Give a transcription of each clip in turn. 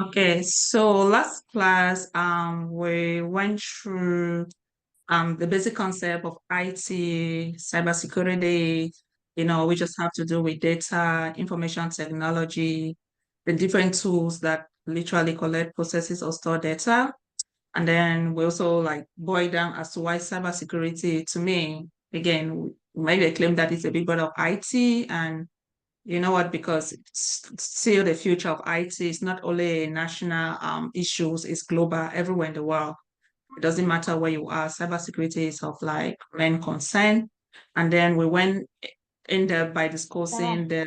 Okay, so last class, we went through the basic concept of IT, cybersecurity, we just have to do with data, information technology, the different tools that literally collect, processes, or store data. And then we also like boil down as to why cybersecurity, to me, again, maybe claim that it's a big part of IT, and you know what? Because it's still the future of IT. It's not only national issues, it's global everywhere in the world. It doesn't matter where you are. Cybersecurity is of like main concern. And then we went in there by Yeah. discussing the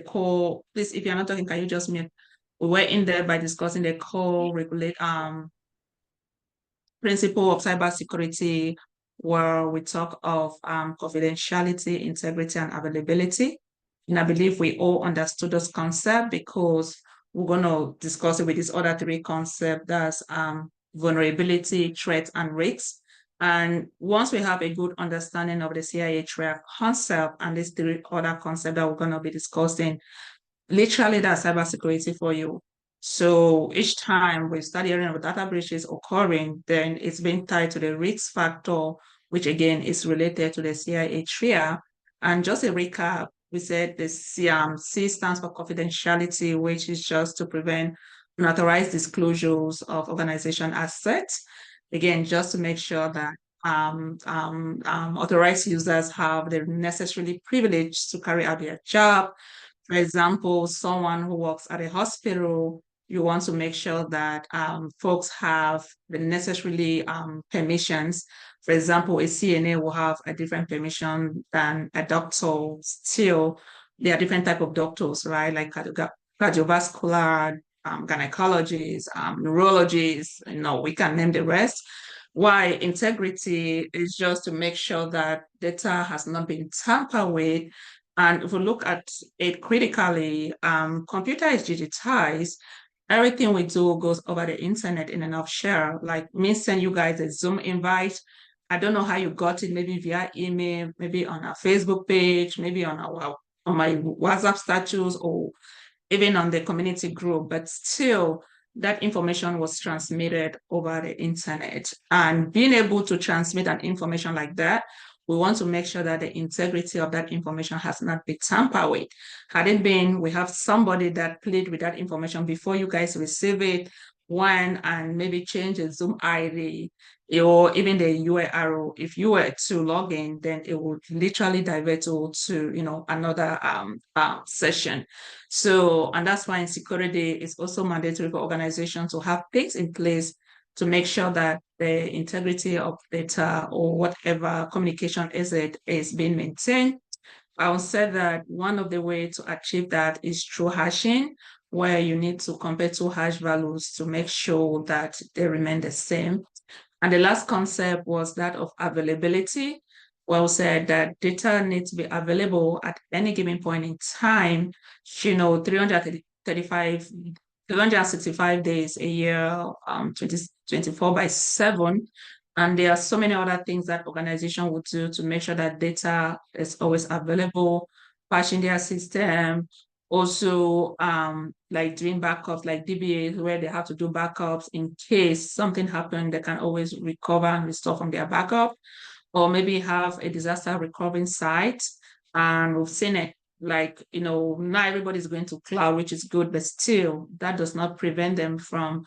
core. Please, if you're not talking, can you just mute? We went in there by discussing the core regulate principle of cybersecurity, where we talk of confidentiality, integrity, and availability. And I believe we all understood this concept because we're going to discuss it with these other three concepts. That's vulnerability, threat, and risks. And once we have a good understanding of the CIA Triad concept and these three other concepts that we're going to be discussing, literally that's cybersecurity for you. So each time we start hearing of data breaches occurring, then it's being tied to the risk factor, which again is related to the CIA TRIA. And just a recap, we said the C stands for confidentiality, which is just to prevent unauthorized disclosures of organization assets. Again, just to make sure that authorized users have the necessarily privilege to carry out their job. For example, someone who works at a hospital, you want to make sure that folks have the necessarily permissions. For example, a CNA will have a different permission than a doctor. Still, there are different type of doctors, right? Like cardiovascular, gynecologists, neurologists. We can name the rest. Why integrity is just to make sure that data has not been tampered with, and if we look at it critically, computer is digitized. Everything we do goes over the internet in a nutshell. Like me send you guys a Zoom invite. I don't know how you got it, maybe via email, maybe on our Facebook page, maybe on my WhatsApp status, or even on the community group, but still that information was transmitted over the internet. And being able to transmit an information like that, we want to make sure that the integrity of that information has not been tampered with. Had it been, we have somebody that played with that information before you guys receive it, one, and maybe change the Zoom ID or even the URL. If you were to log in, then it would literally divert you to another session. So, and that's why in security, it's also mandatory for organizations to have things in place to make sure that the integrity of data or whatever communication is being maintained. I would say that one of the ways to achieve that is through hashing, where you need to compare two hash values to make sure that they remain the same. And the last concept was that of availability. Well said that data needs to be available at any given point in time, 335, 365 days a year, 24 by 7. And there are so many other things that organization would do to make sure that data is always available, patching their system, also like doing backups like DBAs where they have to do backups in case something happened, they can always recover and restore from their backup, or maybe have a disaster recovering site. And we've seen it like, not everybody's going to cloud, which is good, but still that does not prevent them from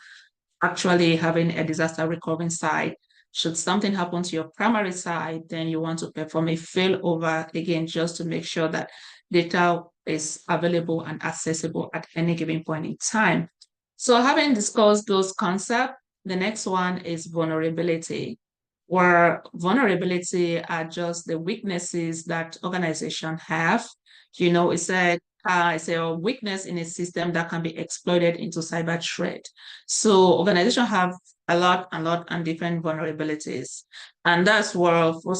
actually having a disaster recovering site. Should something happen to your primary site, then you want to perform a failover again, just to make sure that data is available and accessible at any given point in time. So having discussed those concepts, the next one is vulnerability, where vulnerability are just the weaknesses that organizations have. It's a weakness in a system that can be exploited into cyber threat. So organizations have and different vulnerabilities. And that's where for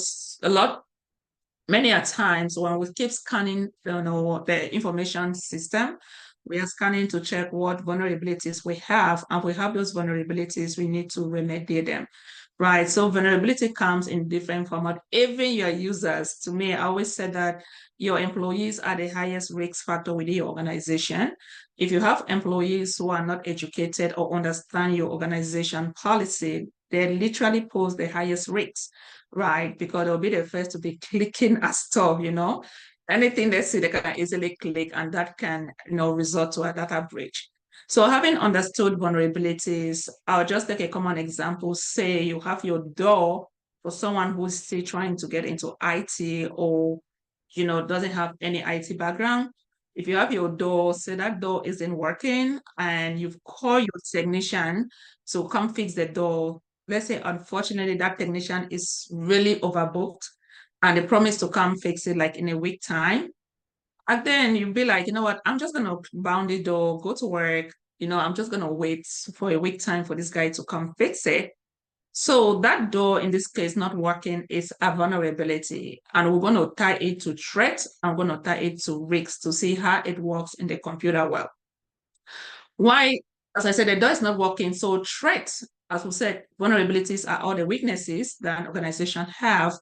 many a times when we keep scanning, the information system, we are scanning to check what vulnerabilities we have. And we have those vulnerabilities, we need to remediate them. right? So vulnerability comes in different format. Even your users, to me, I always said that your employees are the highest risk factor within your organization. If you have employees who are not educated or understand your organization policy, they literally pose the highest risks, right? Because they'll be the first to be clicking at stuff, Anything they see, they can easily click, and that can, result to a data breach. So having understood vulnerabilities, I'll just take a common example. Say you have your door for someone who's still trying to get into IT or, doesn't have any IT background. If you have your door, say that door isn't working and you've called your technician to come fix the door. Let's say, unfortunately, that technician is really overbooked and they promise to come fix it like in a week time. And then you'll be like, you know what, I'm just gonna bound the door, go to work, I'm just gonna wait for a week time for this guy to come fix it. So that door in this case not working is a vulnerability. And we're gonna tie it to threat. I'm gonna tie it to risks to see how it works in the computer well. Why, as I said, the door is not working. So threats, as we said, vulnerabilities are all the weaknesses that an organization have,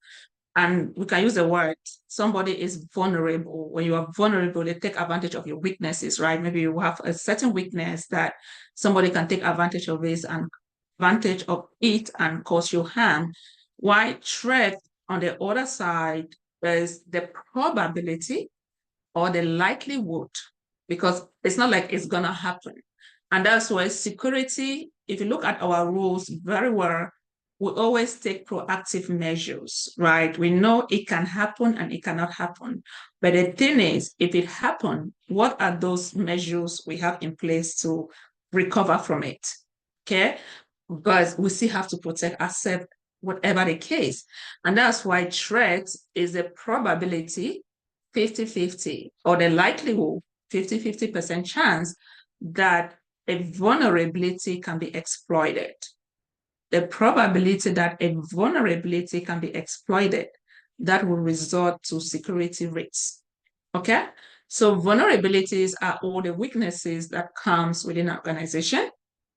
and we can use the word somebody is vulnerable. When you are vulnerable, they take advantage of your weaknesses, right? Maybe you have a certain weakness that somebody can take advantage of this and advantage of it and cause you harm. Why threat on the other side is the probability or the likelihood, because it's not like it's gonna happen. And that's why security, if you look at our rules very well, we always take proactive measures, right? We know it can happen and it cannot happen. But the thing is, if it happened, what are those measures we have in place to recover from it? Okay. Because we still have to protect ourselves, whatever the case. And that's why threat is a probability 50-50, or the likelihood 50-50% chance that a vulnerability can be exploited. The probability that a vulnerability can be exploited, that will result to security risks. Okay? So vulnerabilities are all the weaknesses that comes within an organization.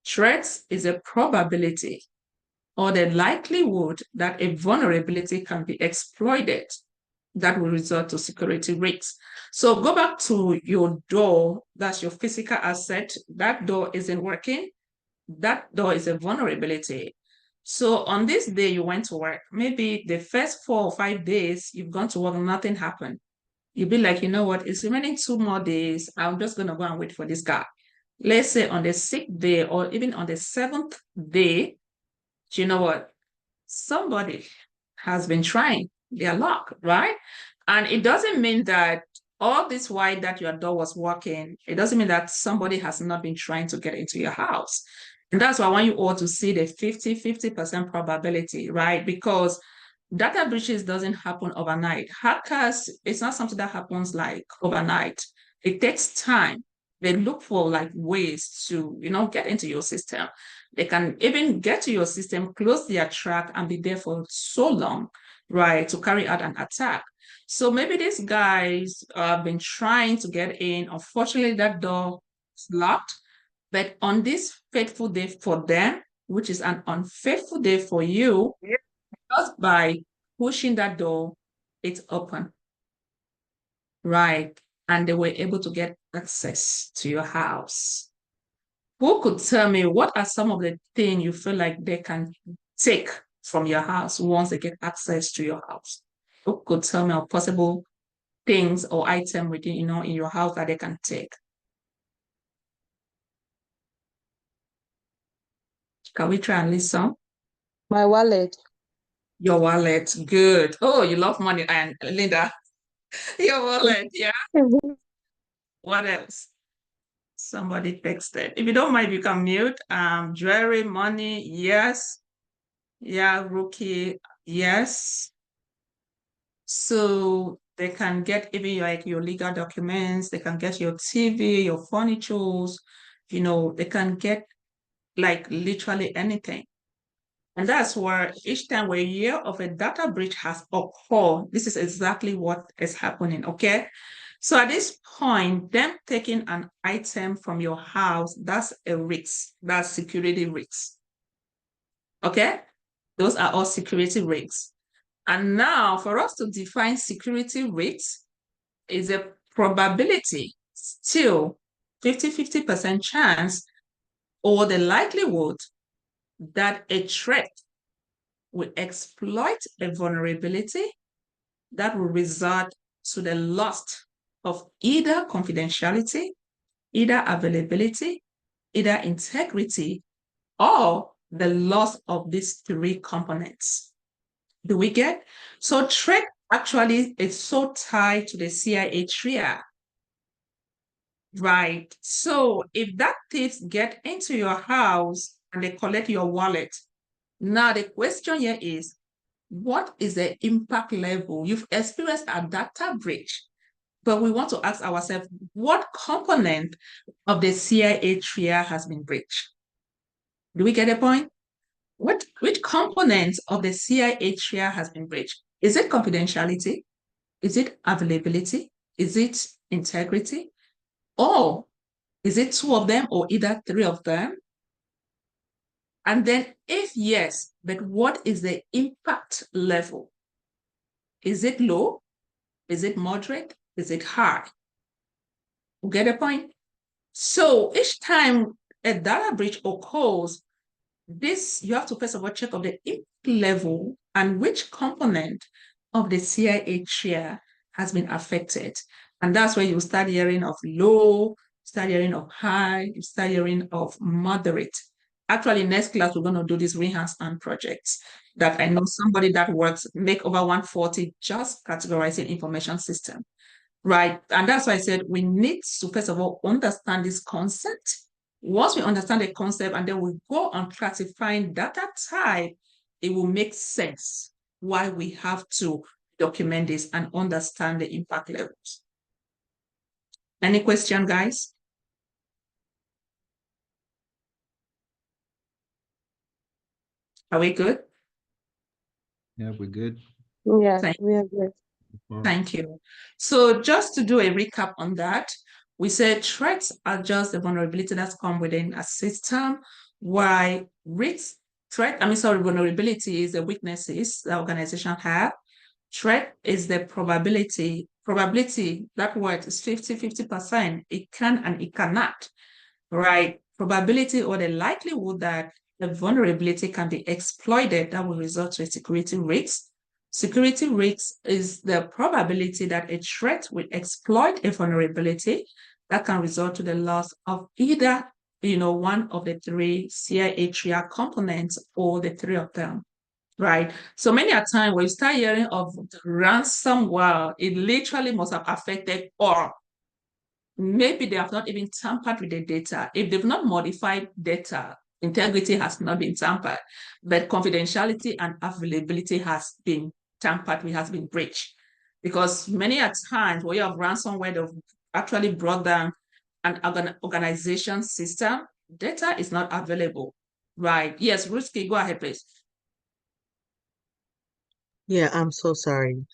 Threats is a probability or the likelihood that a vulnerability can be exploited that will result to security risks. So go back to your door, that's your physical asset. That door isn't working. That door is a vulnerability. So on this day you went to work, maybe the first 4 or 5 days you've gone to work, nothing happened. You'll be like, you know what, it's remaining 2 more days. I'm just going to go and wait for this guy. Let's say on the 6th day or even on the 7th day, you know what? Somebody has been trying their luck, right? And it doesn't mean that all this while that your door was working, it doesn't mean that somebody has not been trying to get into your house. And that's why I want you all to see the 50% probability, right? Because data breaches doesn't happen overnight. Hackers, it's not something that happens like overnight. It takes time. They look for like ways to, get into your system. They can even get to your system, close their track, and be there for so long, right, to carry out an attack. So maybe these guys have been trying to get in. Unfortunately, that door is locked. But on this faithful day for them, which is an unfaithful day for you, just by pushing that door, it's open, right? And they were able to get access to your house. Who could tell me what are some of the things you feel like they can take from your house once they get access to your house? Who could tell me of possible things or items within, in your house that they can take? Can we try and list some? My wallet. Your wallet, good. Oh, you love money, and Linda, your wallet, yeah. What else? Somebody texted. If you don't mind, you can mute. Jewelry, money, yes. Yeah, rookie, yes. So they can get even like your legal documents, they can get your TV, your furnitures, they can get like literally anything. And that's where each time we hear of a data breach has occurred, this is exactly what is happening, okay? So at this point, them taking an item from your house, that's a risk, that's security risk, okay? Those are all security risks. And now for us to define security risks is a probability, still 50-50% chance, or the likelihood that a threat will exploit a vulnerability that will result to the loss of either confidentiality, either availability, either integrity, or the loss of these three components. Do we get? So threat actually is so tied to the CIA Triad, right? So if that thieves get into your house and they collect your wallet, now the question here is, what is the impact level? You've experienced a data breach, but we want to ask ourselves, what component of the CIA Triad has been breached? Do we get a point? Which component of the CIA Triad has been breached? Is it confidentiality? Is it availability? Is it integrity? Or is it two of them or either three of them? And then if yes, but what is the impact level? Is it low? Is it moderate? Is it high? You get the point? So each time a data breach occurs, this you have to first of all check of the impact level and which component of the CIA share has been affected. And that's where you start hearing of low, start hearing of high, you start hearing of moderate. Actually, next class, we're going to do this enhancement projects that I know somebody that works, make over 140 just categorizing information system, right? And that's why I said we need to, first of all, understand this concept. Once we understand the concept and then we go on classifying data type, it will make sense why we have to document this and understand the impact levels. Any question, guys? Are we good? Yeah, we're good. Yeah, Thank we are good. Thank you. So just to do a recap on that, we said threats are just the vulnerability that's come within a system, while vulnerability is the weaknesses the organization have. Threat is the probability. Probability, that word is 50-50%. It can and it cannot, right? Probability or the likelihood that a vulnerability can be exploited that will result to a security risk. Security risk is the probability that a threat will exploit a vulnerability that can result to the loss of either, one of the three CIA triad components or the three of them, right? So many a time when you start hearing of ransomware, it literally must have affected all. Maybe they have not even tampered with the data. If they've not modified data, integrity has not been tampered, but confidentiality and availability has been tampered with, has been breached. Because many a times where you have ransomware, they've actually brought down an organization system, data is not available, right? Yes, Ruski, go ahead, please. Yeah, I'm so sorry.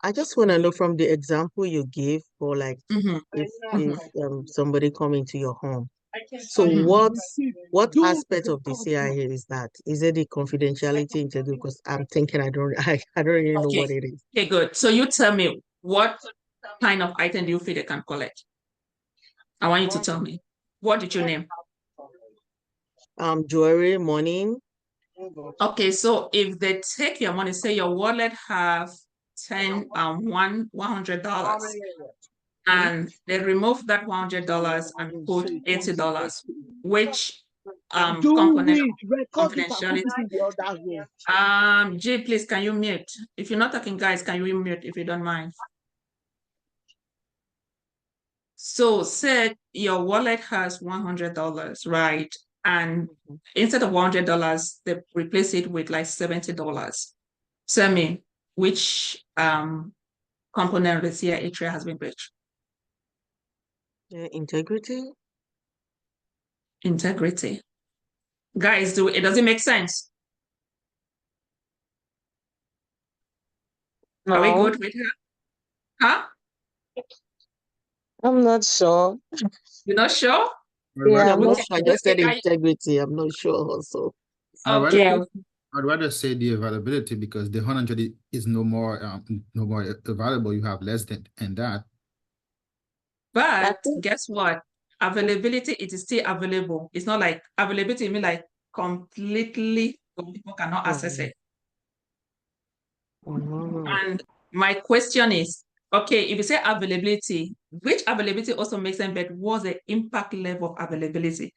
I just want to know from the example you gave for like if somebody come into your home. So what aspect of the CIA is that? Is it the confidentiality integrity? Because I'm thinking I don't really know what it is. Okay, good. So you tell me what kind of item do you feel they can collect? I want you to tell me. What did you name? Jewelry, money. Okay, so if they take your money, say your wallet have $100, and they remove that $100 and put $80, which component of confidentiality? G, please, can you mute? If you're not talking, guys, can you mute if you don't mind? So say your wallet has $100, right? And instead of $100, they replace it with like $70. Tell me which component of the CIA area has been breached? Integrity. Integrity. Guys, does it make sense? Are we good with her? Huh? I'm not sure. You're not sure? Yeah, I'm not Okay. sure. I just said Okay, integrity. I'm not sure also. Okay. I'd rather say the availability because the 100 is no more available. You have less than that. But guess what? Availability, it is still available. It's not like availability, you mean like completely people cannot access it. And my question is, okay, if you say availability, which availability also makes sense, but what's the impact level of availability?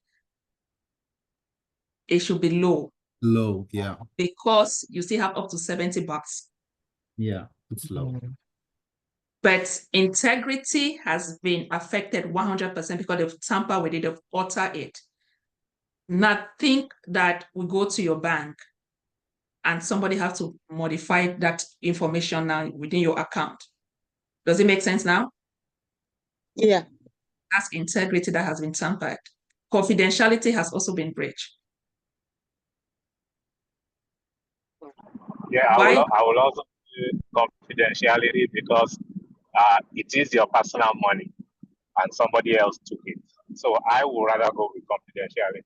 It should be low. Low, yeah. Because you still have up to $70. Yeah, it's low. But integrity has been affected 100% because they've tampered with it, they've altered it. Now think that we go to your bank and somebody has to modify that information now within your account. Does it make sense now? Yeah. That's integrity that has been tampered. Confidentiality has also been breached. Yeah, Why? I will also do confidentiality because it is your personal money and somebody else took it. So I would rather go with confidentiality.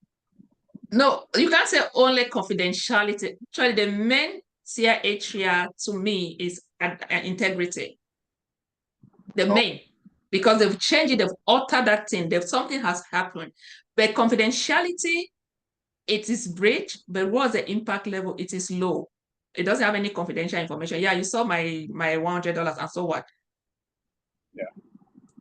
No, you can't say only confidentiality. Actually, the main criteria to me is integrity. The main, because they've changed it, they've altered that thing, something has happened. But confidentiality, it is breached, but what's the impact level? It is low. It doesn't have any confidential information. Yeah, you saw my $100 and so what? Yeah.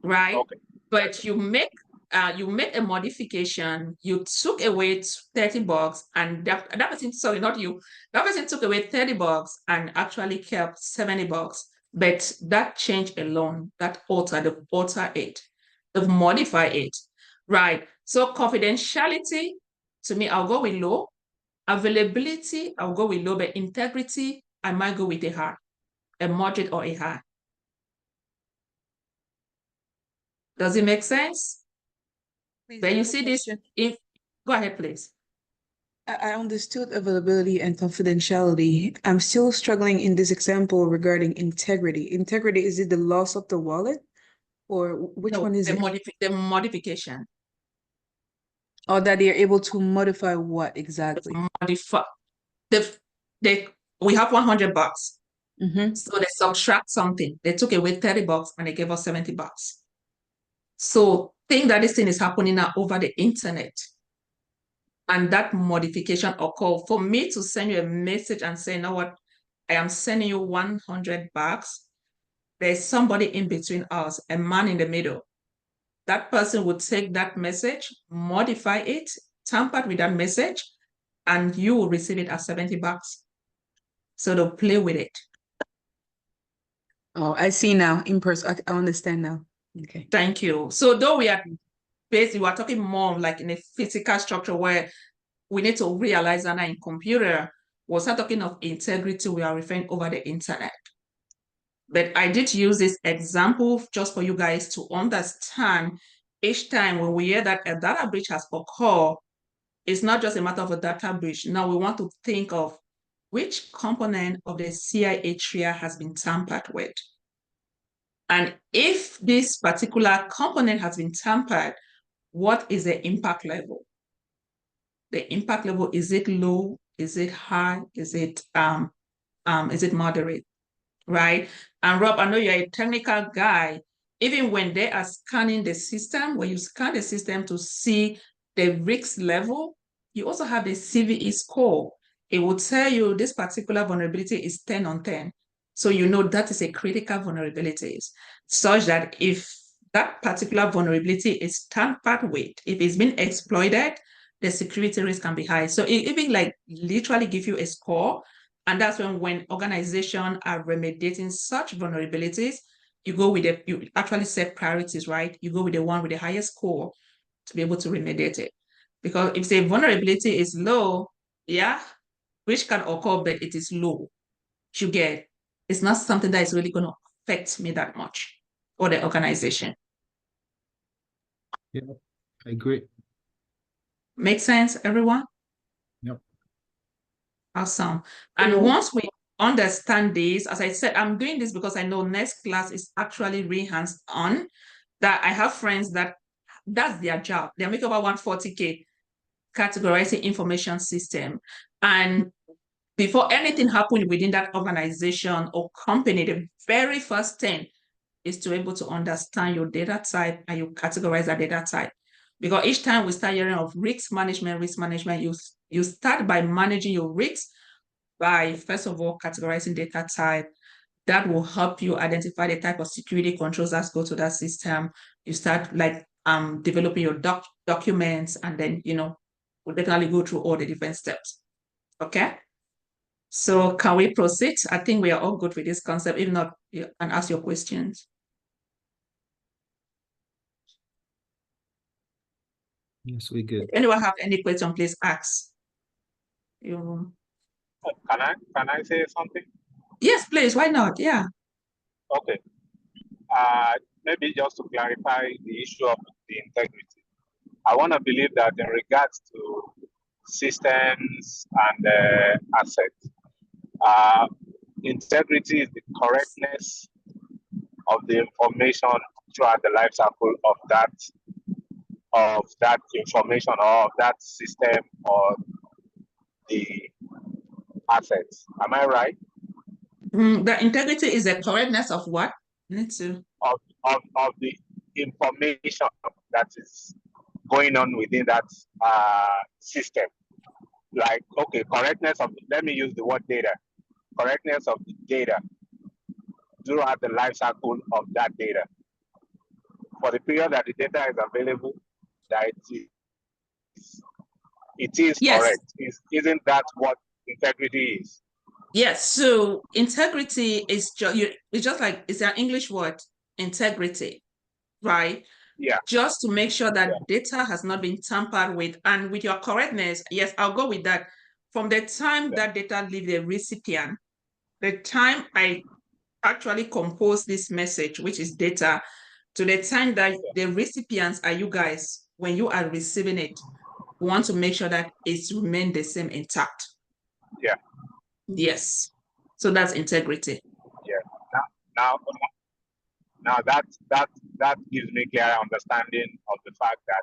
Right? Okay. But you make a modification, you took away $30 and that person, sorry, not you, that person took away $30 and actually kept $70. But that change alone, they've altered it, they've modified it. Right. So confidentiality, to me, I'll go with low. Availability, I'll go with low, but integrity, I might go with a high, a moderate or a high. Does it make sense? Please, But I you have a see this, question. go ahead, please. I understood availability and confidentiality. I'm still struggling in this example regarding integrity. Integrity, is it the loss of the wallet or which No, one is it? the modification. Or that they're able to modify what exactly? Modify. We have $100. So they subtract something. They took away $30 and they gave us $70. So think that this thing is happening now over the internet. And that modification occurred. For me to send you a message and say, you know what, I am sending you $100. There's somebody in between us, a man in the middle. That person would take that message, modify it, tamper with that message, and you will receive it at $70. So they'll play with it. Oh, I see now. In person, I understand now. Okay. Thank you. So though we are talking more like in a physical structure where we need to realize that in computer, we're not talking of integrity, we are referring over the internet. But I did use this example just for you guys to understand each time when we hear that a data breach has occurred, it's not just a matter of a data breach. Now we want to think of which component of the CIA Triad has been tampered with. And if this particular component has been tampered, what is the impact level? The impact level, is it low? Is it high? Is it moderate? Right? And Rob, I know you're a technical guy. Even when they are scanning the system, when you scan the system to see the risk level, you also have the CVE score. It will tell you this particular vulnerability is 10 on 10. So you know that is a critical vulnerability, such that if that particular vulnerability is tampered with, if it's been exploited, the security risk can be high. So it even like literally give you a score. And that's when organizations are remediating such vulnerabilities, you actually set priorities, right? You go with the one with the highest score to be able to remediate it. Because if the vulnerability is low, yeah, which can occur, but it is low. You get, it's not something that is really going to affect me that much or the organization. Yeah, I agree. Make sense, everyone? Yep. Awesome. And once we understand this, as I said, I'm doing this because I know next class is actually really hands-on, that I have friends that's their job. They're making over 140K categorizing information system. And before anything happens within that organization or company, the very first thing is to be able to understand your data type and you categorize that data type. Because each time we start hearing of risk management, you start by managing your risks by, first of all, categorizing data type. That will help you identify the type of security controls that go to that system. You start like developing your documents, and then we'll definitely go through all the different steps. Okay. So can we proceed? I think we are all good with this concept. If not, you can ask your questions. Yes, we good. If anyone have any question, please ask. You... Can I say something? Yes, please. Why not? Yeah. Okay. Maybe just to clarify the issue of the integrity. I want to believe that in regards to systems and assets, integrity is the correctness of the information throughout the life cycle of that information or of that system or the assets. Am I right? The integrity is the correctness of what? Need to of the information that is going on within that system. Like, okay, correctness of, let me use the word data, correctness of the data throughout the life cycle of that data. For the period that the data is available, that it is yes. correct. Isn't that what integrity is? Yes. So integrity is just like, it's an English word, integrity, right? Yeah. Just to make sure that data has not been tampered with. And with your correctness, yes, I'll go with that. From the time that data leaves the recipient, the time I actually compose this message, which is data, to the time that the recipients are you guys, when you are receiving it, we want to make sure that it's remained the same intact. Yeah. Yes. So that's integrity. Yeah. Now that gives me clear understanding of the fact that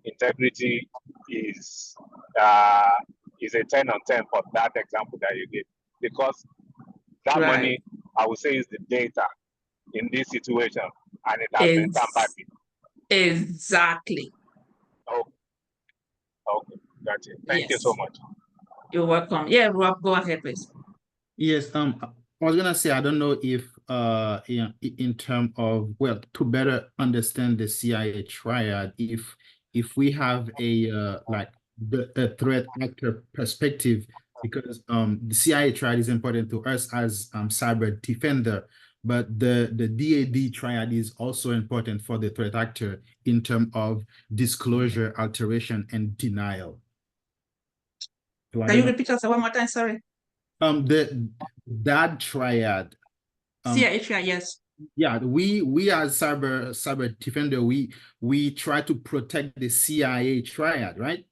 integrity is a 10 on 10 for that example that you gave, because that money, I would say, is the data in this situation, and it has been tampered with. Exactly. Okay, gotcha. Thank you so much. You're welcome. Yeah, Rob, go ahead, please. Yes, I was gonna say, I don't know if in terms of, well, to better understand the CIA triad, if we have a like a threat actor perspective, because the CIA triad is important to us as cyber defender, but the DAD triad is also important for the threat actor in terms of disclosure, alteration, and denial. Can you repeat yourself one more time? Sorry. The DAD triad. CIA triad, yes. Yeah, we as cyber defender, we try to protect the CIA triad, right?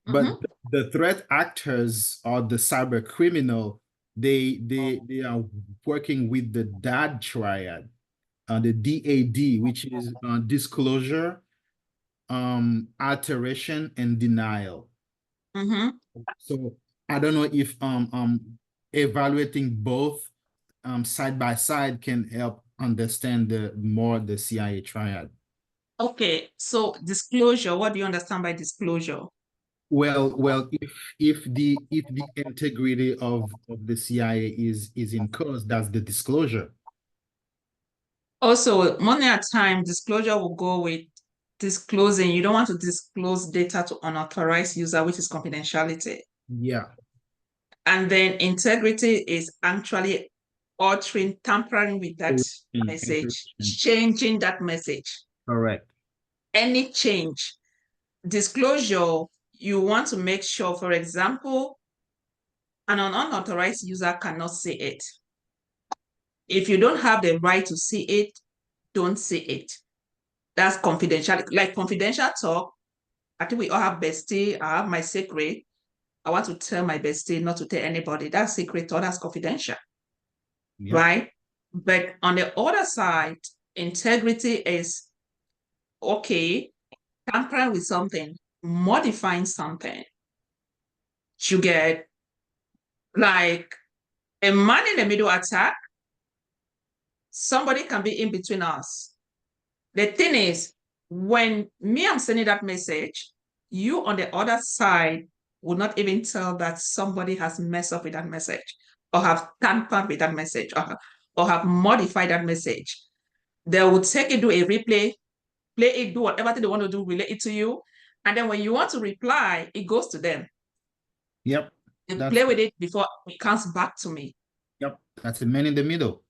But the threat actors or the cyber criminal, they are working with the DAD triad, the DAD, which is disclosure, alteration, and denial. So I don't know if evaluating both side by side can help understand the CIA triad. Okay, so disclosure, what do you understand by disclosure? Well, if the integrity of the CIA is in cause, that's the disclosure. Also, many a time, disclosure will go with disclosing. You don't want to disclose data to unauthorized user, which is confidentiality. Yeah. And then integrity is actually altering, tampering with that message, changing that message. Correct. Any change. Disclosure, you want to make sure, for example, an unauthorized user cannot see it. If you don't have the right to see it, don't see it. That's confidential. Like confidential talk, I think we all have bestie. I have my secret. I want to tell my bestie not to tell anybody. That's secret or that's confidential. Yep. Right? But on the other side, integrity is, okay, tampering with something, modifying something. You get, like a man in the middle attack, somebody can be in between us. The thing is, when me, I'm sending that message, you on the other side will not even tell that somebody has messed up with that message or have tampered with that message or have modified that message. They will take it, do a replay, play it, do whatever they want to do, relate it to you. And then when you want to reply, it goes to them. Yep. They play with it before it comes back to me. Yep. That's a man in the middle.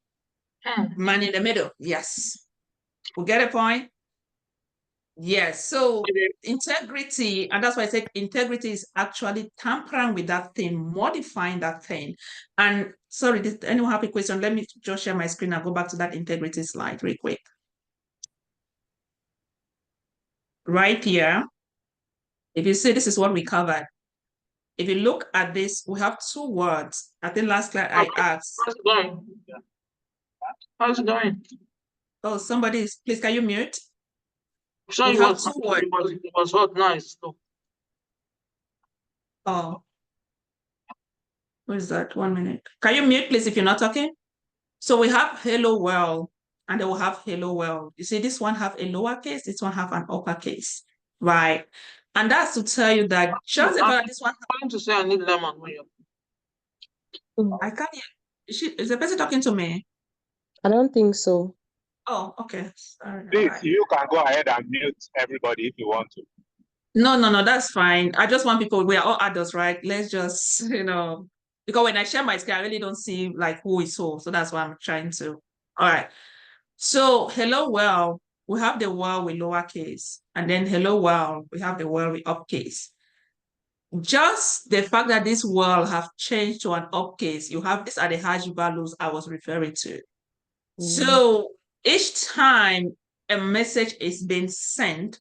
Man in the middle. Yes. We get a point? Yes. So integrity, and that's why I say integrity is actually tampering with that thing, modifying that thing. And sorry, did anyone have a question? Let me just share my screen and go back to that integrity slide real quick. Right here, if you see, this is what we covered. If you look at this, we have two words. I think last class I asked. How's it going? How's it going? Oh, somebody, please, can you mute? So We it have was, two words. it was hot, nice. So, Oh, what is that? 1 minute. Can you mute, please, if you're not talking? So we have hello world, and then we have hello world. You see, this one have a lowercase, this one have an uppercase, right? And that's to tell you that just about this one. I'm trying to say I need lemon. I can't hear. Is the person talking to me? I don't think so. Oh, okay. Sorry. Please, Right. you can go ahead and mute everybody if you want to. No, that's fine. I just want people, we are all adults, right? Let's just, because when I share my screen, I really don't see like who is who. So that's why I'm trying to. All right. So hello world, we have the world with lowercase, and then hello world, we have the world with uppercase. Just the fact that this world have changed to an uppercase, you have these are the hash values I was referring to. So each time a message is being sent,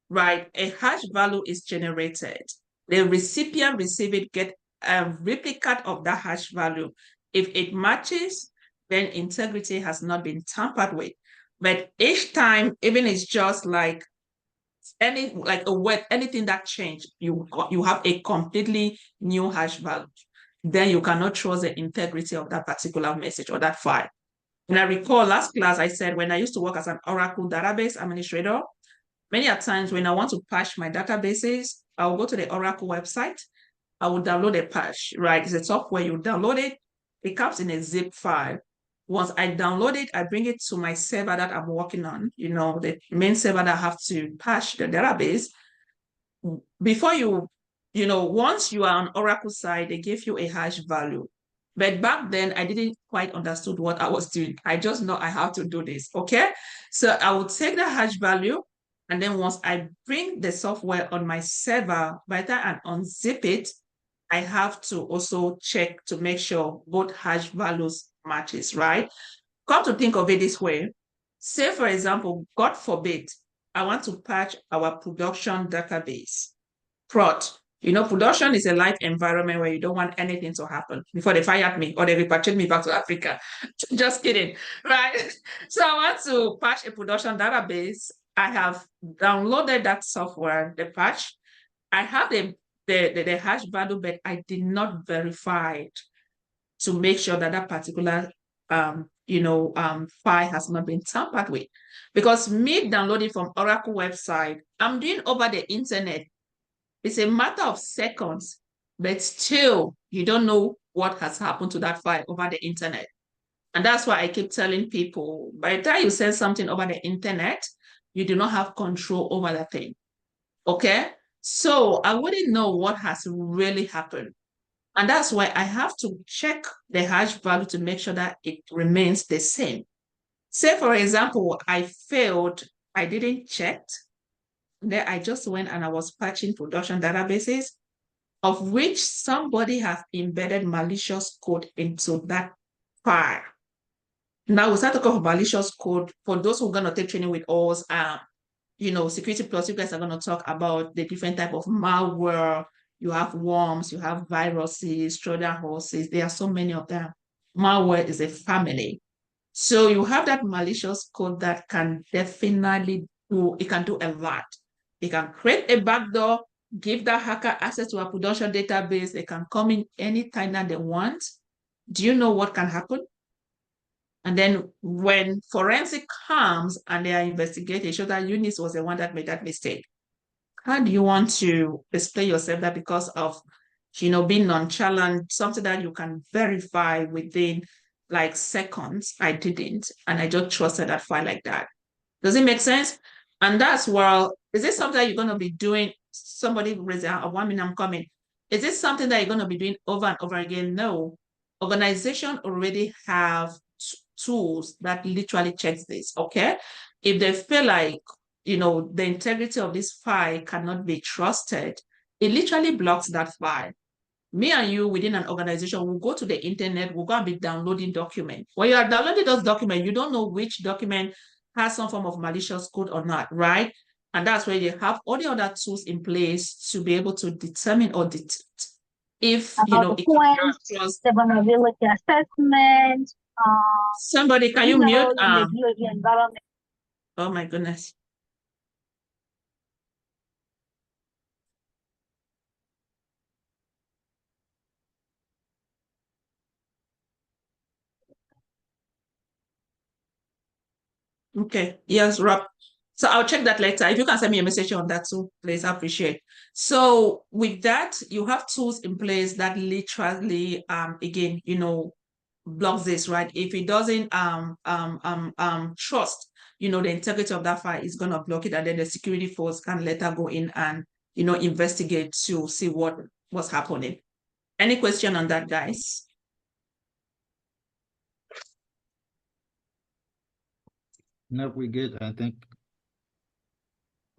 right, a hash value is generated. The recipient receive it, get a replicate of that hash value. If it matches, then integrity has not been tampered with. But each time, even it's just like a word, anything that changed, you have a completely new hash value. Then you cannot trust the integrity of that particular message or that file. And I recall last class I said when I used to work as an Oracle database administrator, many a times when I want to patch my databases, I will go to the Oracle website. I will download a patch, right? It's a software, you download it. It comes in a zip file. Once I download it, I bring it to my server that I'm working on, the main server that I have to patch the database. Before once you are on Oracle side, they give you a hash value. But back then, I didn't quite understood what I was doing. I just know I have to do this, okay? So I will take the hash value, and then once I bring the software on my server, by the time I unzip it, I have to also check to make sure both hash values matches, right? Come to think of it this way. Say, for example, God forbid, I want to patch our production database. Prod. Production is a live environment where you don't want anything to happen before they fired me or they repatriate me back to Africa. Just kidding, right? So I want to patch a production database. I have downloaded that software, the patch. I have the hash value, but I did not verify it to make sure that that particular file has not been tampered with. Because me downloading from Oracle website, I'm doing over the internet. It's a matter of seconds, but still, you don't know what has happened to that file over the internet. And that's why I keep telling people, by the time you send something over the internet, you do not have control over that thing. Okay? So I wouldn't know what has really happened. And that's why I have to check the hash value to make sure that it remains the same. Say, for example, I failed, I didn't check. Then I just went and I was patching production databases, of which somebody has embedded malicious code into that file. Now we start talking about malicious code. For those who are going to take training with us, Security Plus, you guys are going to talk about the different type of malware. You have worms, you have viruses, Trojan horses. There are so many of them. Malware is a family. So you have that malicious code that can definitely it can do a lot. It can create a backdoor give that hacker access to a production database. They can come in anytime that they want. Do you know what can happen? And then when forensic comes and they are investigating, show that Eunice was the one that made that mistake. How do you want to display yourself that because of, being nonchalant, something that you can verify within like seconds? I didn't, and I just trusted that file like that. Does it make sense? And that's, well, is this something that you're going to be doing? Somebody raise a 1 minute, I'm coming. Is this something that you're going to be doing over and over again? No. Organization already have tools that literally checks this, okay? If they feel like, the integrity of this file cannot be trusted, it literally blocks that file. Me and you within an organization will go to the internet, we'll go and be downloading documents. When you are downloading those documents, you don't know which document has some form of malicious code or not, right? And that's where you have all the other tools in place to be able to determine or detect if, about the points, the vulnerability assessment. Somebody, can you mute? Review the environment. Oh my goodness. Okay, yes, Rob. So I'll check that later. If you can send me a message on that too, please, I appreciate. So with that, you have tools in place that literally, again, blocks this, right? If it doesn't trust, the integrity of that file, is gonna block it, and then the security force can later go in and investigate to see what was happening. Any question on that, guys? No, we're good, I think.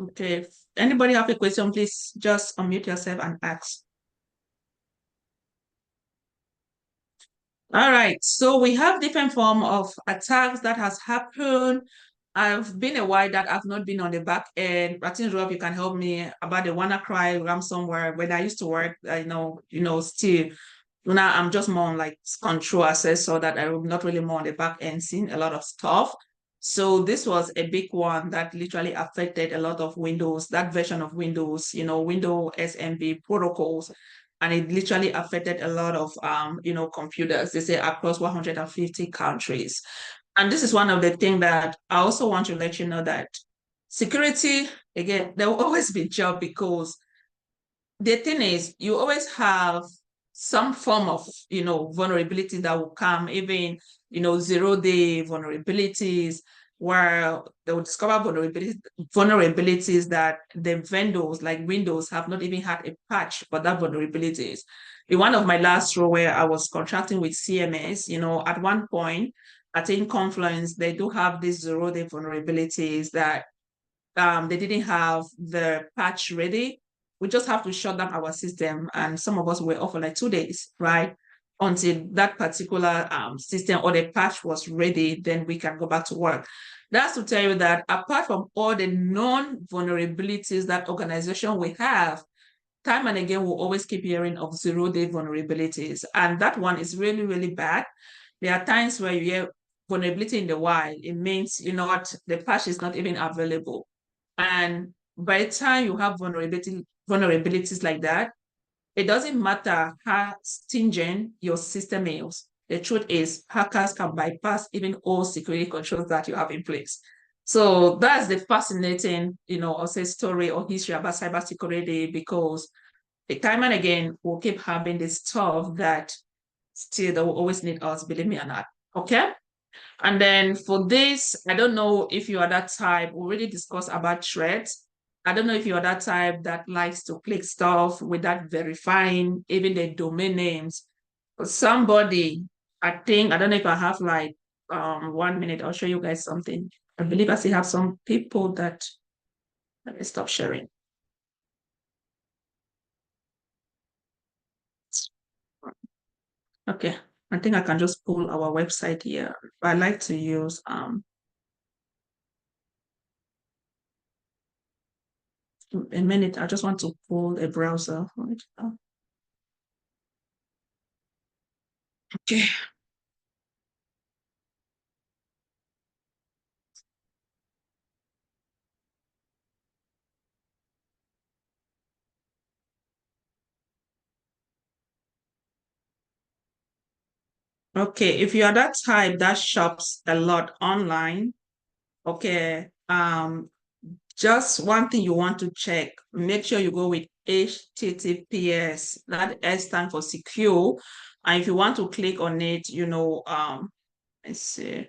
Okay. If anybody have a question, please just unmute yourself and ask. All right, so we have different form of attacks that has happened. I've been a while that I've not been on the back end. I think, Rob, you can help me about the WannaCry ransomware. When I used to work, still, now I'm just more on like control access, so that I'm not really more on the back end seeing a lot of stuff. So this was a big one that literally affected a lot of Windows, that version of Windows, Windows SMB protocols, and it literally affected a lot of computers. They say across 150 countries. And this is one of the things that I also want to let you know, that security, again, there will always be job, because the thing is, you always have some form of vulnerability that will come, even 0-day vulnerabilities, where they will discover vulnerabilities that the vendors like Windows have not even had a patch for that vulnerabilities. In one of my last role where I was contracting with CMS, at one point, I think Confluence, they do have these 0-day vulnerabilities that they didn't have the patch ready. We just have to shut down our system, and some of us were off for like 2 days, right? Until that particular system or the patch was ready, then we can go back to work. That's to tell you that apart from all the non-vulnerabilities that organization we have, time and again, we'll always keep hearing of 0-day vulnerabilities. And that one is really, really bad. There are times where you hear vulnerability in the wild. It means, what, the patch is not even available. And by the time you have vulnerabilities like that, it doesn't matter how stringent your system is. The truth is, hackers can bypass even all security controls that you have in place. So that's the fascinating, I'll say story or history about cybersecurity, because the time and again, we'll keep having this stuff that still they will always need us, believe me or not. Okay. And then for this, I don't know if you are that type, we already discussed about threats. I don't know if you are that type that likes to click stuff without verifying even the domain names. But somebody, I don't know if I have like 1 minute, I'll show you guys something. I believe I still have some people that, let me stop sharing. Okay, I think I can just pull our website here. I like to use a minute. I just want to pull a browser. Okay. Okay, if you are that type that shops a lot online, okay, just one thing you want to check, make sure you go with HTTPS. That S stands for secure. And if you want to click on it, let's see.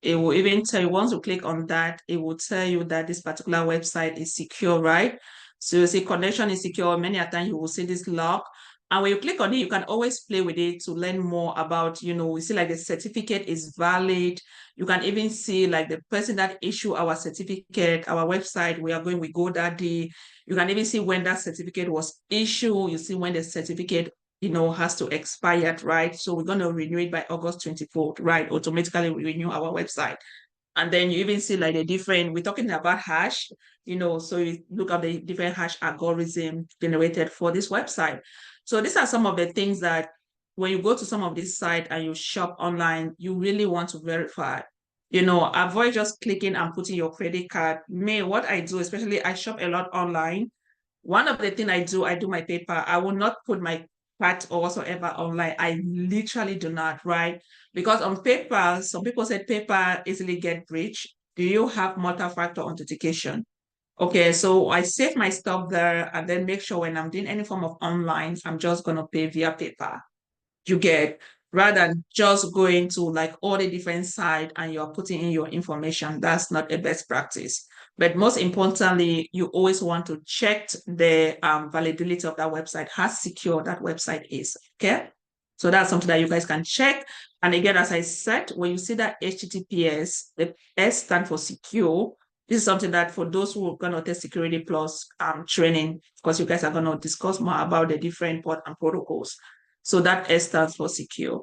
It will even tell you, once you click on that, it will tell you that this particular website is secure, right? So you see connection is secure. Many a time you will see this lock. And when you click on it, you can always play with it to learn more about, we see like the certificate is valid. You can even see like the person that issue our certificate, our website, we are going with GoDaddy. You can even see when that certificate was issued. You see when the certificate has to expire, right? So we're going to renew it by August 24th, right? Automatically renew our website. And then you even see like the different, we're talking about hash, so you look at the different hash algorithm generated for this website. So these are some of the things that when you go to some of these sites and you shop online, you really want to verify. Avoid just clicking and putting your credit card. What I do, especially I shop a lot online. One of the things I do my paper. I will not put my part or whatsoever online. I literally do not, right? Because on paper, some people said paper easily get breached. Do you have multi-factor authentication? Okay, so I save my stuff there and then make sure when I'm doing any form of online, I'm just going to pay via paper. You get, rather than just going to like all the different sites and you're putting in your information. That's not a best practice. But most importantly, you always want to check the validity of that website, how secure that website is. Okay. So that's something that you guys can check. And again, as I said, when you see that HTTPS, the S stands for secure. This is something that for those who are going to take Security Plus training, because you guys are going to discuss more about the different port and protocols. So that S stands for secure.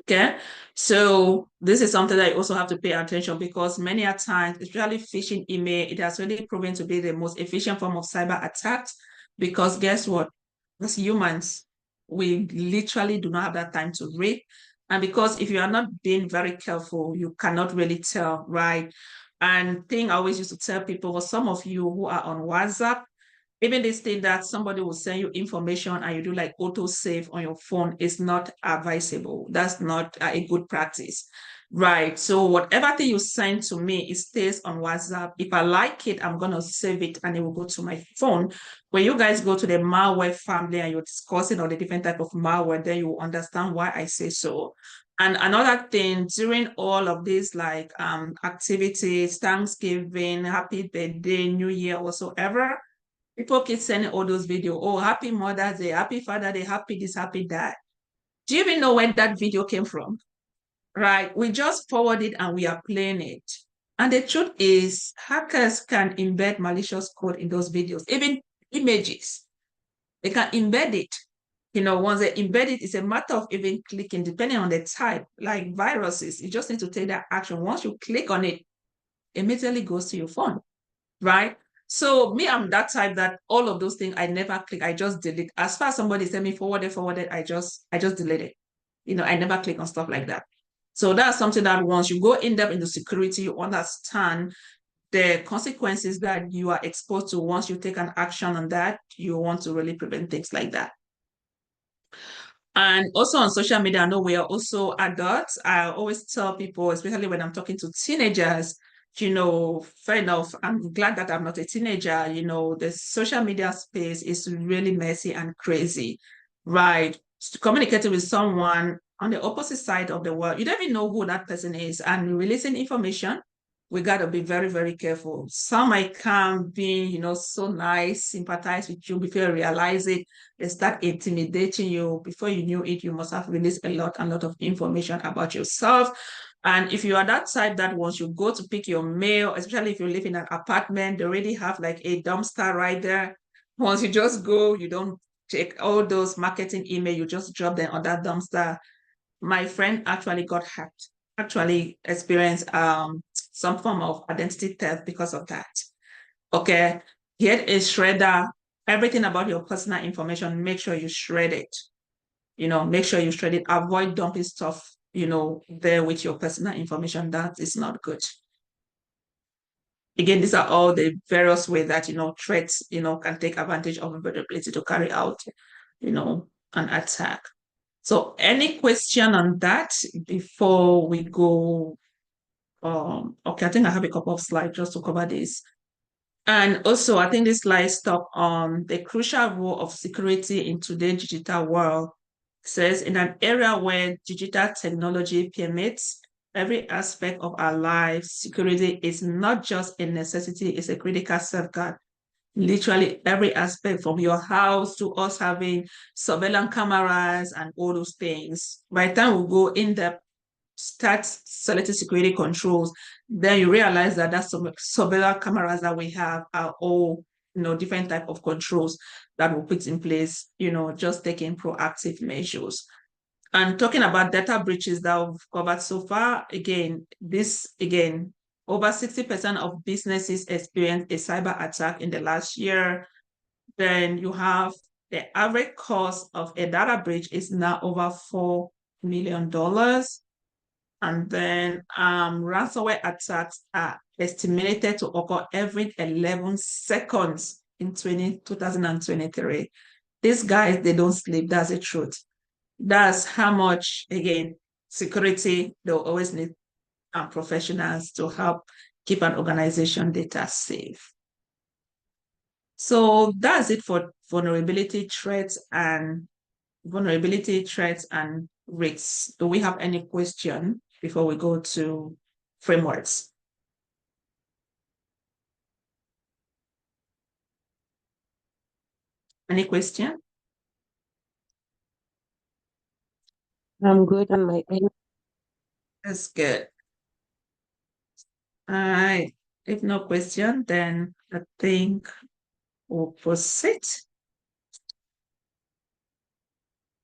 Okay, so this is something that you also have to pay attention because many a times, especially phishing email, it has really proven to be the most efficient form of cyber attack because guess what? As humans, we literally do not have that time to read. And because if you are not being very careful, you cannot really tell, right? And thing I always used to tell people, for some of you who are on WhatsApp, even this thing that somebody will send you information and you do like auto save on your phone is not advisable. That's not a good practice. Right. So whatever thing you send to me, it stays on WhatsApp. If I like it, I'm going to save it and it will go to my phone. When you guys go to the malware family and you're discussing all the different type of malware, then you will understand why I say so. And another thing, during all of these like activities, Thanksgiving, happy birthday, New Year, whatsoever, people keep sending all those videos. Oh, happy Mother's Day, happy Father Day, happy this, happy that. Do you even know where that video came from? Right? We just forward it and we are playing it. And the truth is, hackers can embed malicious code in those videos, even images. They can embed it. Once they embed it, it's a matter of even clicking, depending on the type. Like viruses, you just need to take that action. Once you click on it, immediately goes to your phone, right? So me, I'm that type that all of those things I never click. I just delete. As far as somebody send me forwarded, I just delete it. I never click on stuff like that. So that's something that once you go in depth into security, you understand the consequences that you are exposed to. Once you take an action on that, you want to really prevent things like that. And also on social media, I know we are also adults. I always tell people, especially when I'm talking to teenagers, fair enough, I'm glad that I'm not a teenager. The social media space is really messy and crazy, right? Communicating with someone on the opposite side of the world, you don't even know who that person is, and releasing information, we got to be very, very careful. Some might come being, so nice, sympathize with you before you realize it. They start intimidating you. Before you knew it, you must have released a lot of information about yourself. And if you are that type that once you go to pick your mail, especially if you live in an apartment, they already have like a dumpster right there. Once you just go, you don't check all those marketing email, you just drop them on that dumpster. My friend actually got hacked, actually experienced some form of identity theft because of that. Okay, get a shredder. Everything about your personal information, make sure you shred it. Make sure you shred it. Avoid dumping stuff, there with your personal information. That is not good. Again, these are all the various ways that, threats, can take advantage of vulnerability to carry out, an attack. So any question on that before we go? Okay, I think I have a couple of slides just to cover this. And also, I think this slide talk on the crucial role of security in today's digital world. It says, in an era where digital technology permeates every aspect of our lives, security is not just a necessity, it's a critical safeguard. Literally every aspect, from your house to us having surveillance cameras and all those things. By the time we go in depth, start selecting security controls, then you realize that that's some surveillance cameras that we have are all, different type of controls that we put in place, just taking proactive measures. And talking about data breaches that we've covered so far, over 60% of businesses experienced a cyber attack in the last year. Then you have the average cost of a data breach is now over $4 million. And then ransomware attacks are estimated to occur every 11 seconds in 2023. These guys, they don't sleep. That's the truth. That's how much, again, security, they'll always need professionals to help keep an organization data safe. So that's it for vulnerability threats and risks. Do we have any question before we go to frameworks? Any question? I'm good on my end. That's good. All right. If no question, then I think we'll proceed.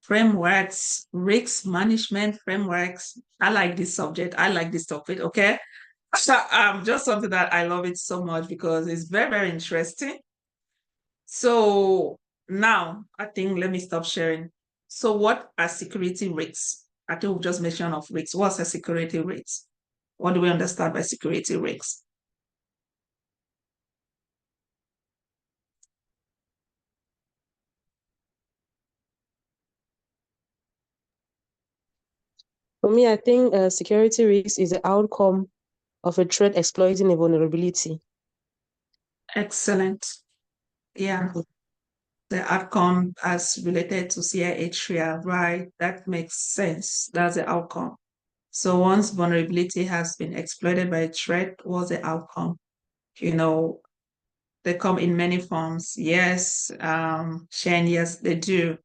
Frameworks, risk management frameworks. I like this subject. I like this topic. Okay. So just something that I love it so much because it's very, very interesting. So now I think let me stop sharing. So what are security risks? I think we just mentioned of risks. What's a security risk? What do we understand by security risks? For me, I think security risk is the outcome of a threat exploiting a vulnerability. Excellent. Yeah. The outcome as related to CIA Triad, right? That makes sense. That's the outcome. So once vulnerability has been exploited by a threat, what's the outcome? They come in many forms. Yes, Shane, yes, they do.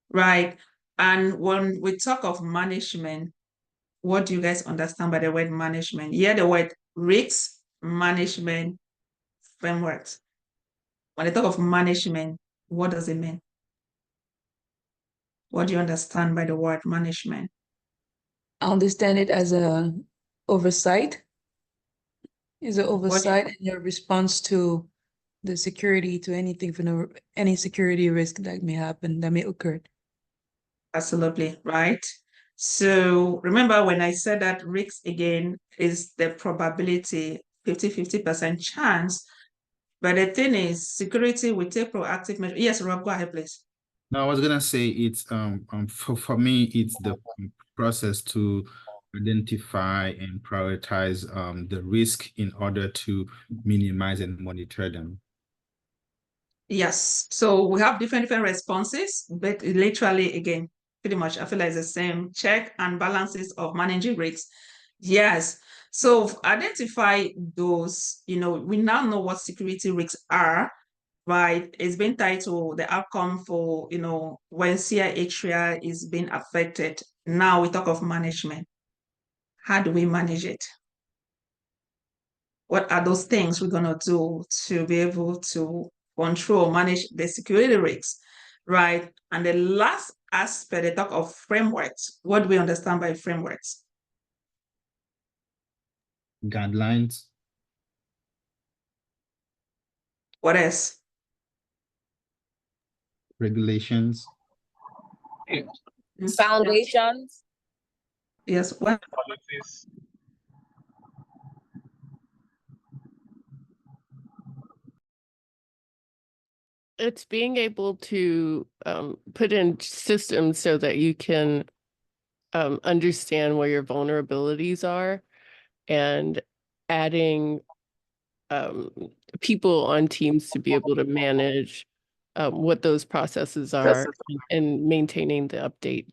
Right. And when we talk of management, what do you guys understand by the word management? Yeah, the word risk management frameworks. When they talk of management, what does it mean? What do you understand by the word management? I understand it as a oversight. Is an oversight in your response to the security, to anything for any security risk that may happen, that may occur. Absolutely, right? So remember when I said that risk again is the probability, 50% chance. But the thing is, security will take proactive measures. Yes, Rob, go ahead, please. No, I was gonna say it's for me it's the process to identify and prioritize the risk in order to minimize and monitor them. Yes. So we have different responses, but literally again, pretty much I feel like it's the same check and balances of managing risks. Yes. So identify those, we now know what security risks are, right? It's been tied to the outcome for, when CIA Triad is being affected. Now we talk of management. How do we manage it? What are those things we're going to do to be able to control, manage the security risks, right? And the last aspect, they talk of frameworks. What do we understand by frameworks? Guidelines. What else? Regulations. Foundations. Yes. What? Policies. It's being able to put in systems so that you can understand where your vulnerabilities are, and adding people on teams to be able to manage what those processes are, and maintaining the updates.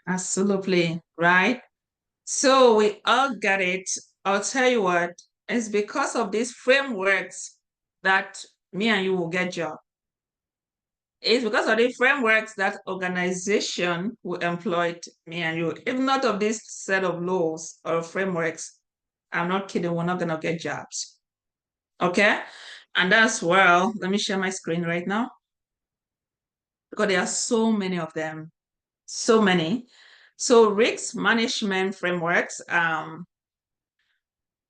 Absolutely, right? So we all get it. I'll tell you what, it's because of these frameworks that me and you will get job. It's because of the frameworks that organization will employ me and you. If not of this set of laws or frameworks, I'm not kidding, we're not gonna get jobs. Okay? And that's, well, let me share my screen right now, because there are so many of them. So many. So risk management frameworks,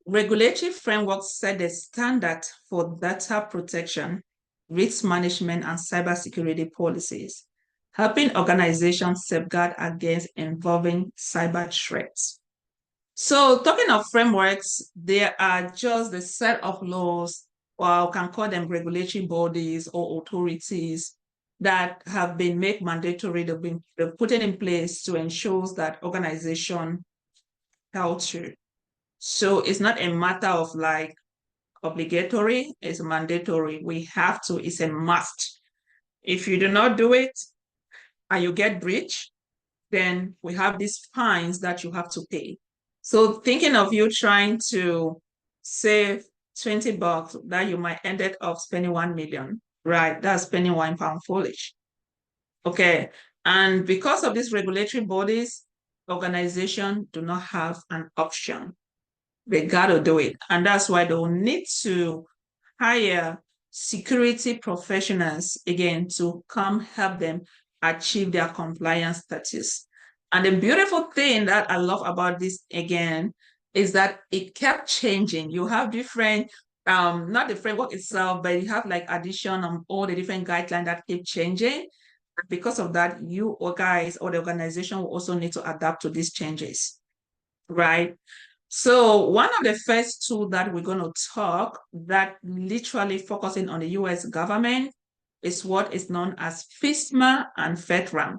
regulatory frameworks set the standard for data protection, risk management, and cybersecurity policies, helping organizations safeguard against involving cyber threats. So talking of frameworks, there are just the set of laws, or we can call them regulatory bodies or authorities, that have been made mandatory, they've put it in place to ensure that organization culture. So it's not a matter of like obligatory, it's mandatory. We have to, it's a must. If you do not do it and you get breached, then we have these fines that you have to pay. So thinking of you trying to save 20 bucks that you might end up spending 1 million, right? That's spending £1 foolish. Okay. And because of these regulatory bodies, organizations do not have an option. They gotta do it. And that's why they'll need to hire security professionals again to come help them achieve their compliance status. And the beautiful thing that I love about this again is that it kept changing. You have different, not the framework itself, but you have like addition on all the different guidelines that keep changing. Because of that, you or guys or the organization will also need to adapt to these changes, right? So one of the first tools that we're going to talk that literally focusing on the US government is what is known as FISMA and FedRAMP.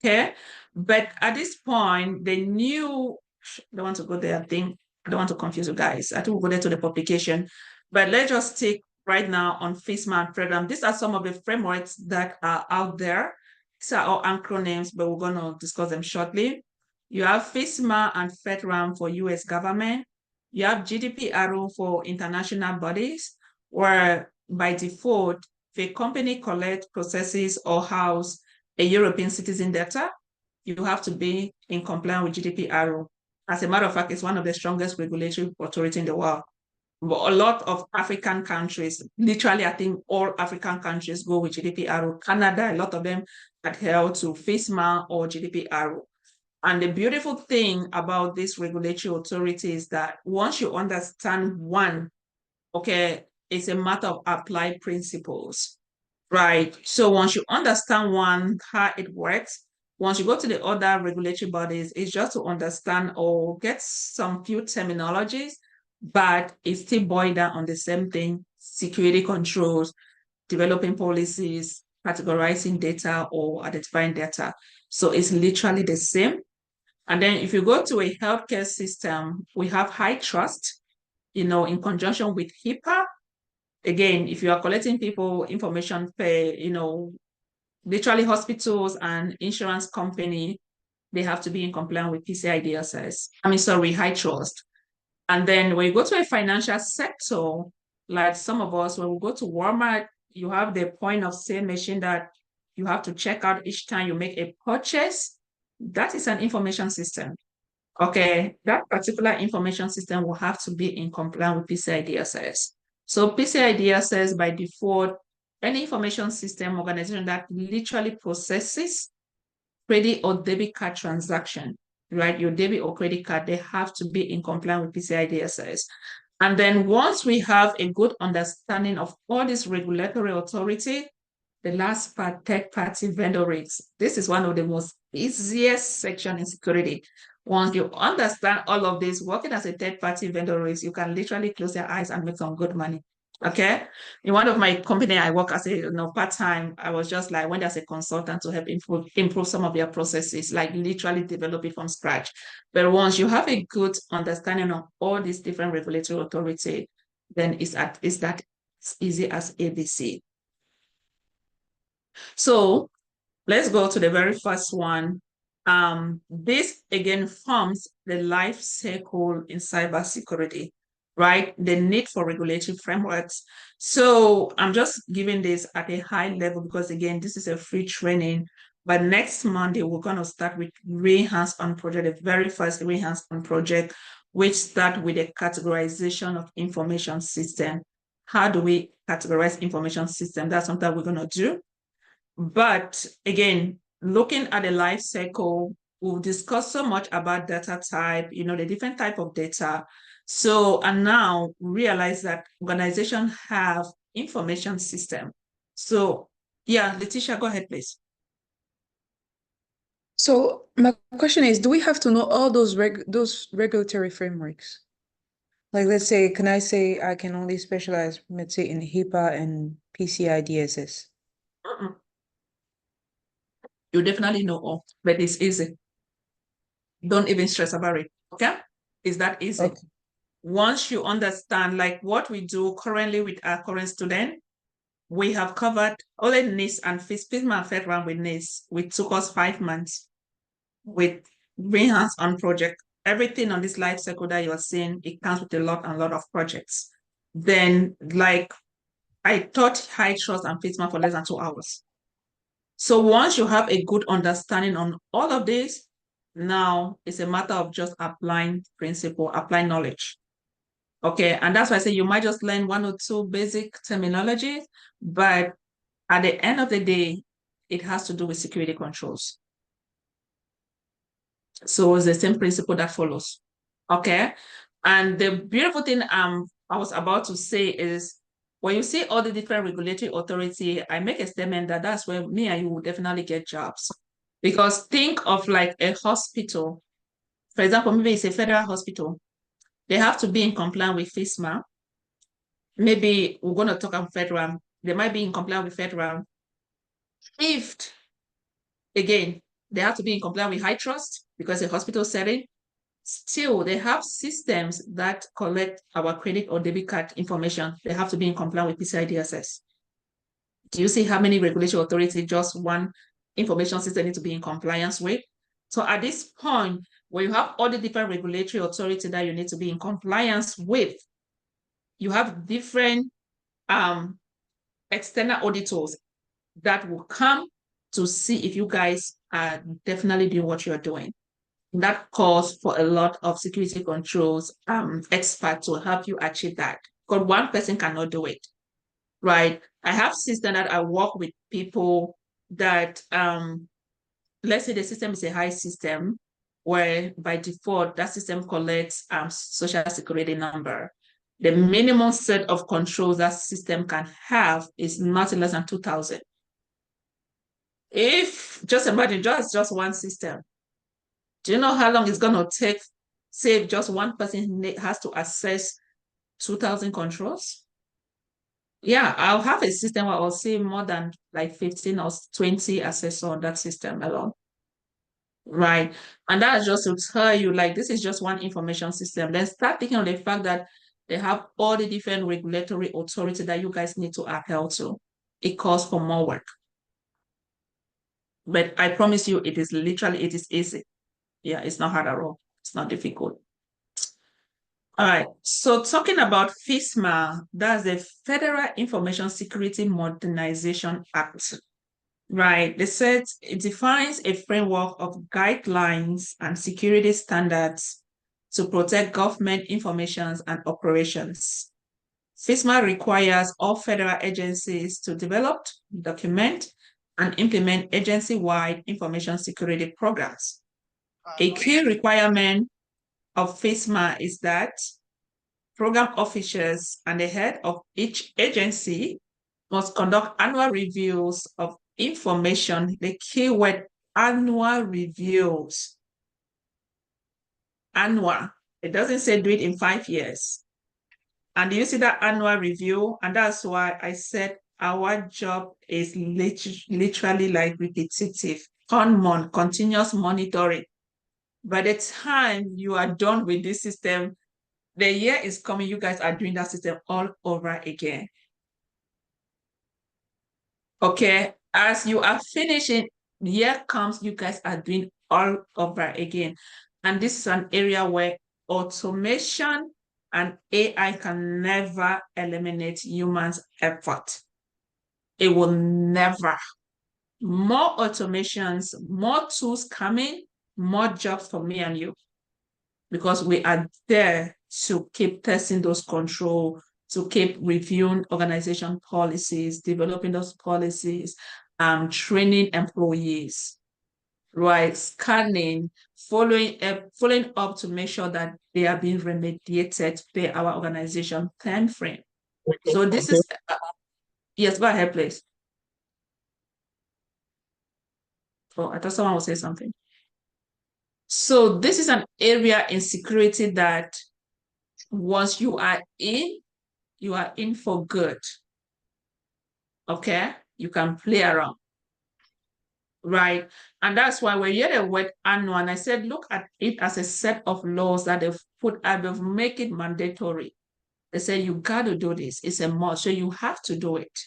Okay. But at this point, the new, I don't want to go there, I don't want to confuse you guys. I think we'll go there to the publication. But let's just take right now on FISMA and FedRAMP. These are some of the frameworks that are out there. These are all acronyms, but we're going to discuss them shortly. You have FISMA and FedRAMP for US government. You have GDPR for international bodies, where by default, if a company collects, processes, or house a European citizen data, you have to be in compliance with GDPR. As a matter of fact, it's one of the strongest regulatory authorities in the world. But a lot of African countries, literally, I think all African countries go with GDPR. Canada, a lot of them adhere to FISMA or GDPR. And the beautiful thing about this regulatory authority is that once you understand one, okay, it's a matter of applied principles, right? So once you understand one, how it works, once you go to the other regulatory bodies, it's just to understand or get some few terminologies, but it's still boiled down on the same thing: security controls, developing policies, categorizing data, or identifying data. So it's literally the same. And then if you go to a healthcare system, we have high trust, in conjunction with HIPAA. Again, if you are collecting people information per, literally hospitals and insurance company, they have to be in compliance with PCI DSS. High trust. And then when you go to a financial sector, like some of us, when we go to Walmart, you have the point of sale machine that you have to check out each time you make a purchase. That is an information system. Okay, that particular information system will have to be in compliance with PCI DSS. So PCI DSS by default, any information system organization that literally processes credit or debit card transaction, right? Your debit or credit card, they have to be in compliance with PCI DSS. And then once we have a good understanding of all this regulatory authority, the last part, third-party vendor risks. This is one of the most easiest section in security. Once you understand all of this, working as a third-party vendor risk, you can literally close your eyes and make some good money. Okay. In one of my company, I work as a part-time. I was just like when there's a consultant to help improve some of their processes, like literally develop it from scratch. But once you have a good understanding of all these different regulatory authority, then it's that as easy as ABC. So let's go to the very first one. This again forms the life cycle in cybersecurity, right? The need for regulatory frameworks. So I'm just giving this at a high level because again, this is a free training. But next Monday, we're going to start with hands-on project, the very first hands-on project, which start with a categorization of information system. How do we categorize information system? That's something we're going to do. But again, looking at the life cycle, we've discussed so much about data type, the different type of data. So, and now realize that organizations have information system. So, yeah, Letitia, go ahead, please. So my question is, do we have to know all those regulatory frameworks? Like, let's say, can I say I can only specialize, let's say, in HIPAA and PCI DSS? You definitely know all, but it's easy. Don't even stress about it, okay? It's that easy. Okay. Once you understand, like what we do currently with our current student, we have covered only NIST and FISMA and FedRAMP with NIST, which took us 5 months with hands-on project. Everything on this life cycle that you're seeing, it comes with a lot of projects. Then, like, I taught high trust and FISMA for less than 2 hours. So once you have a good understanding on all of this, now it's a matter of just applying principle, applying knowledge. Okay, and that's why I say you might just learn 1 or 2 basic terminologies, but at the end of the day, it has to do with security controls. So it's the same principle that follows. Okay, and the beautiful thing I was about to say is when you see all the different regulatory authority, I make a statement that that's where me and you will definitely get jobs. Because think of like a hospital. For example, maybe it's a federal hospital. They have to be in compliance with FISMA. Maybe we're going to talk about FedRAMP. They might be in compliance with FedRAMP. If, again, they have to be in compliance with high trust because it's a hospital setting. Still, they have systems that collect our credit or debit card information. They have to be in compliance with PCI DSS. Do you see how many regulatory authorities just one information system need to be in compliance with? So at this point, when you have all the different regulatory authorities that you need to be in compliance with, you have different external auditors that will come to see if you guys are definitely doing what you're doing. That calls for a lot of security controls experts to help you achieve that. Because one person cannot do it, right? I have systems that I work with people that, let's say the system is a high system where by default that system collects social security number. The minimum set of controls that system can have is not less than 2,000. If just imagine just one system, do you know how long it's going to take? Say just one person has to access 2,000 controls. Yeah, I'll have a system where I'll see more than like 15 or 20 access on that system alone. Right. And that's just to tell you, like, this is just one information system. Then start thinking of the fact that they have all the different regulatory authority that you guys need to adhere to. It calls for more work. But I promise you, it is easy. Yeah, it's not hard at all. It's not difficult. All right. So talking about FISMA, that's the Federal Information Security Modernization Act. Right. They said it defines a framework of guidelines and security standards to protect government information and operations. FISMA requires all federal agencies to develop, document, and implement agency-wide information security programs. A key requirement of FISMA is that program officers and the head of each agency must conduct annual reviews of information, the keyword annual reviews. Annual. It doesn't say do it in 5 years. And you see that annual review, and that's why I said our job is literally like repetitive, continuous monitoring. By the time you are done with this system, the year is coming, you guys are doing that system all over again. Okay, as you are finishing, the year comes, you guys are doing all over again. And this is an area where automation and AI can never eliminate humans' effort. It will never. More automations, more tools coming, more jobs for me and you, because we are there to keep testing those controls, to keep reviewing organization policies, developing those policies, training employees, right? Scanning, following up to make sure that they are being remediated per our organization time frame. So this is, yes, go ahead, please. Oh, I thought someone would say something. So this is an area in security that once you are in for good. Okay? You can play around. Right? And that's why when you hear the word annual, and I said, look at it as a set of laws that they've put out, they've make it mandatory. They say, you got to do this. It's a must. So you have to do it.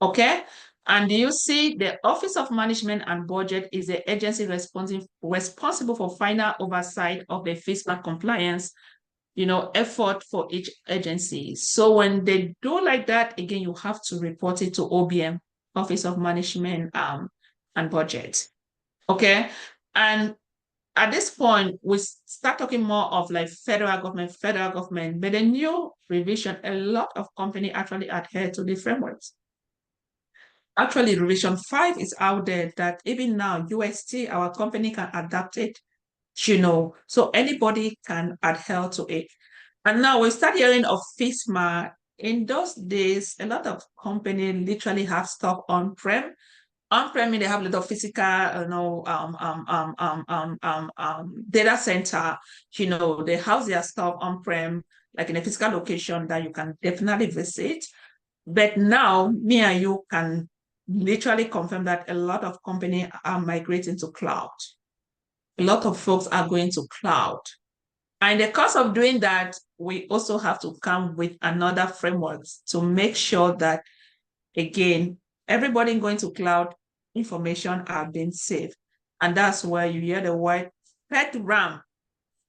Okay? And you see the Office of Management and Budget is the agency responsible for final oversight of the fiscal compliance, effort for each agency. So when they do like that, again, you have to report it to OBM, Office of Management and Budget. Okay? And at this point, we start talking more of like federal government, but the new revision, a lot of companies actually adhere to the frameworks. Actually, revision 5 is out there that even now, UST, our company can adapt it, so anybody can adhere to it. And now we start hearing of FISMA. In those days, a lot of companies literally have stuff on-prem. On-prem, they have a little physical, data center. They house their stuff on-prem, like in a physical location that you can definitely visit. But now, me and you can literally confirm that a lot of companies are migrating to cloud. A lot of folks are going to cloud. And in the course of doing that, we also have to come with another framework to make sure that, again, everybody going to cloud information are being saved. And that's where you hear the word FedRAM,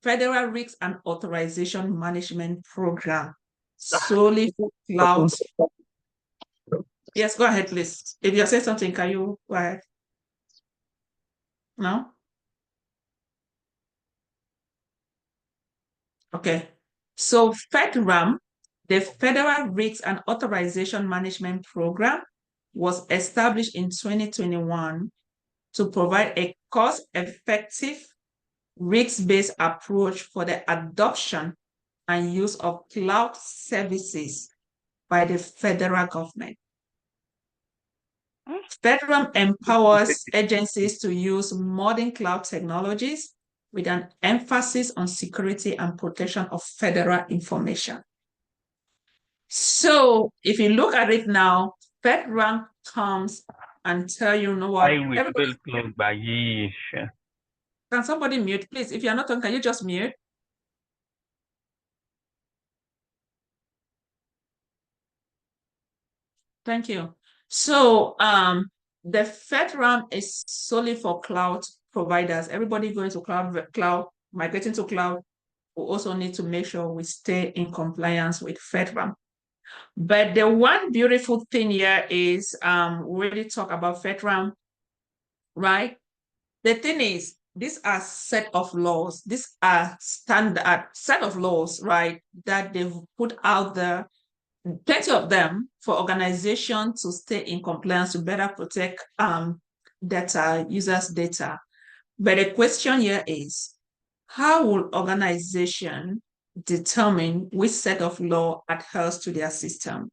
Federal Risk and Authorization Management Program, solely for cloud. Yes, go ahead, please. If you say something, can you go ahead? No? Okay. So FedRAM, the Federal Risk and Authorization Management Program, was established in 2021 to provide a cost-effective, risk-based approach for the adoption and use of cloud services by the federal government. FedRAM empowers agencies to use modern cloud technologies with an emphasis on security and protection of federal information. So if you look at it now, FedRAM comes and tell you, what? Can somebody mute, please? If you're not on, can you just mute? Thank you. So the FedRAM is solely for cloud providers. Everybody going to cloud, migrating to cloud, we also need to make sure we stay in compliance with FedRAM. But the one beautiful thing here is we really talk about FedRAM, right? The thing is, these are set of laws. These are standard set of laws, right, that they've put out there, plenty of them, for organizations to stay in compliance, to better protect data, users' data. But the question here is, how will organization determine which set of law adheres to their system?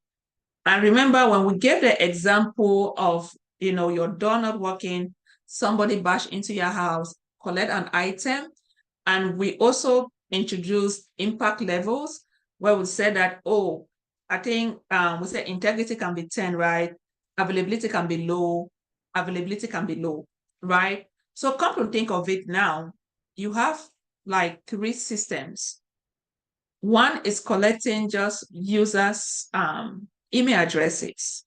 And remember, when we gave the example of, your door not working, somebody bash into your house, collect an item, and we also introduced impact levels. where we said that, oh, I think we said integrity can be 10, right? Availability can be low, right? So come to think of it now, you have like 3 systems. One is collecting just users' email addresses.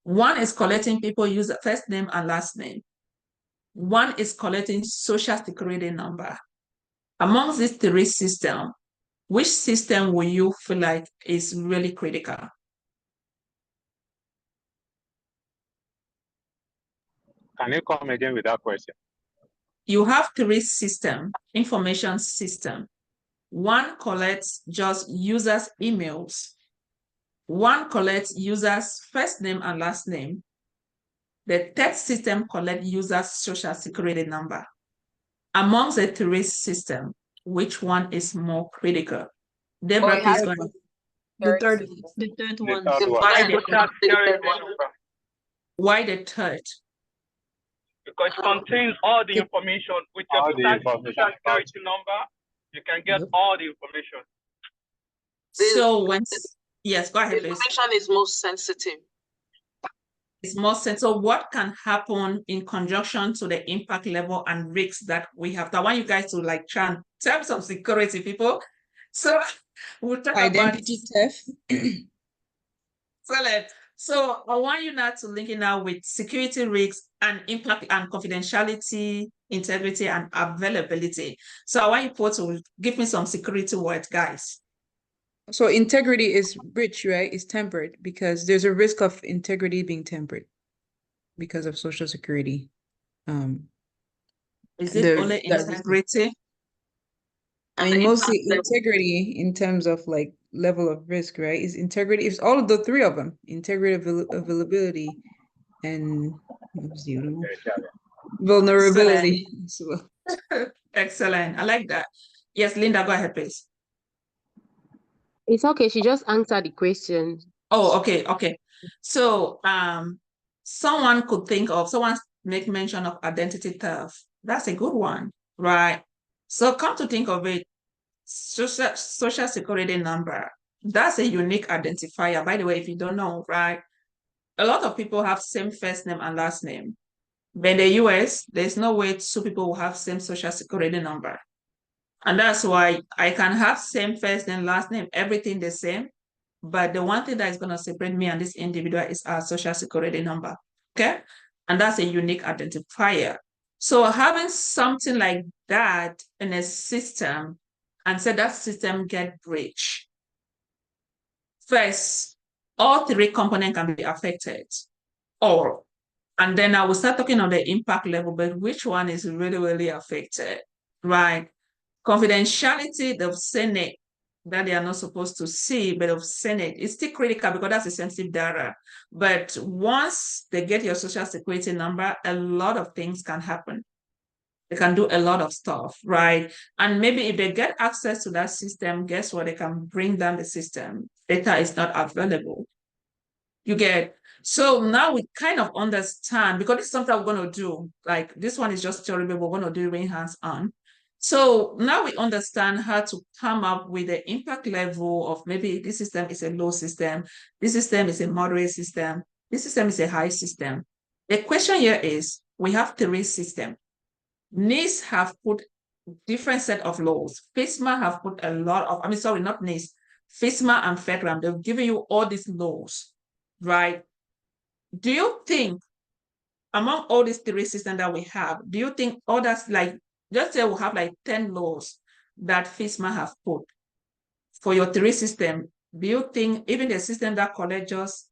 One is collecting people user first name and last name. One is collecting social security number. Amongst these 3 systems, which system will you feel like is really critical? Can you come again with that question? You have 3 systems, information system. One collects just users' emails. One collects users' first name and last name. The third system collects users' social security number. Amongst the 3 systems, which one is more critical? Deborah, please go ahead. The third one. Why the third? Because it contains all the information. With your social security number, you can get all the information. So when, yes, go ahead, The please. information is most sensitive. It's more sense. So what can happen in conjunction to the impact level and risks that we have? I want you guys to like try and tell some security people. So we'll talk Identity theft. Excellent. So I want you now to link it now with security risks and impact and confidentiality, integrity, and availability. So I want you both to give me some security words, guys. So integrity is breach, right? It's tempered because there's a risk of integrity being tempered because of social security. Is it only integrity? I mean, mostly integrity in terms of like level of risk, right? Is integrity, it's all of the 3 of them, integrity, availability, and vulnerability. Excellent. I like that. Yes, Linda, go ahead, please. It's okay. She just answered the question. Oh, okay, okay. So someone could think of, someone make mention of identity theft. That's a good one, right? So come to think of it, social security number, that's a unique identifier. By the way, if you don't know, right? A lot of people have same first name and last name. But in the US, there's no way 2 people will have same social security number. And that's why I can have same first name, last name, everything the same. But the one thing that is going to separate me and this individual is our social security number. Okay. And that's a unique identifier. So having something like that in a system and say that system get breached. First, all 3 components can be affected. And then I will start talking on the impact level, but which one is really, really affected, right? Confidentiality, they've seen it, that they are not supposed to see, but they've seen it. It's still critical because that's a sensitive data. But once they get your social security number, a lot of things can happen. They can do a lot of stuff, right? And maybe if they get access to that system, guess what? They can bring down the system. Data is not available. You get. So now we kind of understand, because this is something we're going to do. Like this one is just theory, but we're going to do it hands-on. So now we understand how to come up with the impact level of maybe this system is a low system, this system is a moderate system, this system is a high system. The question here is, we have 3 systems. NIST have put different set of laws. FISMA have put a lot of, not NIST, FISMA and FedRAMP, they've given you all these laws, right? Do you think among all these 3 systems that we have, do you think others, like, just say we have like 10 laws that FISMA have put for your 3 systems, do you think even the system that collects just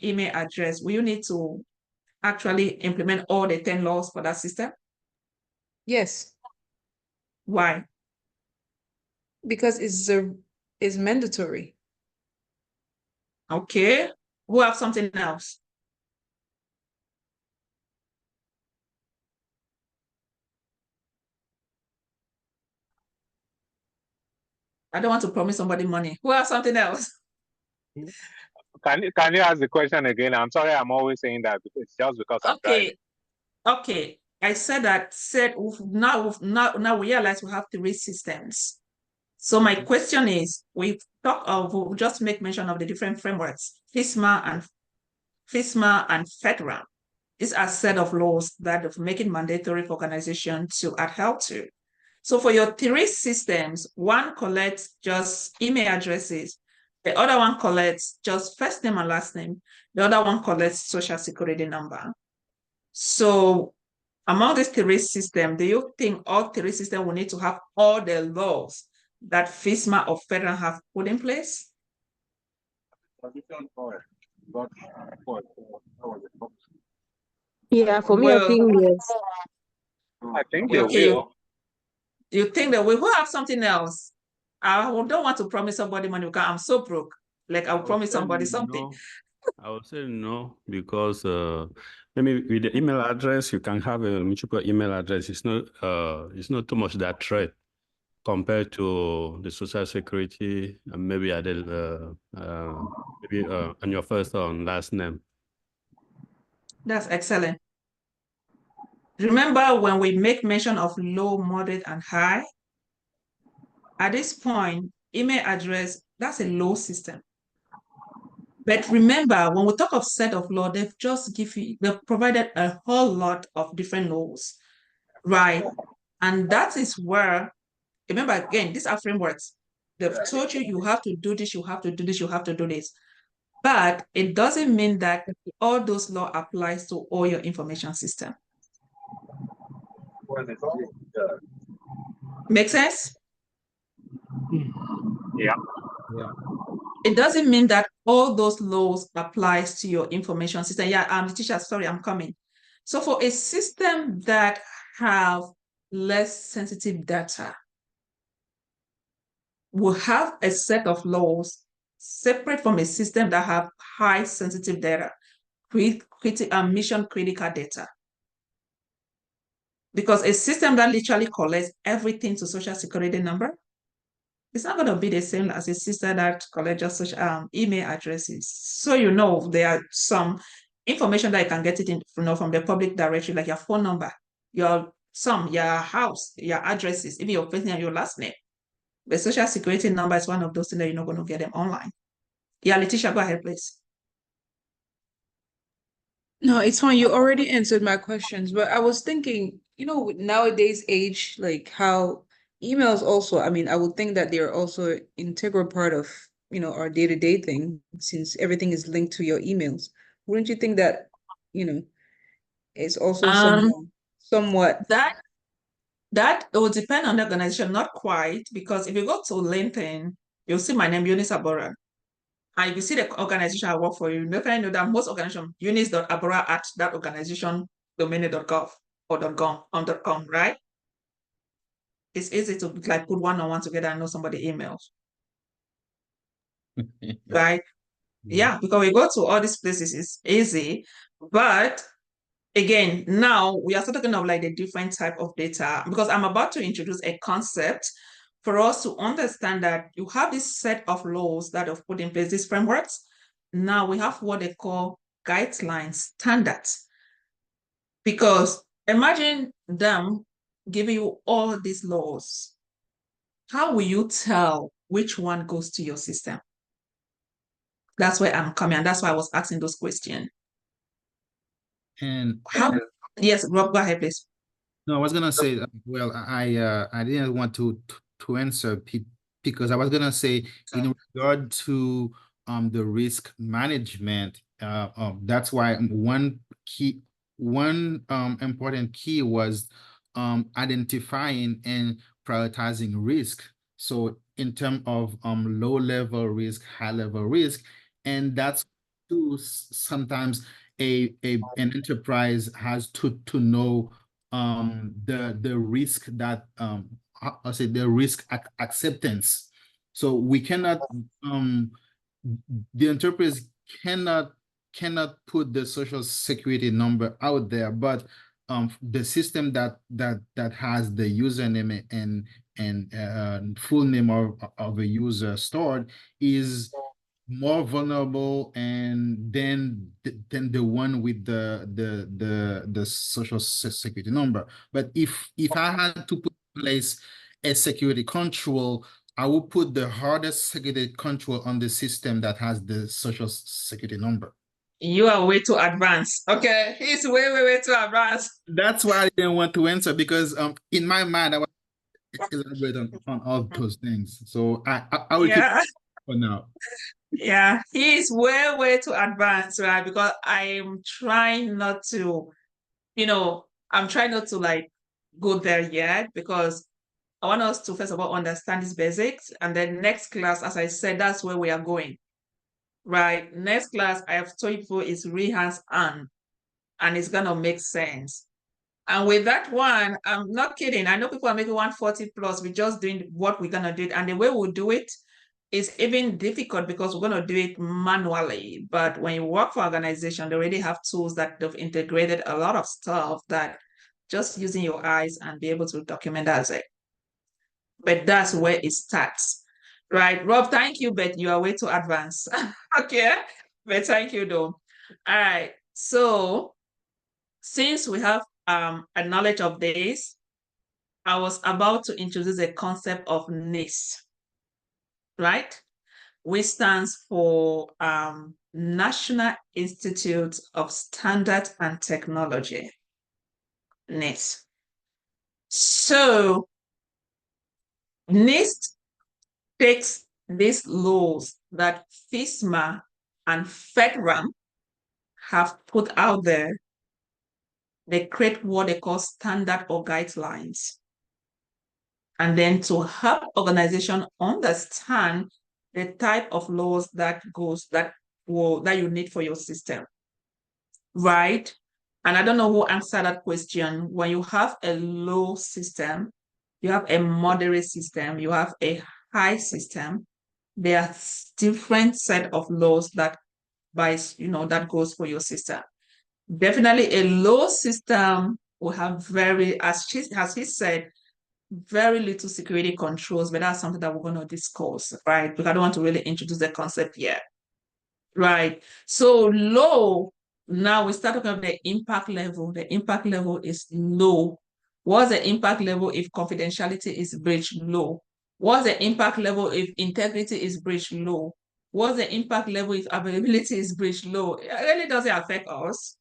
email address, will you need to actually implement all the 10 laws for that system? Yes. Why? Because it's mandatory. Okay. Who have something else? I don't want to promise somebody money. Who have something else? Can you ask the question again? I'm sorry, I'm always saying that. It's just because I'm driving. Okay. I said that. Now we realize we have 3 systems. So my question is, we'll just make mention of the different frameworks, FISMA and FEDRAM. These are set of laws that make it mandatory for organizations to adhere to. So for your three systems, one collects just email addresses, the other one collects just first name and last name, the other one collects social security number. So among these three systems, do you think all three systems will need to have all the laws that FISMA or FEDRAM have put in place? Yeah, for me, I think yes. I think they Okay, will. you think that we will have something else? I don't want to promise somebody money because I'm so broke. Like I'll promise somebody something. No. I would say no, because maybe with the email address, you can have a multiple email address. It's not too much that threat compared to the social security and maybe on your first or last name. That's excellent. Remember when we make mention of low, moderate, and high? At this point, email address, that's a low system. But remember, when we talk of set of law, they've provided a whole lot of different laws, right? And that is where, remember again, these are frameworks. They've told you have to do this, you have to do this, you have to do this. But it doesn't mean that all those law applies to all your information system. Make sense? Yeah. It doesn't mean that all those laws applies to your information system. Yeah, the teacher, sorry, I'm coming. So for a system that have less sensitive data, will have a set of laws separate from a system that have high sensitive data, mission critical data. Because a system that literally collects everything to social security number, it's not going to be the same as a system that collects just such email addresses. So there are some information that you can get it from the public directory, like your phone number, your house, your addresses, even your first name and your last name. The social security number is one of those things that you're not going to get them online. Yeah, Letitia, go ahead, please. No, it's fine. You already answered my questions, but I was thinking, with nowadays age, like how emails also, I mean, I would think that they're also an integral part of, our day-to-day thing, since everything is linked to your emails. Wouldn't you think that, it's also somewhat that it will depend on the organization, not quite, because if you go to LinkedIn, you'll see my name, Eunice Abora. And if you see the organization I work for, you definitely know that most organizations, eunice.abora at that organization, domain.gov or .com, right? It's easy to like put one-on-one together and know somebody emails. Right? Yeah, because we go to all these places, it's easy. But again, now we are talking of like the different type of data, because I'm about to introduce a concept for us to understand that you have this set of laws that have put in place, these frameworks. Now we have what they call guidelines, standards. Because imagine them giving you all these laws. How will you tell which one goes to your system? That's where I'm coming, and that's why I was asking those questions. And yes, Rob, go ahead, please. No, I was gonna say, well, I didn't want to answer because I was gonna say in regard to the risk management, that's why one important key was identifying and prioritizing risk. So in terms of low level risk, high level risk, and that's sometimes an enterprise has to know the risk that I say the risk acceptance. So we cannot the enterprise cannot put the social security number out there, but the system that has the username and full name of a user stored is more vulnerable and than the one with the social security number. But if I had to put in place a security control I will put the hardest security control on the system that has the social security number. You are way too advanced. Okay, he's way too advanced. That's why I didn't want to answer, because in my mind I was elaborating on all those things. So I will keep it for now. Yeah, he's way too advanced, right? Because I'm trying not to, I'm trying not to like go there yet, because I want us to first of all understand these basics, and then next class, as I said, that's where we are going. Right. Next class, I have told you is real hands-on, and it's gonna make sense. And with that one, I'm not kidding. I know people are making 140 plus. We're just doing what we're gonna do, and the way we'll do it is even difficult because we're gonna do it manually. But when you work for organization, they already have tools that they've integrated a lot of stuff that just using your eyes and be able to document as it. But that's where it starts. Right, Rob, thank you, but you are way too advanced. Okay, but thank you though. All right, so since we have a knowledge of this, I was about to introduce a concept of NIST, right? Which stands for National Institute of Standard and Technology, NIST. So NIST takes these laws that FISMA and FedRAMP have put out there. They create what they call standard or guidelines. And then to help organization understand the type of laws that you need for your system, right? And I don't know who answered that question. When you have a low system, you have a moderate system, you have a high system, there are different set of laws that that goes for your system. Definitely a low system will have as he said, very little security controls, but that's something that we're going to discuss, right? Because I don't want to really introduce the concept yet, right? So low, now we start talking about the impact level. The impact level is low. What's the impact level if confidentiality is breached? Low. What's the impact level if integrity is breached? Low. What's the impact level if availability is breached? Low. It really doesn't affect us.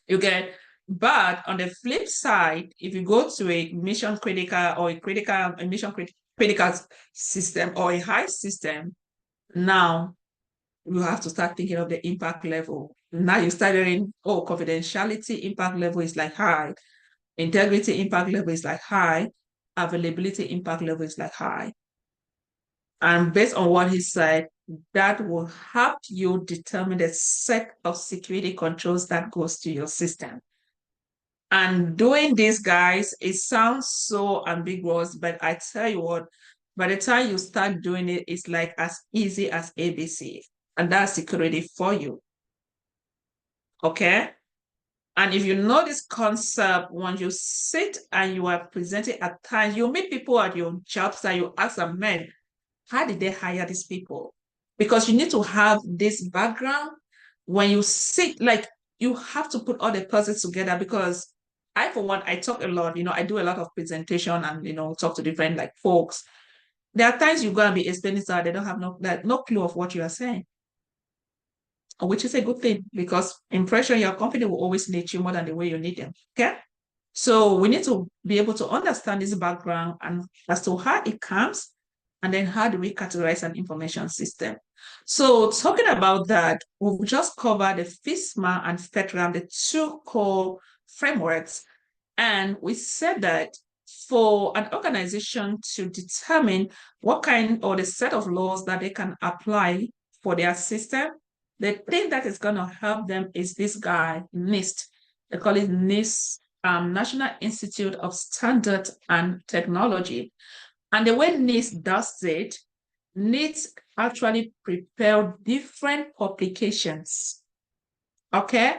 You get, but on the flip side, if you go to a mission critical or a mission critical system or a high system, now you have to start thinking of the impact level. Now you start hearing, oh, confidentiality impact level is like high, integrity impact level is like high, availability impact level is like high. And based on what he said, that will help you determine the set of security controls that goes to your system. And doing this, guys, it sounds so ambiguous, but I tell you what, by the time you start doing it, it's like as easy as ABC. And that's security for you. Okay? And if you know this concept, when you sit and you are presenting at times, you meet people at your jobs and you ask them, man, how did they hire these people? Because you need to have this background. When you sit, like, you have to put all the puzzles together, because I, for one, I talk a lot, I do a lot of presentation and, talk to different like folks. There are times you're going to be explaining so they don't have no clue of what you are saying, which is a good thing, because impression, your company will always need you more than the way you need them, okay? So we need to be able to understand this background and as to how it comes, and then how do we categorize an information system. So talking about that, we've just covered the FISMA and FedRAMP, the two core frameworks. And we said that for an organization to determine what kind or the set of laws that they can apply for their system, the thing that is going to help them is this guy, NIST. They call it NIST, National Institute of Standard and Technology. And the way NIST does it, NIST actually prepare different publications. Okay?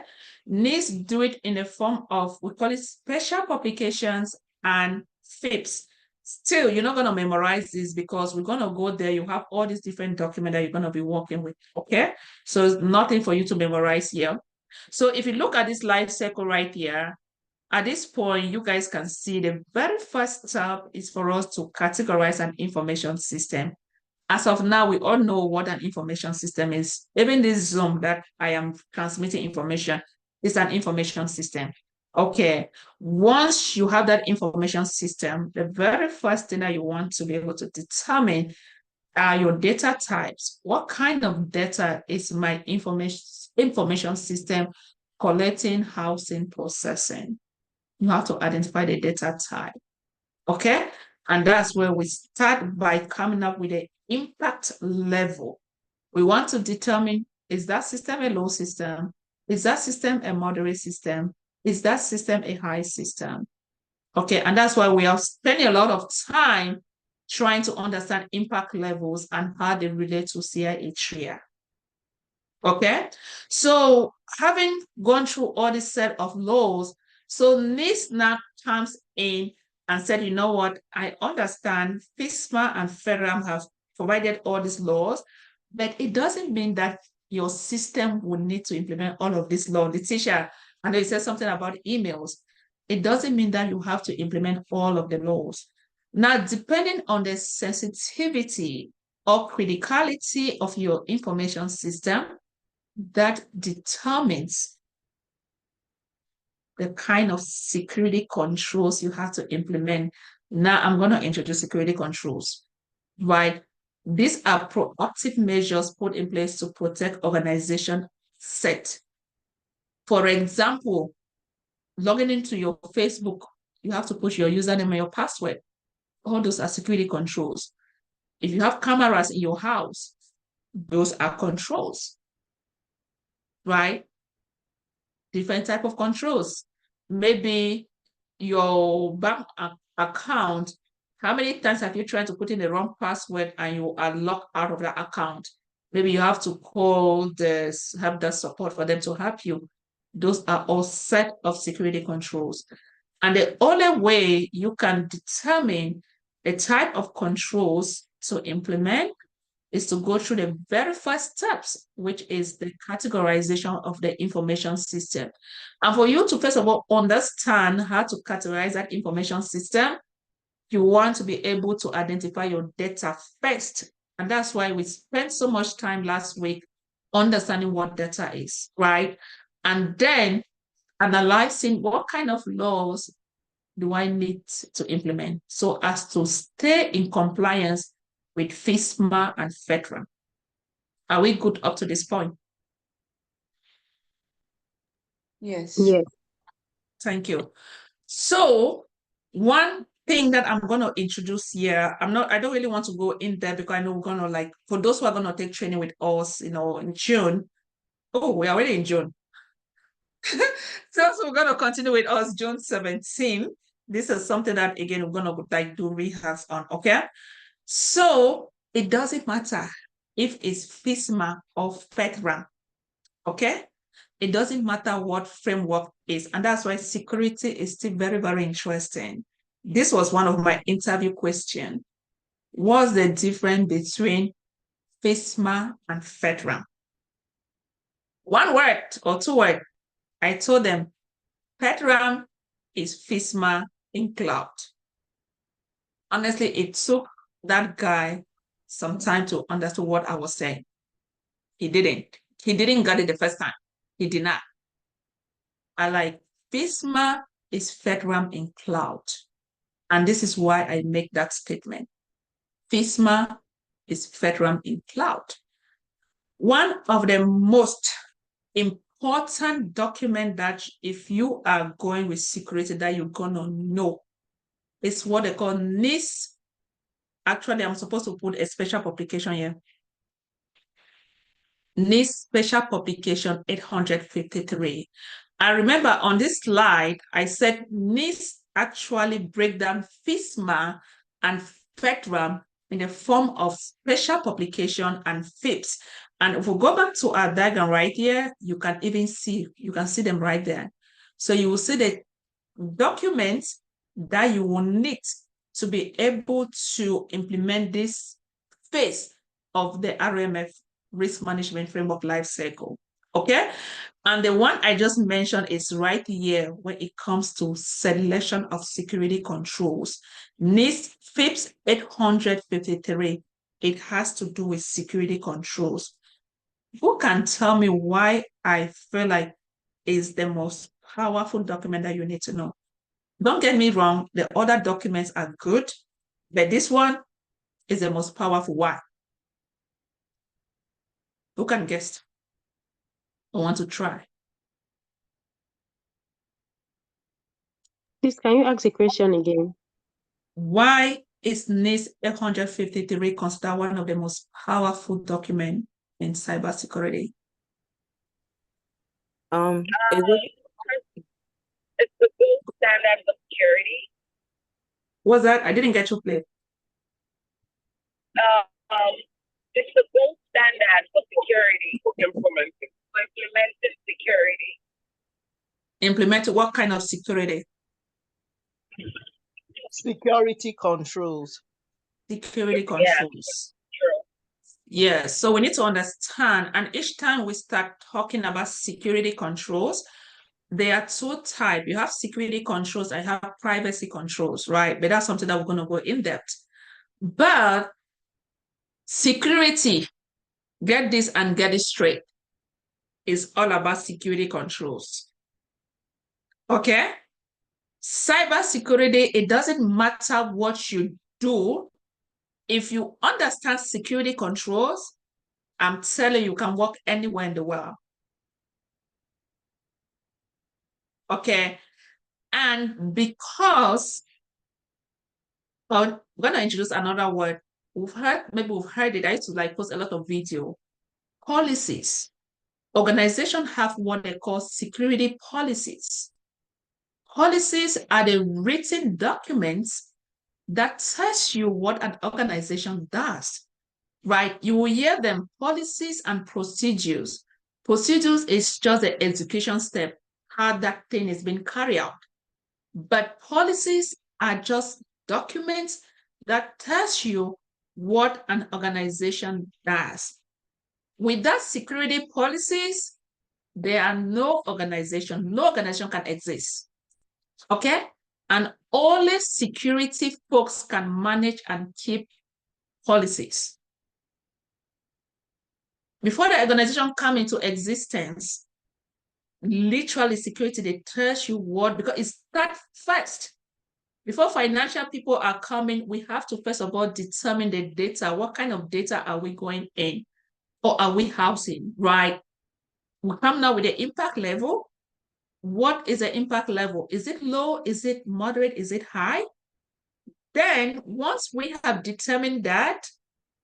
NIST do it in the form of, we call it special publications and FIPS. Still, you're not going to memorize this because we're going to go there. You have all these different documents that you're going to be working with. Okay? So it's nothing for you to memorize here. So if you look at this life cycle right here, at this point, you guys can see the very first step is for us to categorize an information system. As of now, we all know what an information system is. Even this Zoom that I am transmitting information is an information system. Okay, once you have that information system, the very first thing that you want to be able to determine are your data types. What kind of data is my information system collecting, housing, processing? You have to identify the data type. Okay, and that's where we start by coming up with an impact level. We want to determine, is that system a low system? Is that system a moderate system? Is that system a high system? Okay, and that's why we are spending a lot of time trying to understand impact levels and how they relate to CIA Triad. Okay, so having gone through all this set of laws, so NIST now comes in and said, you know what, I understand FISMA and FedRAMP have provided all these laws, but it doesn't mean that your system will need to implement all of these laws. Letitia, I know you said something about emails. It doesn't mean that you have to implement all of the laws. Now, depending on the sensitivity or criticality of your information system, that determines the kind of security controls you have to implement. Now, I'm going to introduce security controls, right? These are proactive measures put in place to protect organization set. For example, logging into your Facebook, you have to put your username and your password. All those are security controls. If you have cameras in your house, those are controls, right? Different type of controls. Maybe your bank account, how many times have you tried to put in the wrong password and you are locked out of that account? Maybe you have to call the help desk support for them to help you. Those are all set of security controls. And the only way you can determine the type of controls to implement is to go through the very first steps, which is the categorization of the information system. And for you to, first of all, understand how to categorize that information system, you want to be able to identify your data first. And that's why we spent so much time last week understanding what data is, right? And then analyzing what kind of laws do I need to implement so as to stay in compliance with FISMA and FedRAMP. Are we good up to this point? Yes. Yes. Thank you. So one thing that I'm going to introduce here, I don't really want to go in there because I know we're going to, like, for those who are going to take training with us, in June. Oh, we're already in June. So we're going to continue with us June 17. This is something that, again, we're going to do rehearse on, okay? So it doesn't matter if it's FISMA or FedRAMP, okay? It doesn't matter what framework is, and that's why security is still very, very interesting. This was one of my interview questions. What's the difference between FISMA and FedRAMP? One word or two words. I told them FedRAMP is FISMA in cloud. Honestly, it took that guy some time to understand what I was saying. He didn't get it the first time. He did not. I like FISMA is FedRAMP in cloud. And this is why I make that statement. FISMA is FedRAMP in cloud. One of the most important documents that if you are going with security that you're gonna know is what they call NIST. Actually, I'm supposed to put a special publication here. NIST Special Publication 853. I remember on this slide, I said NIST actually break down FISMA and FedRAMP in the form of special publication and FIPS. And if we go back to our diagram right here, you can see them right there. So you will see the documents that you will need to be able to implement this phase of the RMF risk management framework life cycle. Okay? And the one I just mentioned is right here when it comes to selection of security controls. NIST FIPS 853. It has to do with security controls. Who can tell me why I feel like is the most powerful document that you need to know? Don't get me wrong, the other documents are good, but this one is the most powerful. Why? Who can guess? I want to try. Please, can you ask the question again? Why is NIST 853 considered one of the most powerful documents in cybersecurity? Is it? It's the gold standard of security. What's that? I didn't get your play. It's the gold standard for security. Implemented security. Implement what kind of security? Security controls. Security controls. Yes, so we need to understand, and each time we start talking about security controls, there are two types. You have security controls, I have privacy controls, right? But that's something that we're going to go in depth. But security, get this and get it straight, is all about security controls. Okay? Cybersecurity, it doesn't matter what you do. If you understand security controls, I'm telling you, you can work anywhere in the world. Okay? And because, I'm going to introduce another word. Maybe we've heard it. I used to like post a lot of video. Policies. Organizations have what they call security policies. Policies are the written documents that tells you what an organization does, right? You will hear them, policies and procedures. Procedures is just the execution step, how that thing is being carried out. But policies are just documents that tells you what an organization does. Without security policies, there are no organization can exist. Okay? And only security folks can manage and keep policies. Before the organization come into existence, literally security, they tells you what, because it starts first. Before financial people are coming, we have to first of all determine the data. What kind of data are we going in? Or are we housing, right? We come now with the impact level. What is the impact level? Is it low? Is it moderate? Is it high? Then once we have determined that,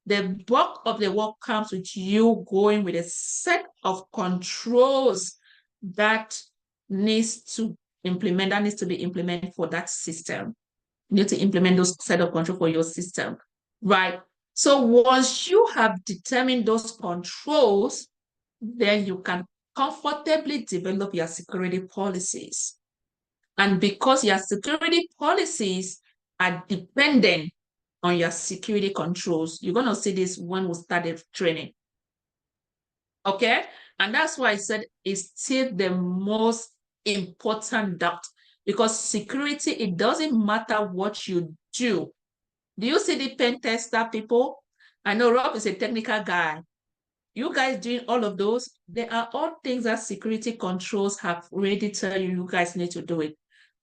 the bulk of the work comes with you going with a set of controls that needs to be implemented for that system. You need to implement those set of control for your system, right? So once you have determined those controls, then you can comfortably develop your security policies. And because your security policies are dependent on your security controls, you're going to see this when we start the training. Okay? And that's why I said it's still the most important dot, because security, it doesn't matter what you do. Do you see the pen tester people? I know Rob is a technical guy. You guys doing all of those, they are all things that security controls have already tell you, you guys need to do it.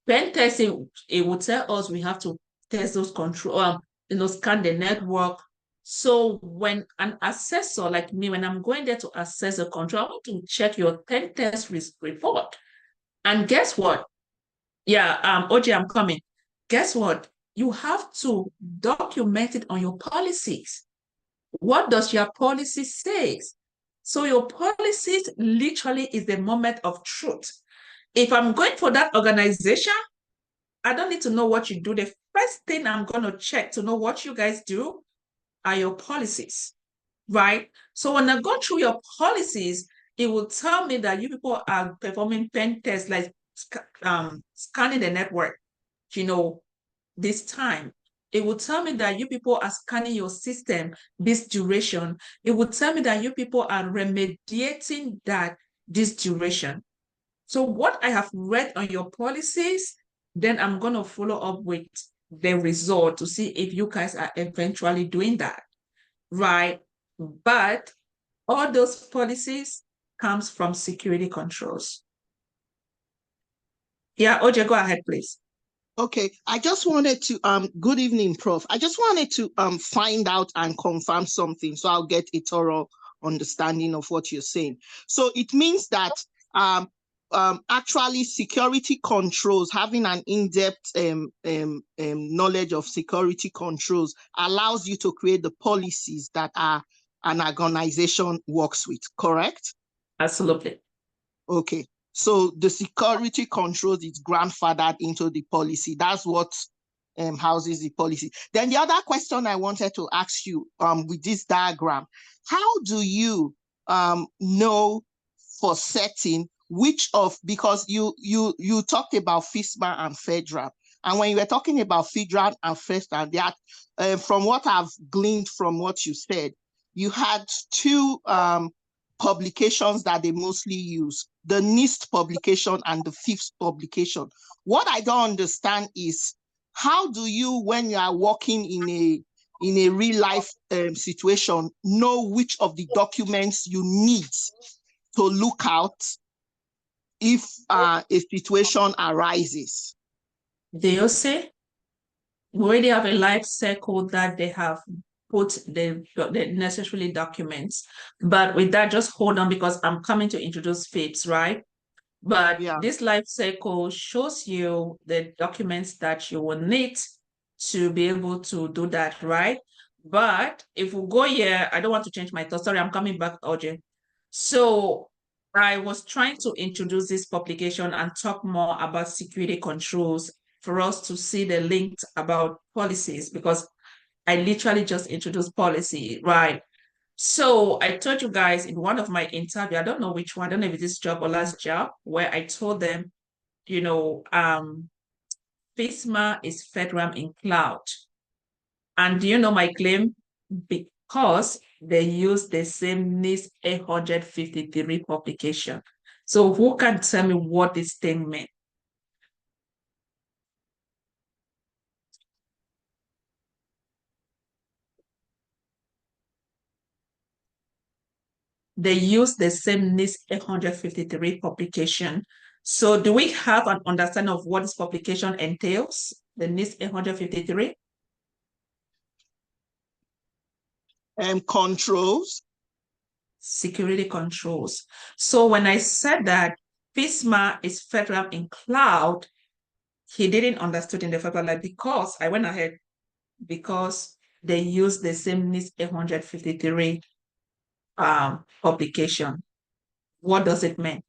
Pen testing, it will tell us we have to test those control, scan the network. So when an assessor like me, when I'm going there to assess a control, I want to check your pen test report. And guess what? Yeah, OJ, I'm coming. Guess what? You have to document it on your policies. What does your policy say? So your policies literally is the moment of truth. If I'm going for that organization, I don't need to know what you do. The first thing I'm going to check to know what you guys do are your policies, right? So when I go through your policies, it will tell me that you people are performing pen tests, like scanning the network, this time. It will tell me that you people are scanning your system this duration. It will tell me that you people are remediating that this duration. So what I have read on your policies, then I'm going to follow up with the result to see if you guys are eventually doing that, right? But all those policies comes from security controls. Yeah, OJ, go ahead, please. Okay, I just wanted to, good evening, Prof. I just wanted to find out and confirm something so I'll get a thorough understanding of what you're saying. So it means that actually security controls, having an in-depth knowledge of security controls allows you to create the policies that an organization works with, correct? Absolutely. Okay. So the security controls is grandfathered into the policy. That's what houses the policy. Then the other question I wanted to ask you with this diagram, how do you know for certain which of, because you talked about FISMA and FEDRAM, and when you were talking about FEDRAM and FEDRAM, that from what I've gleaned from what you said, you had two publications that they mostly use, the NIST publication and the FIFS publication. What I don't understand is, how do you, when you are working in a real life situation, know which of the documents you need to look out if a situation arises? Do you see? We already have a life cycle that they have put the necessary documents. But with that, just hold on, because I'm coming to introduce FIPS, right? But this life cycle shows you the documents that you will need to be able to do that, right? But if we go here, I don't want to change my thought. Sorry, I'm coming back, OJ. So I was trying to introduce this publication and talk more about security controls for us to see the link about policies, because I literally just introduced policy, right? So I told you guys in one of my interview, I don't know which one, I don't know if it's this job or last job, where I told them, you know, FISMA is FedRAMP in cloud. And do you know my claim? Because they use the same NIST 853 publication. So who can tell me what this thing meant? They use the same NIST 853 publication. So do we have an understanding of what this publication entails, the NIST 853? Controls. Security controls. So when I said that FISMA is FedRAMP in cloud, he didn't understand in the federal line, because I went ahead, because they use the same NIST 853 publication. What does it mean?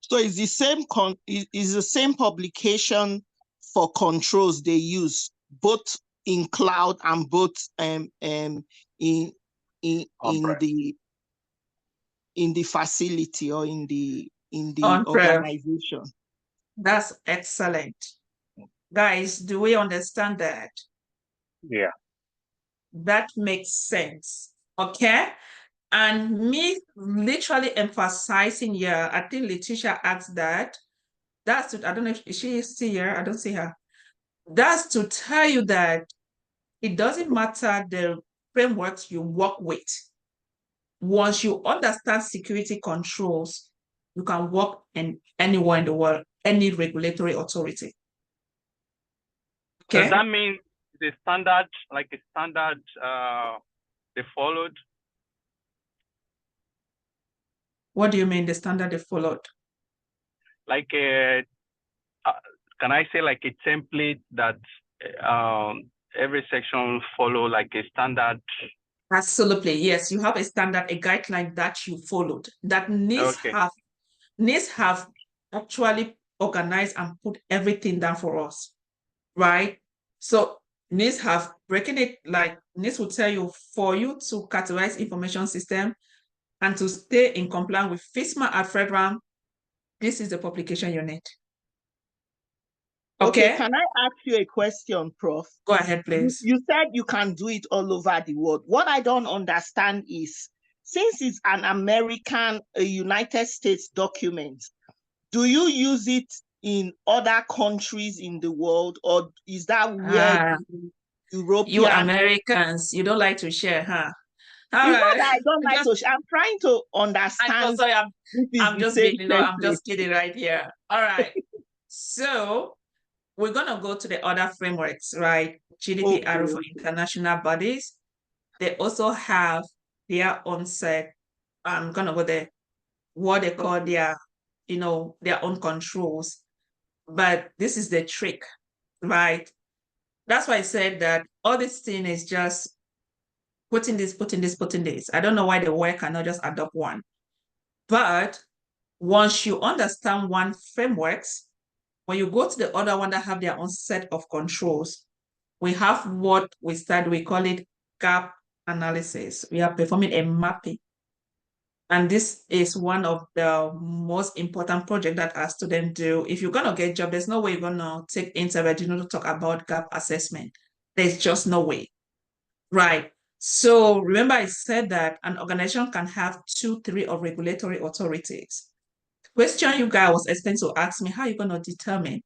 So it's the same is the same publication for controls they use, both in cloud and both in the facility or in the organization. That's excellent. Guys, do we understand that? Yeah. That makes sense. Okay. And me literally emphasizing here, I think Letitia asked that. That's to, I don't know if she is still here. I don't see her. That's to tell you that it doesn't matter the frameworks you work with. Once you understand security controls, you can work in anywhere in the world, any regulatory authority. Okay. Does that mean the standard, like a standard they followed? What do you mean the standard they followed? Like a, can I say like a template that every section follow like a standard? Absolutely, yes. You have a standard, a guideline that you followed. That NIST have actually organized and put everything down for us, right? So NIST have breaking it, like NIST will tell you, for you to categorize information system and to stay in compliance with FISMA at FedRAMP, this is the publication you need. Okay, can I ask you a question, Prof? Go ahead, please. You said you can do it all over the world. What I don't understand is, since it's an American, United States document, do you use it in other countries in the world, or is that where European? You Americans, you don't like to share, huh? All it's right. not that I don't like to share. I'm trying to understand. I'm just being, I'm just kidding right here. All right. So we're gonna go to the other frameworks, right? GDPR for international bodies. They also have their own set. I'm gonna go there. What they call their, their own controls. But this is the trick, right? That's why I said that all this thing is just putting this. I don't know why the world cannot just adopt one. But once you understand one frameworks, when you go to the other one that have their own set of controls, we have what we call it gap analysis. We are performing a mapping. And this is one of the most important projects that our students do. If you're going to get a job, there's no way you're going to take interview to talk about gap assessment. There's just no way. Right. So remember I said that an organization can have 2, 3 of regulatory authorities. The question you guys was expecting to ask me, how are you going to determine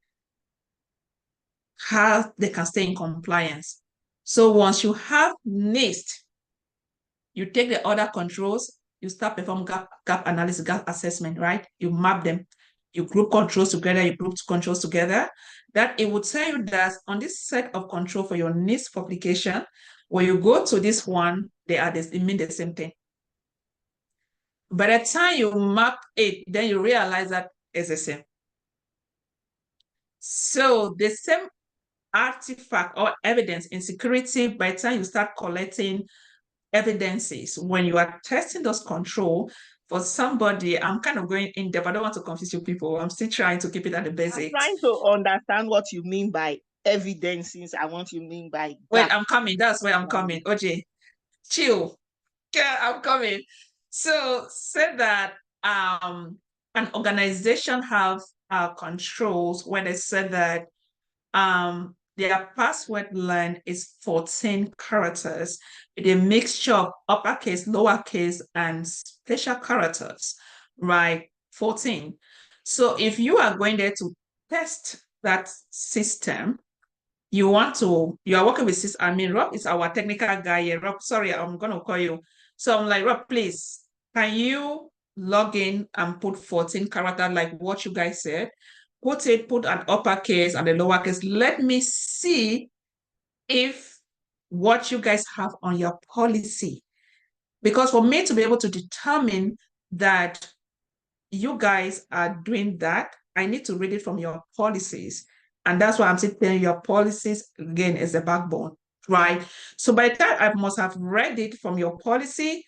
how they can stay in compliance? So once you have NIST, you take the other controls, you start perform gap analysis, gap assessment, right? You map them, you group controls together, you group controls together. That it would tell you that on this set of control for your NIST publication, when you go to this one, they mean the same thing. By the time you map it, then you realize that it's the same. So the same artifact or evidence in security, by the time you start collecting evidences, when you are testing those control for somebody, I'm kind of going in depth. I don't want to confuse you people. I'm still trying to keep it at the basics. I'm trying to understand what you mean by evidences. I want you mean by that. Wait, I'm coming. That's where I'm coming. OJ, chill. Yeah, I'm coming. So say that an organization have controls when they said that their password length is 14 characters with a mixture of uppercase, lowercase, and special characters, right? 14. So if you are going there to test that system, you are working with Rob is our technical guy here. Rob, sorry, I'm going to call you. So I'm like, Rob, please, can you log in and put 14 characters like what you guys said? Put an uppercase and a lowercase. Let me see if what you guys have on your policy. Because for me to be able to determine that you guys are doing that, I need to read it from your policies. And that's why I'm saying your policies, again, is the backbone, right? So by the time I must have read it from your policy,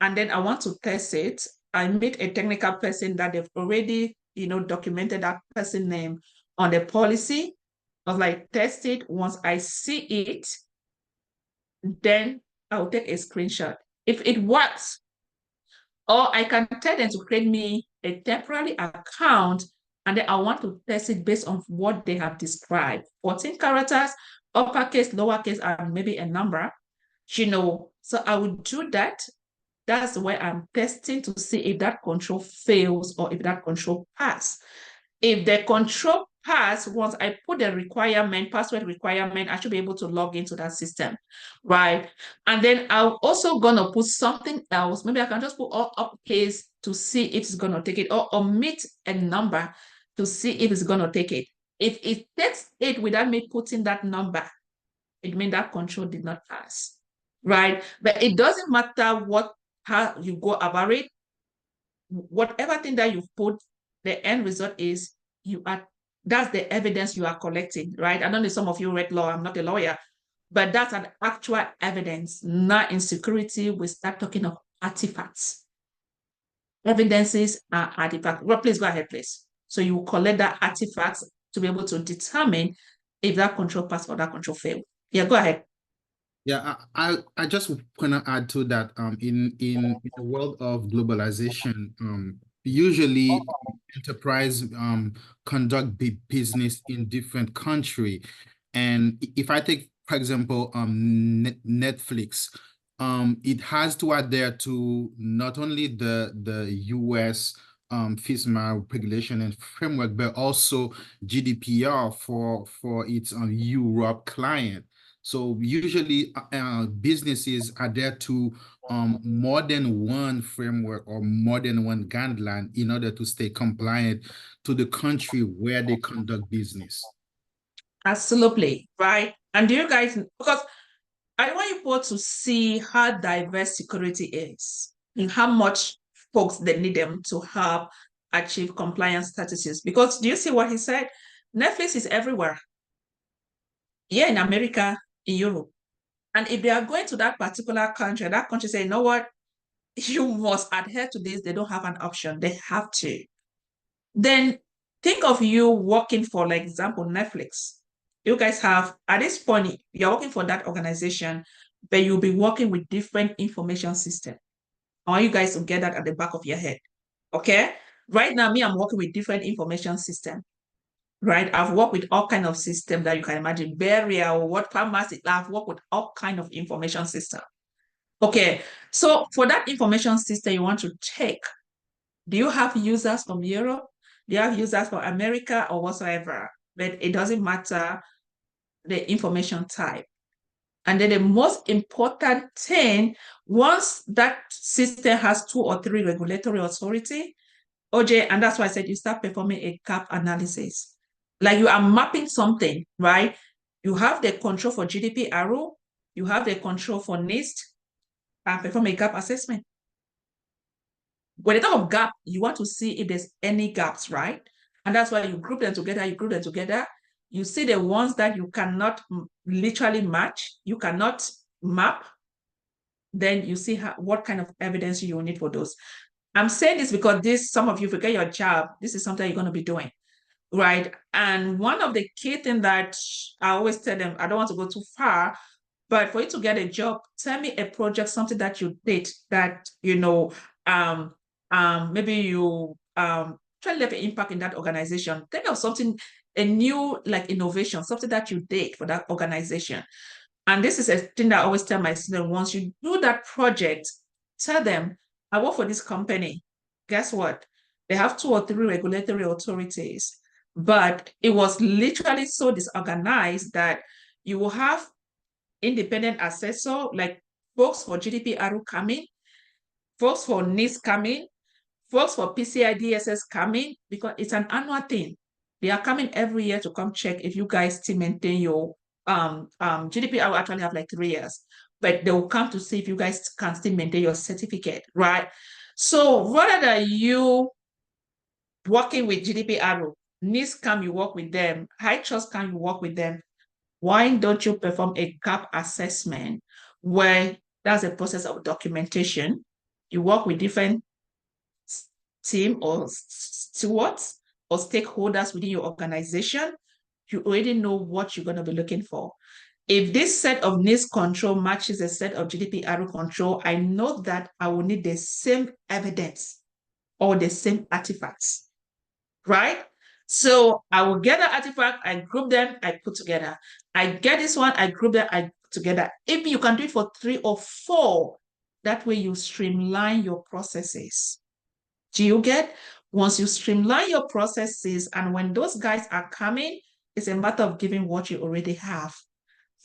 and then I want to test it, I meet a technical person that they've already, documented that person name on the policy. I was like, test it. Once I see it, then I'll take a screenshot. If it works, or I can tell them to create me a temporary account, and then I want to test it based on what they have described. 14 characters, uppercase, lowercase, and maybe a number, So I would do that. That's where I'm testing to see if that control fails or if that control passes. If the control pass, once I put the password requirement, I should be able to log into that system, right? And then I'm also gonna put something else. Maybe I can just put all uppercase to see if it's gonna take it, or omit a number to see if it's gonna take it. If it takes it without me putting that number, it means that control did not pass, right? But it doesn't matter how you go about it. Whatever thing that you've put, the end result is that's the evidence you are collecting, right? I know that some of you read law, I'm not a lawyer, but that's an actual evidence. Not in security, we start talking of artifacts. Evidences are artifacts. Well, please go ahead, please. So you collect that artifacts to be able to determine if that control passed or that control failed. Yeah, go ahead. Yeah, I just want to add to that. In the world of globalization, usually enterprise conduct business in different country. And if I take, for example, Netflix, it has to adhere to not only the US FISMA regulation and framework, but also GDPR for its Europe client. So usually businesses adhere to more than one framework or more than one guideline in order to stay compliant to the country where they conduct business. Absolutely, right? And do you guys, because I want you both to see how diverse security is and how much folks they need them to help achieve compliance statuses. Because do you see what he said? Netflix is everywhere. Yeah, in America, in Europe. And if they are going to that particular country, that country say, you know what, you must adhere to this, they don't have an option. They have to. Then think of you working for, like example, Netflix. You guys have, at this point, you're working for that organization, but you'll be working with different information system. I want you guys to get that at the back of your head. Okay? Right now, me, I'm working with different information system. Right? I've worked with all kind of system that you can imagine, burial, what pharmacy, I've worked with all kind of information system. Okay, so for that information system you want to take, do you have users from Europe? Do you have users from America or whatsoever? But it doesn't matter the information type. And then the most important thing, once that system has 2 or 3 regulatory authority, OJ, and that's why I said you start performing a gap analysis. Like you are mapping something, right? You have the control for GDPR, you have the control for NIST, and perform a gap assessment. When you talk of gap, you want to see if there's any gaps, right? And that's why you group them together, You see the ones that you cannot literally match, you cannot map, then you see what kind of evidence you need for those. I'm saying this because some of you forget your job, this is something you're going to be doing, right? And one of the key things that I always tell them, I don't want to go too far, but for you to get a job, tell me a project, something that you did that, maybe you try to leave an impact in that organization. Think of something, a new like innovation, something that you did for that organization. And this is a thing that I always tell my students, once you do that project, tell them, I work for this company. Guess what? They have 2 or 3 regulatory authorities, but it was literally so disorganized that you will have independent assessor, like folks for GDPR coming, folks for NIST coming, folks for PCI DSS coming, because it's an annual thing. They are coming every year to come check if you guys still maintain your GDPR will actually have like 3 years, but they will come to see if you guys can still maintain your certificate, right? So rather than you working with GDPR, NIST come, you work with them, High Trust come, you work with them, why don't you perform a gap assessment where that's a process of documentation? You work with different team or stewards or stakeholders within your organization. You already know what you're going to be looking for. If this set of NIST control matches a set of GDPR control, I know that I will need the same evidence or the same artifacts, right? So I will get the artifact, I group them, I put together. I get this one, I group them, I put together. If you can do it for 3 or 4, that way you streamline your processes. Do you get? Once you streamline your processes, and when those guys are coming, it's a matter of giving what you already have.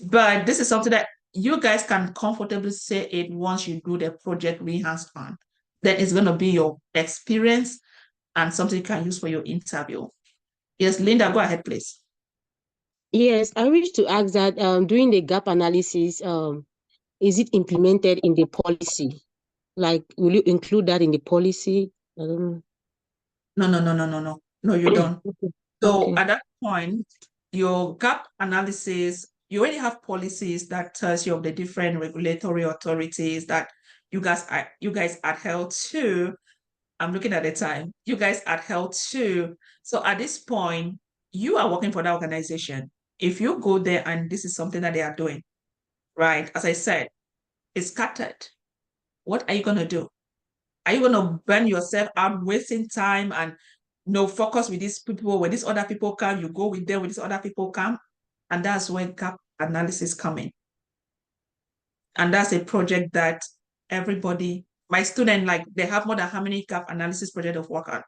But this is something that you guys can comfortably say it once you do the project hands on. Then it's going to be your experience and something you can use for your interview. Yes, Linda, go ahead, please. Yes, I wish to ask that during the gap analysis, is it implemented in the policy? Like, will you include that in the policy? I don't know. No, you don't. Okay. So Okay. at that point, your gap analysis, you already have policies that tells you of the different regulatory authorities that you guys adhere to. I'm looking at the time. You guys adhere to. So at this point, you are working for that organization. If you go there and this is something that they are doing, right? As I said, it's scattered. What are you going to do? Are you going to burn yourself out, wasting time and focus with these people. When these other people come, you go with them. When these other people come, and that's where gap analysis come in. And that's a project that everybody, my student, like they have more than how many gap analysis project of work on.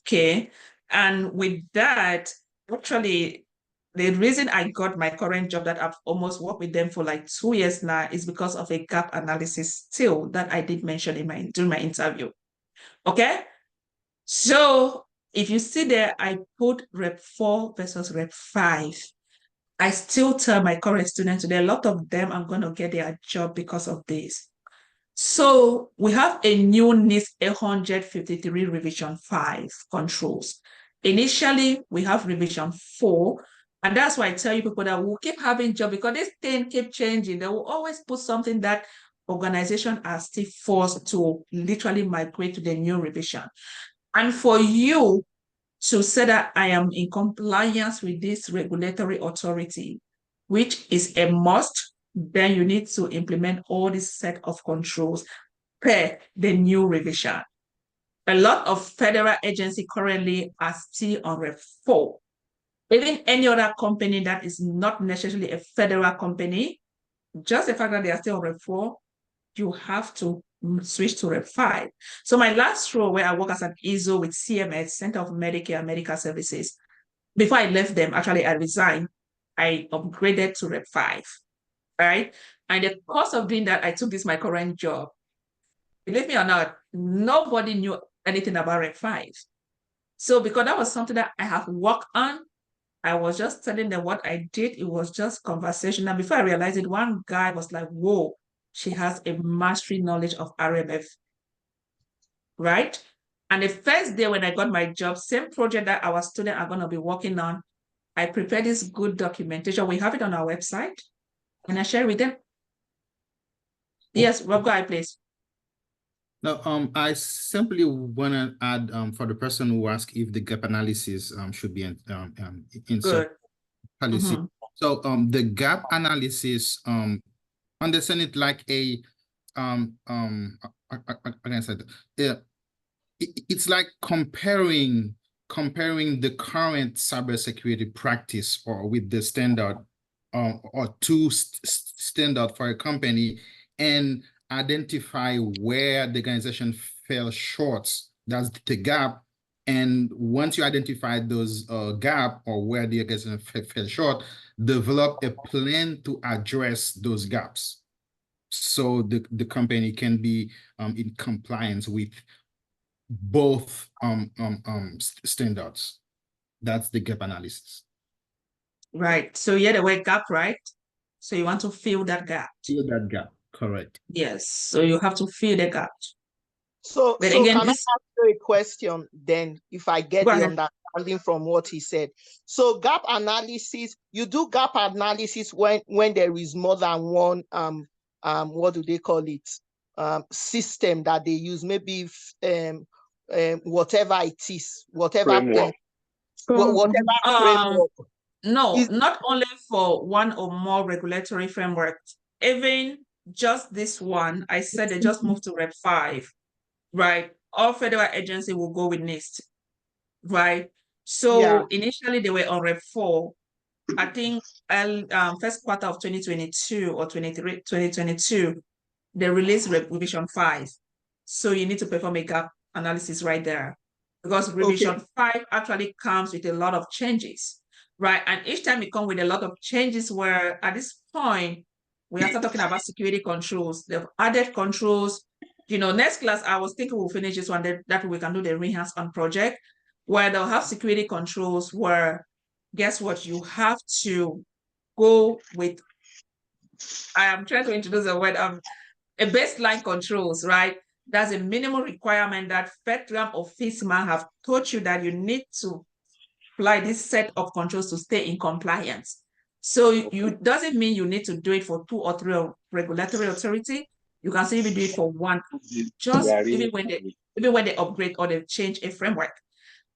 Okay. And with that, actually, the reason I got my current job that I've almost worked with them for like 2 years now is because of a gap analysis still that I did mention in during my interview. Okay. So if you see there, I put Rep 4 versus Rep 5. I still tell my current students today, a lot of them are going to get their job because of this. So we have a new NIST 853 revision 5 controls. Initially, we have revision 4, and that's why I tell you people that we'll keep having job because this thing keep changing. They will always put something that organizations are still forced to literally migrate to the new revision. And for you to say that I am in compliance with this regulatory authority, which is a must, then you need to implement all this set of controls per the new revision. A lot of federal agencies currently are still on Rep 4. Even any other company that is not necessarily a federal company, just the fact that they are still on Rep 4, you have to switch to Rep 5. So my last role where I work as an ISO with CMS, Center of Medicare and Medical Services, before I left them, actually I resigned, I upgraded to Rep 5, right? And the course of doing that, I took this my current job. Believe me or not, nobody knew anything about Rep 5. So because that was something that I have worked on, I was just telling them what I did. It was just conversation. And before I realized it, one guy was like, whoa, she has a mastery knowledge of RMF, right? And the first day when I got my job, same project that our students are going to be working on, I prepared this good documentation. We have it on our website, and I share it with them. Yes, Rob, go ahead, please. No, I simply want to add for the person who asked if the gap analysis should be insert policy. So the gap analysis, understand it like a it's like comparing the current cybersecurity practice or with the standard or two standard for a company and identify where the organization fell short. That's the gap. And once you identify those gap or where the organization fell short, develop a plan to address those gaps. So the company can be in compliance with both standards. That's the gap analysis. Right. So yeah, the word gap, right? So you want to fill that gap. Fill that gap, correct. Yes. So you have to fill the gap. So again, can I ask you a question then, if I get the understanding from what he said? So gap analysis, you do gap analysis when there is more than one what do they call it? System that they use, maybe whatever it is, whatever framework. Framework. No, not only for one or more regulatory frameworks, even just this one, I said they just moved to Rep 5, right? All federal agency will go with NIST, right? So initially they were on Rep 4. I think first quarter of 2022 or 2022, they released revision 5. So you need to perform a gap analysis right there because revision 5 actually comes with a lot of changes, right? And each time it comes with a lot of changes where at this point, we are talking about security controls. They've added controls. You know, next class, I was thinking we'll finish this one, that we can do the Enhance on project where they'll have security controls where, guess what, you have to go with, I am trying to introduce a word, a baseline controls, right? That's a minimum requirement that FedRAMP or FISMA have taught you that you need to apply this set of controls to stay in compliance. So you doesn't mean you need to do it for 2 or 3 regulatory authority. You can simply do it for one, just even when they upgrade or they change a framework.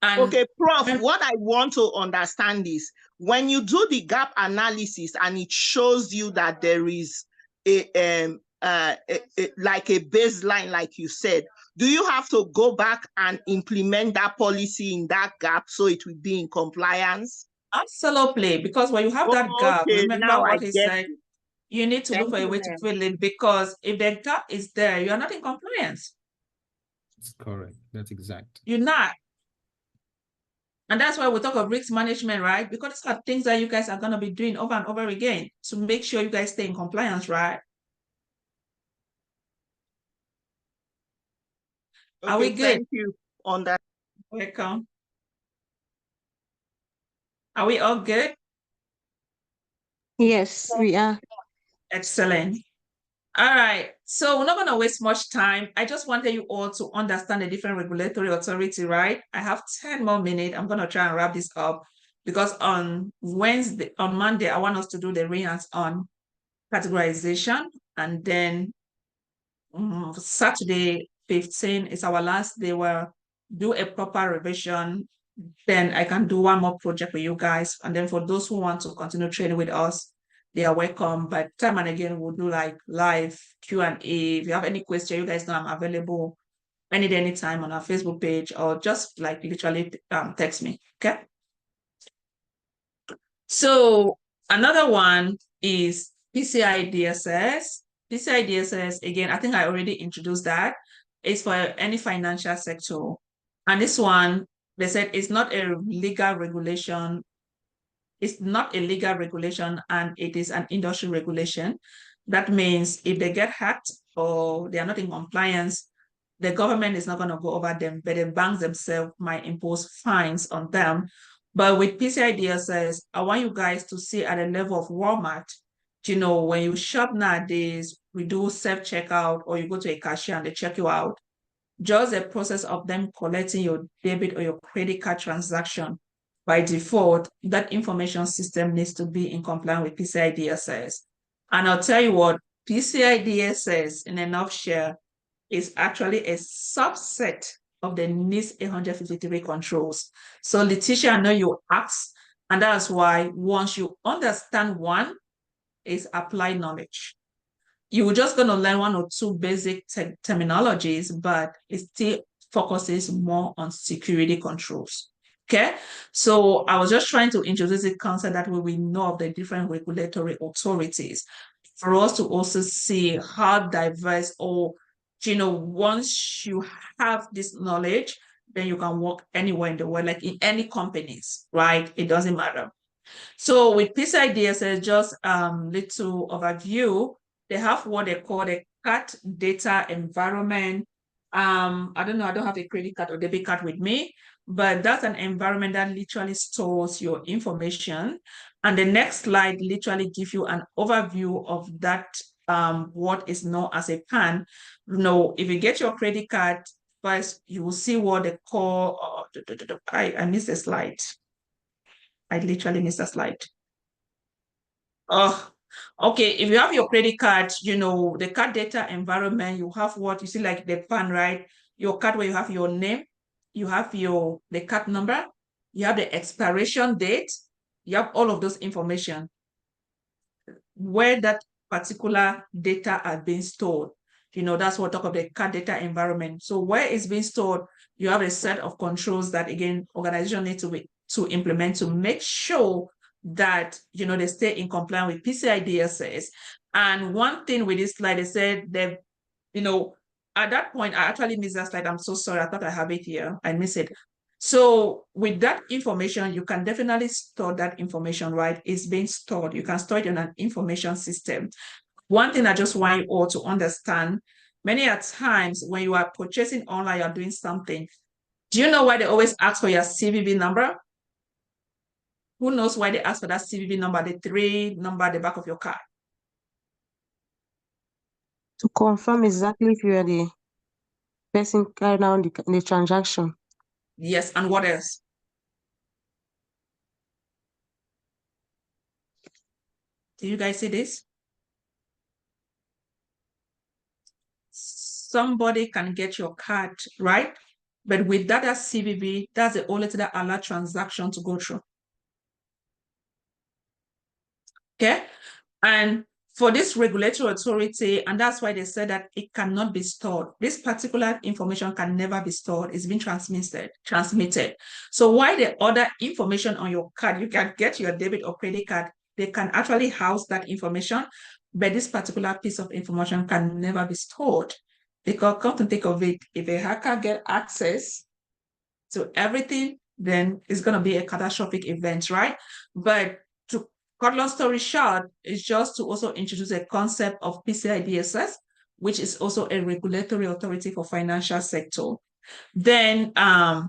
And okay, Prof, what I want to understand is when you do the gap analysis and it shows you that there is like a baseline, like you said, do you have to go back and implement that policy in that gap so it will be in compliance? Absolutely, because when you have that gap, Okay, remember now what I he get said, it. you need to look Thank for a you, way to ma'am. fill it, because if the gap is there, you're not in compliance. That's correct. That's exact. You're not. And that's why we talk of risk management, right? Because these are things that you guys are going to be doing over and over again to make sure you guys stay in compliance, right? Okay, are we good? Thank you on that. Welcome. Are we all good? Yes, we are. Excellent. All right. So we're not going to waste much time. I just wanted you all to understand the different regulatory authority, right? I have 10 more minutes. I'm going to try and wrap this up because on Monday, I want us to do the readings on categorization, and then Saturday 15 is our last day. We'll do a proper revision. Then I can do one more project with you guys. And then for those who want to continue training with us, they are welcome. But time and again, we'll do like live Q&A. If you have any question, you guys know I'm available anytime on our Facebook page, or just like literally text me, okay? So another one is PCI DSS. PCI DSS, again, I think I already introduced that. It's for any financial sector. And this one, they said it's not a legal regulation. It's not a legal regulation, and it is an industry regulation. That means if they get hacked or they are not in compliance, the government is not going to go over them, but the banks themselves might impose fines on them. But with PCI DSS, I want you guys to see at the level of Walmart, you know, when you shop nowadays, we do self-checkout, or you go to a cashier and they check you out. Just the process of them collecting your debit or your credit card transaction, by default, that information system needs to be in compliance with PCI DSS. And I'll tell you what, PCI DSS, in a nutshell, is actually a subset of the NIST 853 controls. So Letitia, I know you asked, and that's why once you understand one, is apply knowledge. You're just going to learn one or two basic terminologies, but it still focuses more on security controls. Okay, so I was just trying to introduce the concept that way we know of the different regulatory authorities, for us to also see how diverse, or you know, once you have this knowledge, then you can work anywhere in the world, like in any companies, right? It doesn't matter. So with PCI DSS, just little overview, they have what they call the CAT data environment. I don't know, I don't have a credit card or debit card with me, but that's an environment that literally stores your information. And the next slide literally gives you an overview of that, what is known as a PAN. You know, if you get your credit card, first you will see what they call, I missed a slide. I literally missed a slide. Oh, okay. If you have your credit card, you know, the card data environment, you have what you see like the PAN, right? Your card where you have your name, you have the card number, you have the expiration date, you have all of those information, where that particular data are being stored. You know, that's what talk of the card data environment. So where it's being stored, you have a set of controls that, again, organization need to implement to make sure that, you know, they stay in compliance with PCI DSS. And one thing with this slide, they said that, you know, at that point, I actually missed that slide. I'm so sorry. I thought I have it here. I missed it. So with that information, you can definitely store that information, right? It's being stored. You can store it in an information system. One thing I just want you all to understand, many a times when you are purchasing online, you're doing something. Do you know why they always ask for your CVV number? Who knows why they ask for that CVV number, the 3 number at the back of your card? To confirm exactly if you are the person carrying out the transaction. Yes, and what else? Do you guys see this? Somebody can get your card, right? But with that as CVV, that's the only thing that allows transaction to go through. Okay? And for this regulatory authority, and that's why they said that it cannot be stored. This particular information can never be stored. It's been transmitted. So while the other information on your card, you can get your debit or credit card, they can actually house that information, but this particular piece of information can never be stored. Because come to think of it, if a hacker get access to everything, then it's going to be a catastrophic event, right? But to cut long story short, is just to also introduce a concept of PCI DSS, which is also a regulatory authority for financial sector. Then, oh,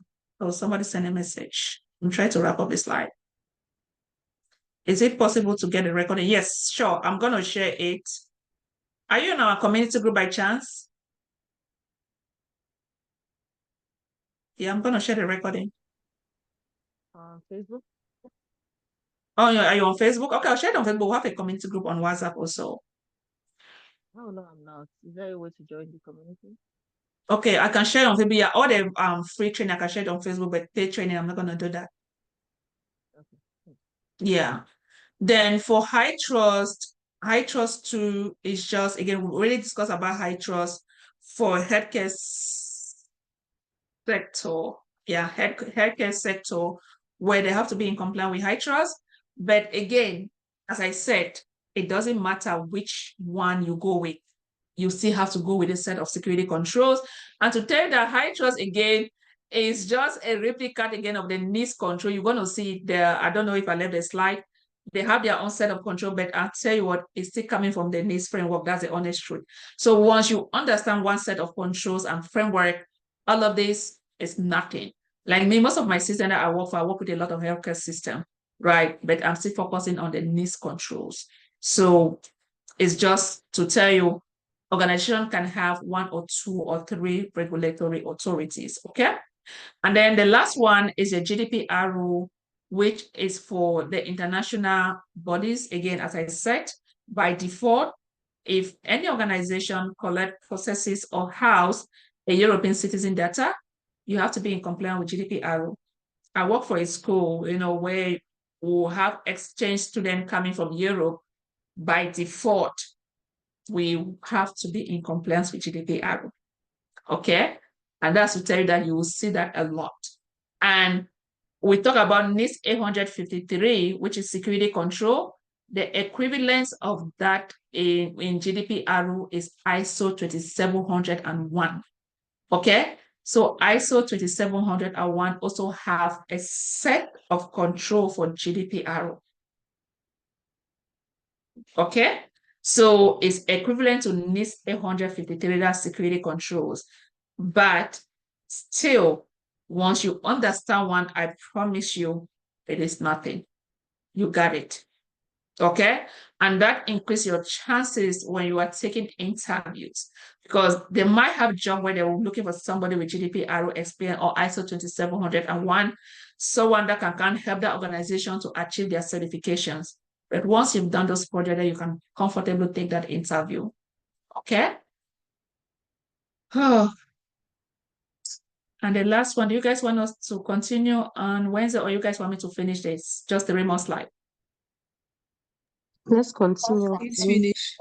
somebody sent a message. I'm trying to wrap up the slide. Is it possible to get a recording? Yes, sure. I'm going to share it. Are you in our community group by chance? Yeah, I'm going to share the recording. Facebook? Oh, are you on Facebook? Okay, I'll share it on Facebook. We'll have a community group on WhatsApp also. No, I'm not. Is there a way to join the community? Okay, I can share it on Facebook. Yeah, all the free training I can share it on Facebook, but paid training, I'm not going to do that. Okay. Yeah. Then for high trust 2 is just, again, we already discussed about high trust for healthcare sector. Yeah, healthcare sector, where they have to be in compliance with high trust. But again, as I said, it doesn't matter which one you go with. You still have to go with a set of security controls. And to tell you that high trust, again, is just a replica again of the NIST control. You're going to see it there. I don't know if I left the slide. They have their own set of control, but I'll tell you what, it's still coming from the NIST framework. That's the honest truth. So once you understand one set of controls and framework, all of this is nothing. Like me, most of my systems that I work with a lot of healthcare system, right? But I'm still focusing on the NIST controls. So it's just to tell you, organization can have 1 or 2 or 3 regulatory authorities, okay? And then the last one is a GDPR rule, which is for the international bodies. Again, as I said, by default, if any organization processes or house a European citizen data, you have to be in compliance with GDPR rule. I work for a school, where we'll have exchange students coming from Europe. By default, we have to be in compliance with GDPR. Okay? And that's to tell you that you will see that a lot. And we talk about NIST 853, which is security control. The equivalence of that in GDPR is ISO 27001. Okay? So ISO 27001 also have a set of control for GDPR. Okay? So it's equivalent to NIST 853, that's security controls. But still, once you understand one, I promise you, it is nothing. You got it. Okay? And that increases your chances when you are taking interviews, because they might have a job where they're looking for somebody with GDPR experience or ISO 27001, someone that can help that organization to achieve their certifications. But once you've done those projects, you can comfortably take that interview. Okay? Oh. And the last one, do you guys want us to continue on Wednesday, or you guys want me to finish this? Just 3 more slides. Let's continue. Please finish.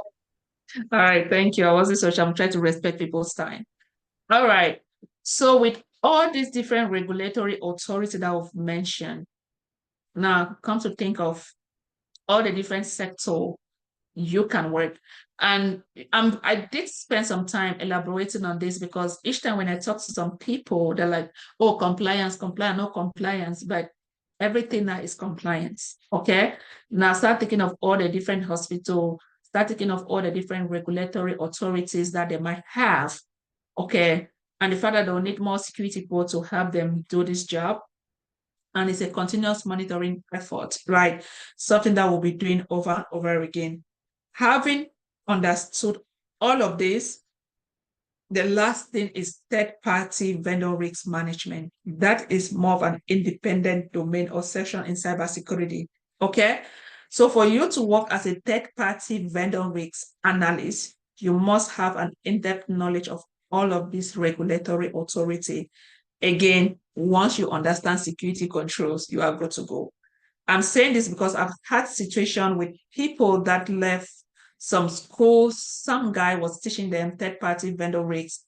All right, thank you. I wasn't so sure. I'm trying to respect people's time. All right. So with all these different regulatory authorities that I've mentioned, now come to think of all the different sectors you can work. And I did spend some time elaborating on this, because each time when I talk to some people, they're like, oh, compliance, no compliance, but everything now is compliance, okay? Now start thinking of all the different hospitals, start thinking of all the different regulatory authorities that they might have, okay? And the fact that they'll need more security people to help them do this job. And it's a continuous monitoring effort, right? Something that we'll be doing over and over again. Having understood all of this, the last thing is third-party vendor risk management. That is more of an independent domain or section in cybersecurity, okay? So for you to work as a third-party vendor risk analyst, you must have an in-depth knowledge of all of these regulatory authority. Again, once you understand security controls, you are good to go. I'm saying this because I've had situations with people that left some schools, some guy was teaching them third-party vendor rates.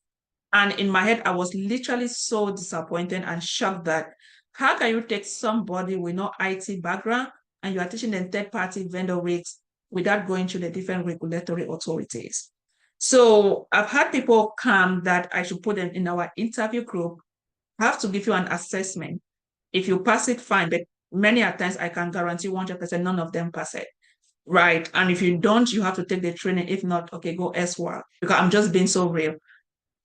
And in my head, I was literally so disappointed and shocked that how can you take somebody with no IT background and you are teaching them third-party vendor rates without going through the different regulatory authorities? So I've had people come that I should put them in our interview group. I have to give you an assessment. If you pass it, fine. But many a times I can guarantee 100% none of them pass it. Right. And if you don't, you have to take the training. If not, okay, go elsewhere. Because I'm just being so real.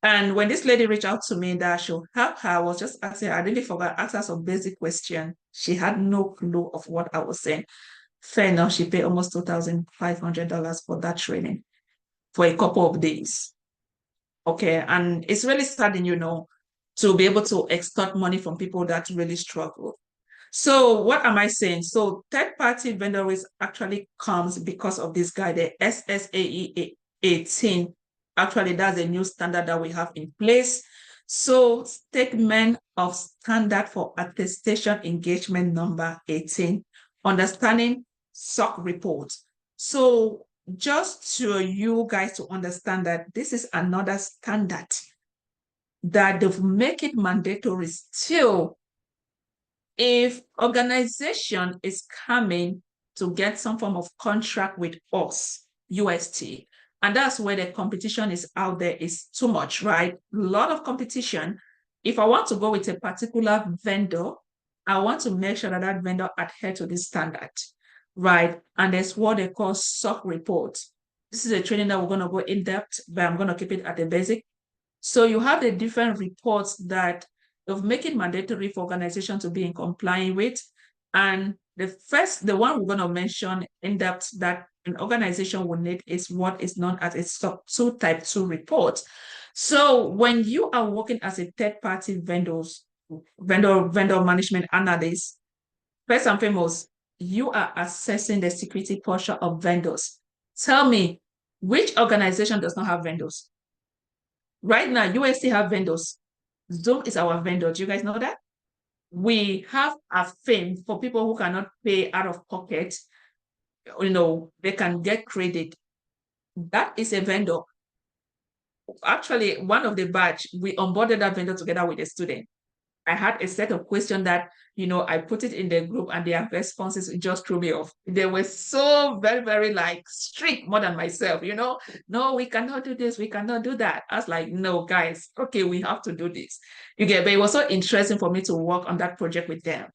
And when this lady reached out to me that I should help her, I was just asking, I really forgot, ask her some basic question. She had no clue of what I was saying. Fair enough, she paid almost $2,500 for that training for a couple of days. Okay. And it's really saddening, to be able to extort money from people that really struggle. So what am I saying? So third-party vendor risk actually comes because of this guy, the SSAE 18. Actually, that's a new standard that we have in place. So statement of standard for attestation engagement number 18, understanding SOC report. So just to you guys to understand that this is another standard that they've make it mandatory still. If organization is coming to get some form of contract with us, UST, and that's where the competition is out there is too much, right? A lot of competition. If I want to go with a particular vendor, I want to make sure that that vendor adhere to this standard, right? And there's what they call SOC report. This is a training that we're going to go in depth, but I'm going to keep it at the basic. So you have the different reports that of making mandatory for organizations to be in compliance with. And the one we're going to mention in depth that an organization will need is what is known as a SOC 2 Type 2 report. So when you are working as a third-party vendor management analyst, first and foremost, you are assessing the security posture of vendors. Tell me, which organization does not have vendors? Right now, USC have vendors. Zoom is our vendor. Do you guys know that? We have a fee for people who cannot pay out of pocket. They can get credit. That is a vendor. Actually, one of the batch, we onboarded that vendor together with a student. I had a set of questions that, I put it in the group and their responses just threw me off. They were so very, very strict, more than myself, no, we cannot do this. We cannot do that. I was like, no, guys, okay, we have to do this. But it was so interesting for me to work on that project with them.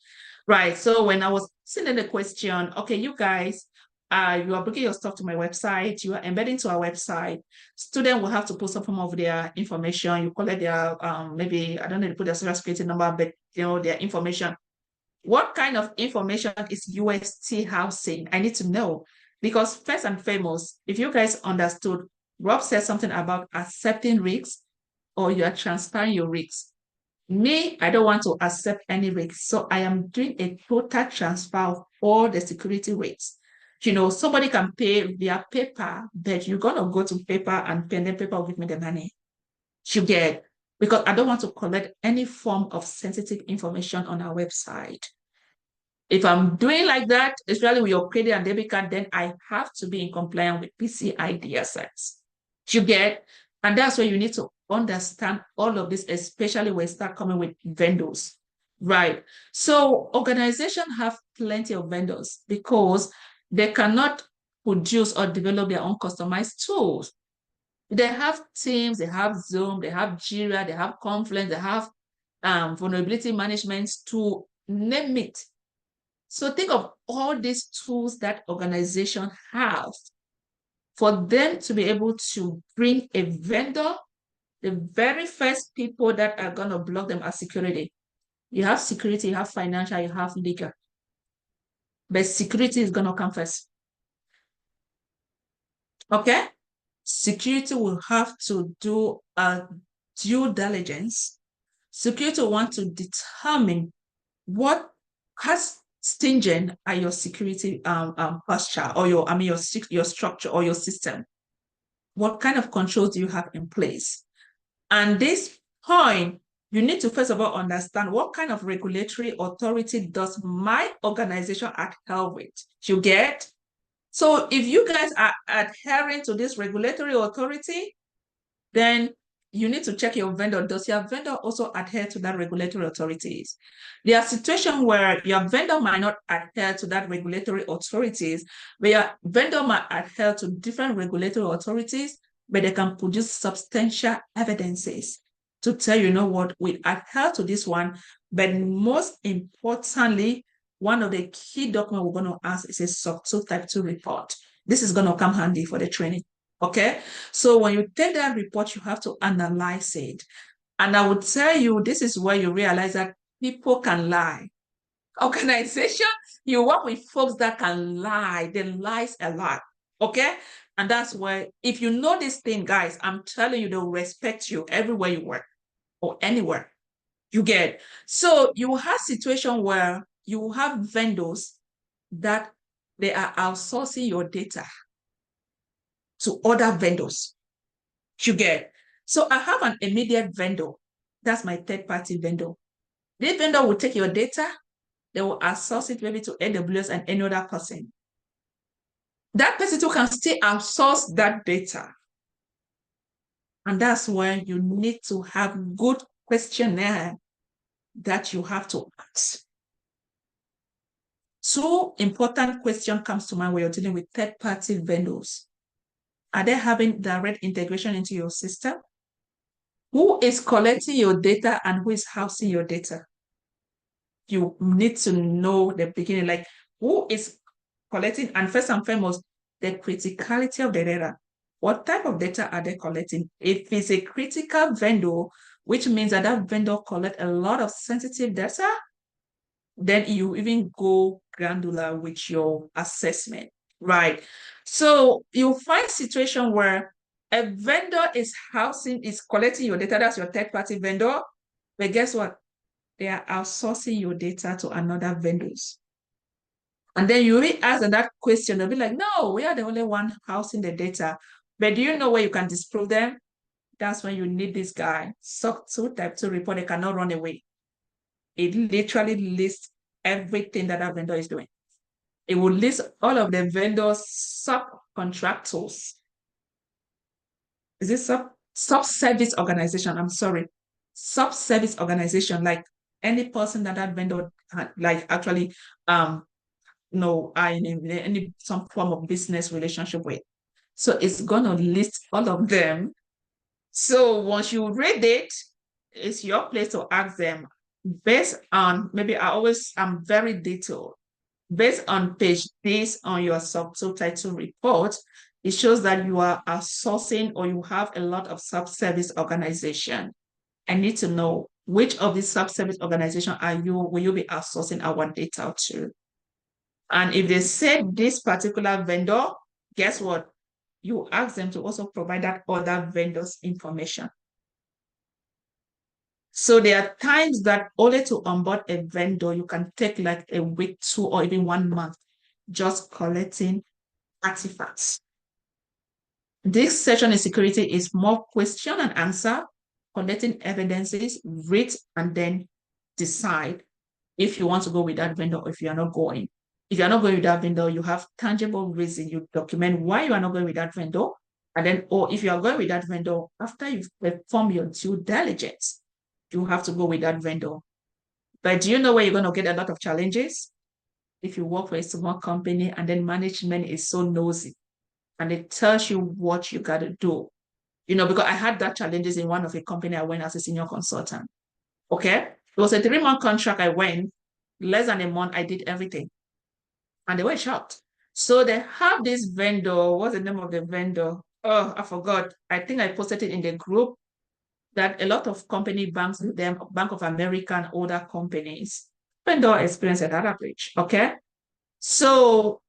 Right. So when I was sending the question, okay, you guys, you are bringing your stuff to my website, you are embedding to our website. Student will have to put some form of their information. You collect their, maybe, I don't know, put their social security number, but their information. What kind of information is UST housing? I need to know, because first and foremost, if you guys understood, Rob said something about accepting risks or you are transferring your risks. Me, I don't want to accept any risks. So I am doing a total transfer of all the security rates. Somebody can pay via paper, but you're going to go to paper and pen and paper will give me the money. You get, because I don't want to collect any form of sensitive information on our website. If I'm doing like that, especially with your credit and debit card, then I have to be in compliance with PCI DSS. You get, and that's where you need to understand all of this, especially when you start coming with vendors. Right. So organizations have plenty of vendors because they cannot produce or develop their own customized tools. They have Teams, they have Zoom, they have Jira, they have Confluence, they have vulnerability management to name it. So think of all these tools that organizations have. For them to be able to bring a vendor, the very first people that are going to block them are security. You have security, you have financial, you have legal. But security is going to come first. Okay? Security will have to do a due diligence. Security will want to determine what has stringent are your security posture or your structure or your system. What kind of controls do you have in place? And this point, you need to first of all understand what kind of regulatory authority does my organization adhere with. You get? So if you guys are adhering to this regulatory authority, then you need to check your vendor. Does your vendor also adhere to that regulatory authorities? There are situations where your vendor might not adhere to that regulatory authorities, but your vendor might adhere to different regulatory authorities, but they can produce substantial evidences to tell you know what, we adhere to this one, but most importantly, one of the key documents we're going to ask is a SOC 2 Type 2 report. This is going to come handy for the training. Okay, so when you take that report, you have to analyze it. And I would tell you, this is where you realize that people can lie. Organization, you work with folks that can lie. They lies a lot. Okay, and that's where, if you know this thing, guys, I'm telling you, they'll respect you everywhere you work or anywhere you get. So you have situation where you have vendors that they are outsourcing your data to other vendors. You get. So I have an immediate vendor. That's my third-party vendor. This vendor will take your data, they will outsource it maybe to AWS and any other person. That person too can still outsource that data. And that's where you need to have good questionnaire that you have to ask. Two important questions comes to mind when you're dealing with third-party vendors. Are they having direct integration into your system? Who is collecting your data and who is housing your data? You need to know the beginning, like who is collecting, and first and foremost, the criticality of the data. What type of data are they collecting? If it's a critical vendor, which means that that vendor collect a lot of sensitive data, then you even go granular with your assessment, right? So you'll find situation where a vendor is collecting your data, that's your third-party vendor, but guess what? They are outsourcing your data to another vendors. And then you will ask them that question, they'll be like, no, we are the only one housing the data. But do you know where you can disprove them? That's when you need this guy. SOC 2 Type 2 report, they cannot run away. It literally lists everything that that vendor is doing. It will list all of the vendors' subcontractors. Is it sub-service organization? I'm sorry. Sub-service organization, like any person that vendor like actually are in some form of business relationship with. So it's gonna list all of them. So once you read it, it's your place to ask them based on, maybe I'm very detailed. Based on page this on your subtitle report, it shows that you are outsourcing or you have a lot of sub-service organization. I need to know which of these sub-service organization will you be outsourcing our data to? And if they say this particular vendor, guess what? You ask them to also provide that other vendor's information. So there are times that only to onboard a vendor, you can take like a week, 2, or even 1 month just collecting artifacts. This session in security is more question and answer, collecting evidences, read, and then decide if you want to go with that vendor or if you are not going. If you're not going with that vendor, you have tangible reason. You document why you are not going with that vendor. And then, or if you are going with that vendor, after you've performed your due diligence, you have to go with that vendor. But do you know where you're going to get a lot of challenges? If you work for a small company and then management is so nosy and it tells you what you got to do. Because I had that challenges in one of the company I went as a senior consultant. Okay. It was a 3-month contract. I went less than a month. I did everything. And they were shocked. So they have this vendor. What's the name of the vendor? Oh, I forgot. I think I posted it in the group that a lot of company banks with them, Bank of America and other companies, vendor experienced a data breach. Okay. So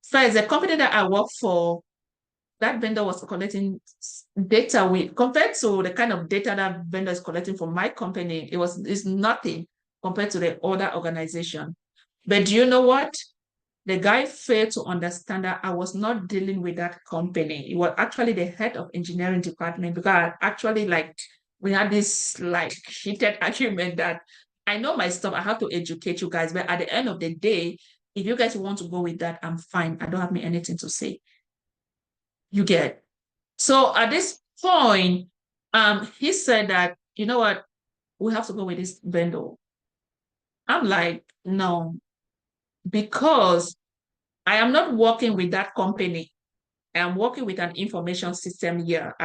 first, the company that I work for, that vendor was collecting data compared to the kind of data that vendor is collecting from my company, it's nothing compared to the other organization. But do you know what? The guy failed to understand that I was not dealing with that company. It was actually the head of engineering department, because actually we had this heated argument that I know my stuff, I have to educate you guys, but at the end of the day, If you guys want to go with that, I'm fine. I don't have anything to say. You get. So at this point, he said that, you know what, we have to go with this vendor. I'm like, no, because I am not working with that company. I am working with an information system here.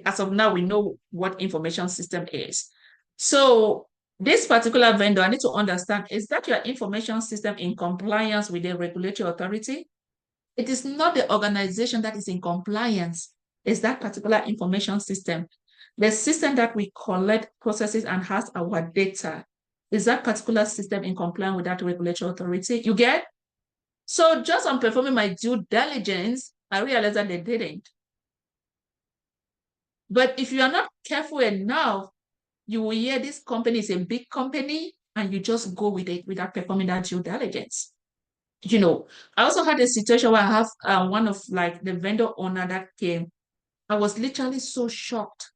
As of now, we know what information system is. So this particular vendor, I need to understand, is that your information system in compliance with the regulatory authority? It is not the organization that is in compliance. It's that particular information system. The system that we collect, processes, and has our data. Is that particular system in compliance with that regulatory authority? You get? So just on performing my due diligence, I realized that they didn't. But if you are not careful enough, you will hear this company is a big company and you just go with it without performing that due diligence. You know, I also had a situation where I have one of like the vendor owner that came. I was literally so shocked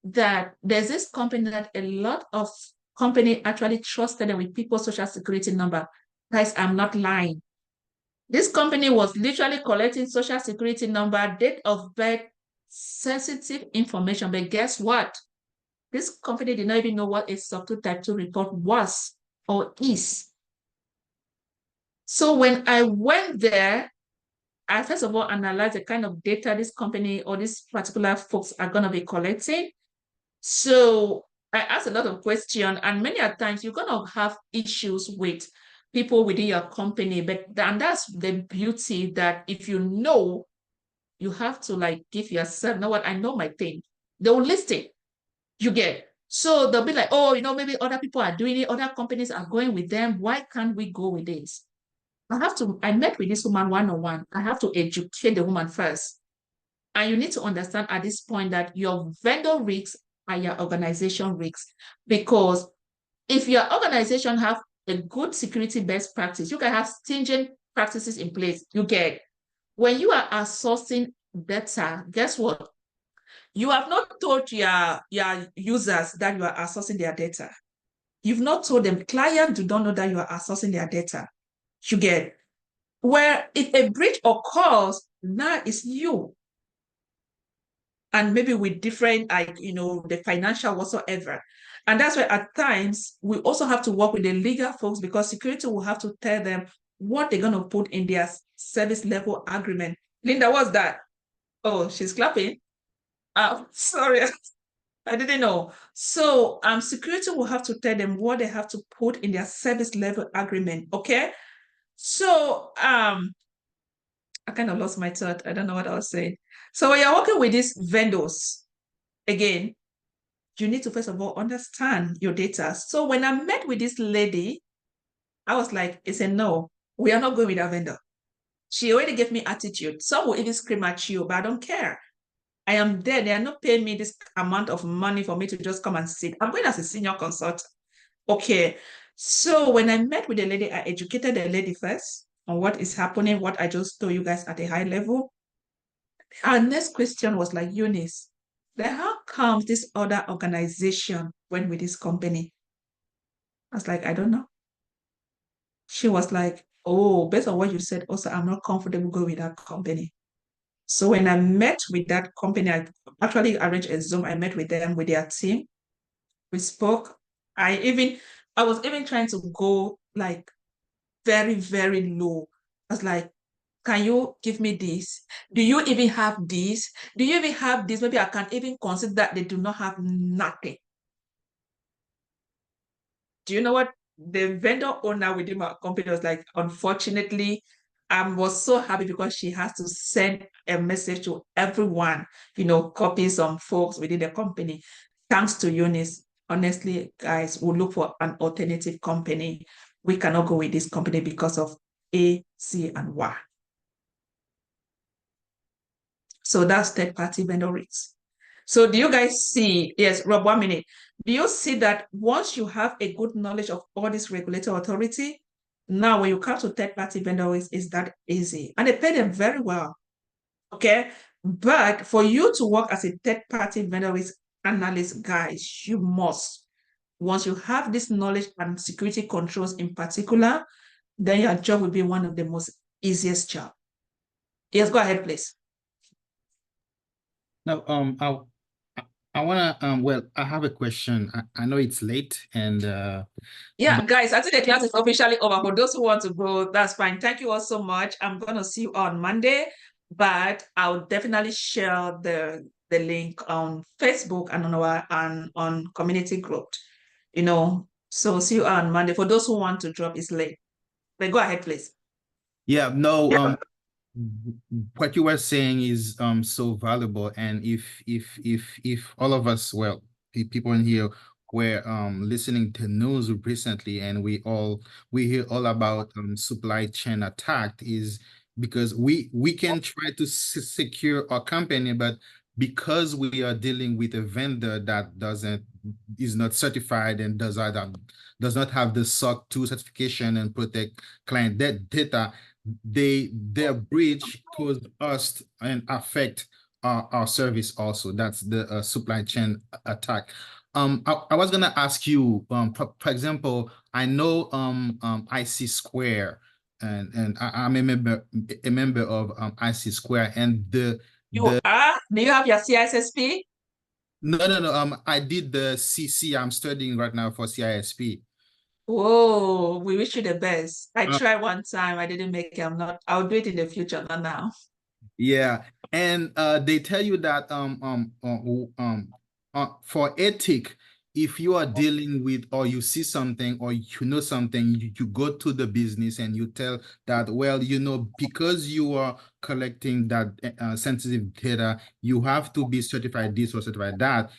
that there's this company that a lot of company actually trusted them with people's social security number. Guys, I'm not lying. This company was literally collecting social security number, date of birth, sensitive information. But guess what? This company did not even know what a SOC 2 Type 2 report was or is. So when I went there, I first of all analyzed the kind of data this company or these particular folks are going to be collecting. So I asked a lot of questions, and many a times you're going to have issues with people within your company, and that's the beauty that if you know, you have to like give yourself, know what, I know my thing. They'll list it. You get. So they'll be like, oh, you know, maybe other people are doing it, other companies are going with them. Why can't we go with this? I met with this woman one-on-one. I have to educate the woman first. And you need to understand at this point that your vendor risks are your organization risks. Because if your organization have a good security best practice, you can have stringent practices in place. You get. When you are outsourcing data, guess what? You have not told your users that you are outsourcing their data. You've not told them. Clients do not know that you are outsourcing their data. You get. Where if a breach occurs, now it's you. And maybe with different, like, you know, the financial whatsoever. And that's why at times we also have to work with the legal folks, because security will have to tell them what they're going to put in their service level agreement. Linda, what's that? Oh, she's clapping. Sorry, I didn't know. So security will have to tell them what they have to put in their service level agreement. Okay. So I kind of lost my thought. I don't know what I was saying. So when you're working with these vendors, again, you need to first of all understand your data. So when I met with this lady, I was like, it's a no, we are not going with that vendor. She already gave me attitude. Some will even scream at you, but I don't care. I am there. They are not paying me this amount of money for me to just come and sit. I'm going as a senior consultant. Okay. So when I met with the lady, I educated the lady first on what is happening, what I just told you guys at a high level. Our next question was like, Eunice, then how comes this other organization went with this company? I was like, I don't know. She was like, oh, based on what you said, also, I'm not comfortable going with that company. So when I met with that company, I actually arranged a Zoom. I met with them, with their team. We spoke. I was even trying to go like very, very low. I was like, can you give me this? Do you even have this? Do you even have this? Maybe I can even consider that they do not have nothing. Do you know what the vendor owner within my company was like? Unfortunately, I was so happy because she has to send a message to everyone, you know, copy some folks within the company. Thanks to Eunice. Honestly, guys, we'll look for an alternative company. We cannot go with this company because of A, C, and Y. So that's third-party vendor risks. So do you guys see, yes, Rob, 1 minute. Do you see that once you have a good knowledge of all this regulatory authority, now when you come to third-party vendor risks, it's that easy. And they pay them very well, okay? But for you to work as a third-party vendor risk analyst, guys, you must, once you have this knowledge and security controls in particular, then your job will be one of the most easiest job. Yes, go ahead, please. Now, I wanna well, I have a question. I know it's late and yeah, guys, I think the class is officially over. For those who want to go, that's fine. Thank you all so much. I'm gonna see you on Monday, but I'll definitely share the link on Facebook and on our on community group. You know, so see you on Monday. For those who want to drop, it's late. But go ahead, please. yeah, no, what you were saying is so valuable, and if all of us, well, people in here were listening to news recently, and we hear all about supply chain attack, is because we can try to secure our company, but because we are dealing with a vendor that is not certified and does not have the SOC 2 certification and protect client data, their breach caused us and affect our service also. That's the supply chain attack. I was gonna ask you, for example, I know IC Square, and I'm a member of IC Square, and Do you have your CISSP? No. I did the CC. I'm studying right now for CISP. Whoa, we wish you the best. I tried one time, I didn't make it. I'll do it in the future, not now. Yeah, and they tell you that for ethic, if you are dealing with, or you see something, or you know something, you go to the business and you tell that, well, you know, because you are collecting that sensitive data, you have to be certified this or certified that.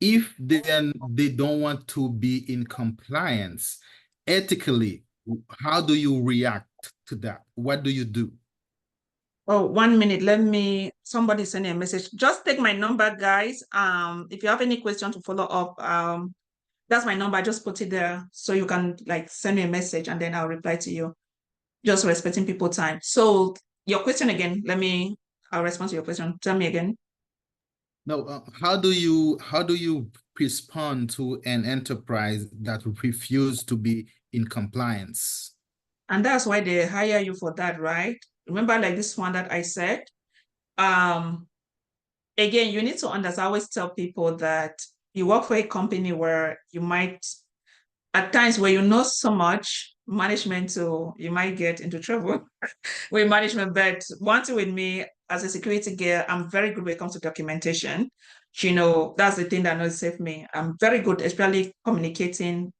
If then they don't want to be in compliance ethically, how do you react to that? What do you do? Oh, 1 minute. Somebody send me a message. Just take my number, guys. If you have any question to follow up, that's my number. Just put it there so you can like send me a message and then I'll reply to you. Just respecting people's time. So your question again, I'll respond to your question. Tell me again. No, how do you respond to an enterprise that refuse to be in compliance? And that's why they hire you for that, right? Remember, like this one that I said. Again, you need to understand. I always tell people that you work for a company where you might, at times where you know so much management, so you might get into trouble with management. But one thing with me as a security girl, I'm very good when it comes to documentation. You know, that's the thing that knows save me. I'm very good, especially communicating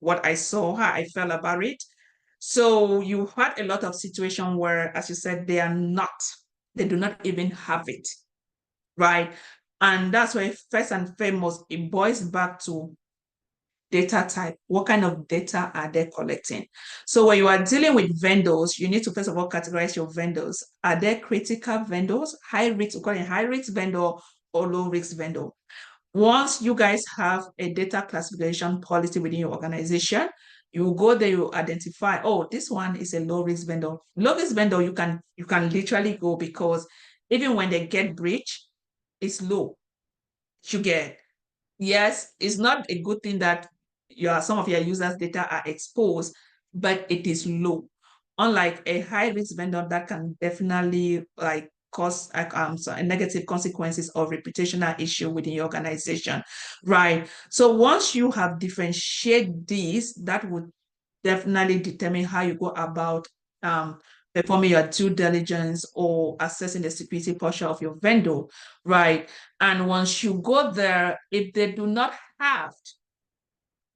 what I saw, how I felt about it. So you had a lot of situations where, as you said, they do not even have it, right? And that's why first and foremost, it boils back to data type. What kind of data are they collecting? So when you are dealing with vendors, you need to first of all categorize your vendors. Are they critical vendors, high risk, we call it high risk vendor or low risk vendor? Once you guys have a data classification policy within your organization, you go there, you identify, oh, this one is a low risk vendor. Low risk vendor, you can literally go, because even when they get breached, it's low. You get, yes, it's not a good thing that some of your users' data are exposed, but it is low. Unlike a high risk vendor that can definitely like cause negative consequences or reputational issue within your organization, right? So once you have differentiated these, that would definitely determine how you go about performing your due diligence or assessing the security posture of your vendor, right? And once you go there, if they do not have,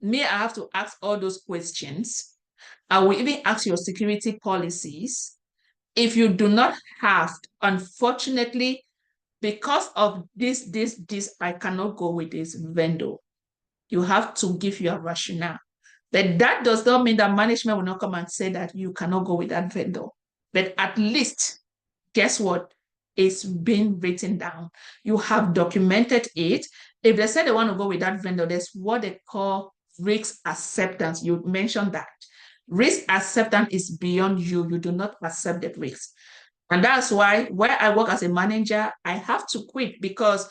I have to ask all those questions. I will even ask your security policies. If you do not have, unfortunately, because of this, I cannot go with this vendor. You have to give your rationale. But that does not mean that management will not come and say that you cannot go with that vendor. But at least, guess what? It's been written down. You have documented it. If they say they want to go with that vendor, there's what they call risk acceptance. You mentioned that. Risk acceptance is beyond you. You do not accept that risk. And that's why where I work as a manager, I have to quit, because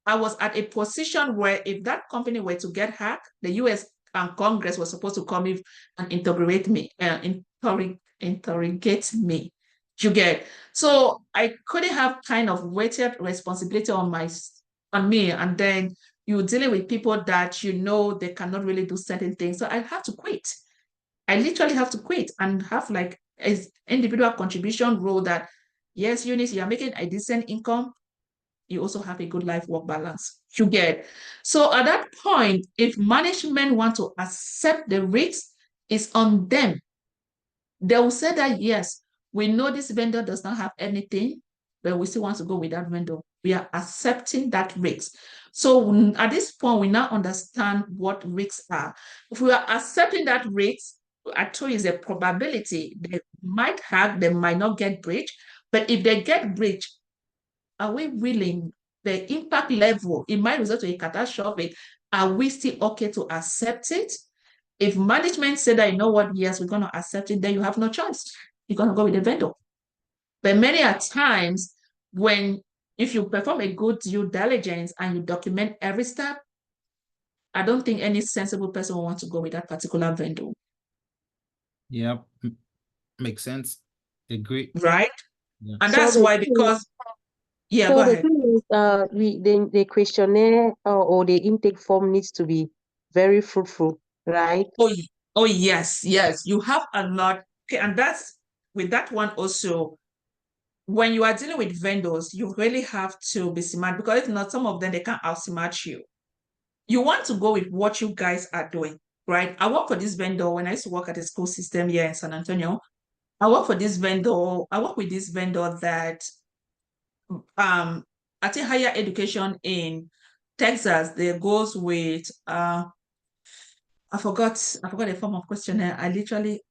I was at a position where if that company were to get hacked, the US and Congress was supposed to come in and interrogate me, interrogate me. You get? So I couldn't have kind of weighted responsibility on me, and then you're dealing with people that you know they cannot really do certain things. So I have to quit. I literally have to quit and have like an individual contribution role that, yes, Eunice, you're making a decent income. You also have a good life-work balance. You get. So at that point, if management want to accept the risk, it's on them. They will say that, yes, we know this vendor does not have anything, but we still want to go with that vendor. We are accepting that risk. So at this point, we now understand what risks are. If we are accepting that risk, I told you it's a probability. They might have, they might not get breached, but if they get breached, are we willing? The impact level, it might result in a catastrophic. Are we still okay to accept it? If management said that, you know what, yes, we're going to accept it, then you have no choice. You're going to go with the vendor. But many a times, if you perform a good due diligence and you document every step, I don't think any sensible person will want to go with that particular vendor. Yep. Makes sense. Agree. Right? Yeah. And So that's the why, thing because, yeah, so go the ahead. thing is, the questionnaire or the intake form needs to be very fruitful, right? Oh, yes, yes. You have a lot. Okay, and that's with that one also. When you are dealing with vendors, you really have to be smart, because if not, some of them, they can outsmart you. You want to go with what you guys are doing, right? I work for this vendor when I used to work at a school system here in San Antonio. I work with this vendor that I think higher education in Texas, there goes with I forgot the form of questionnaire. I literally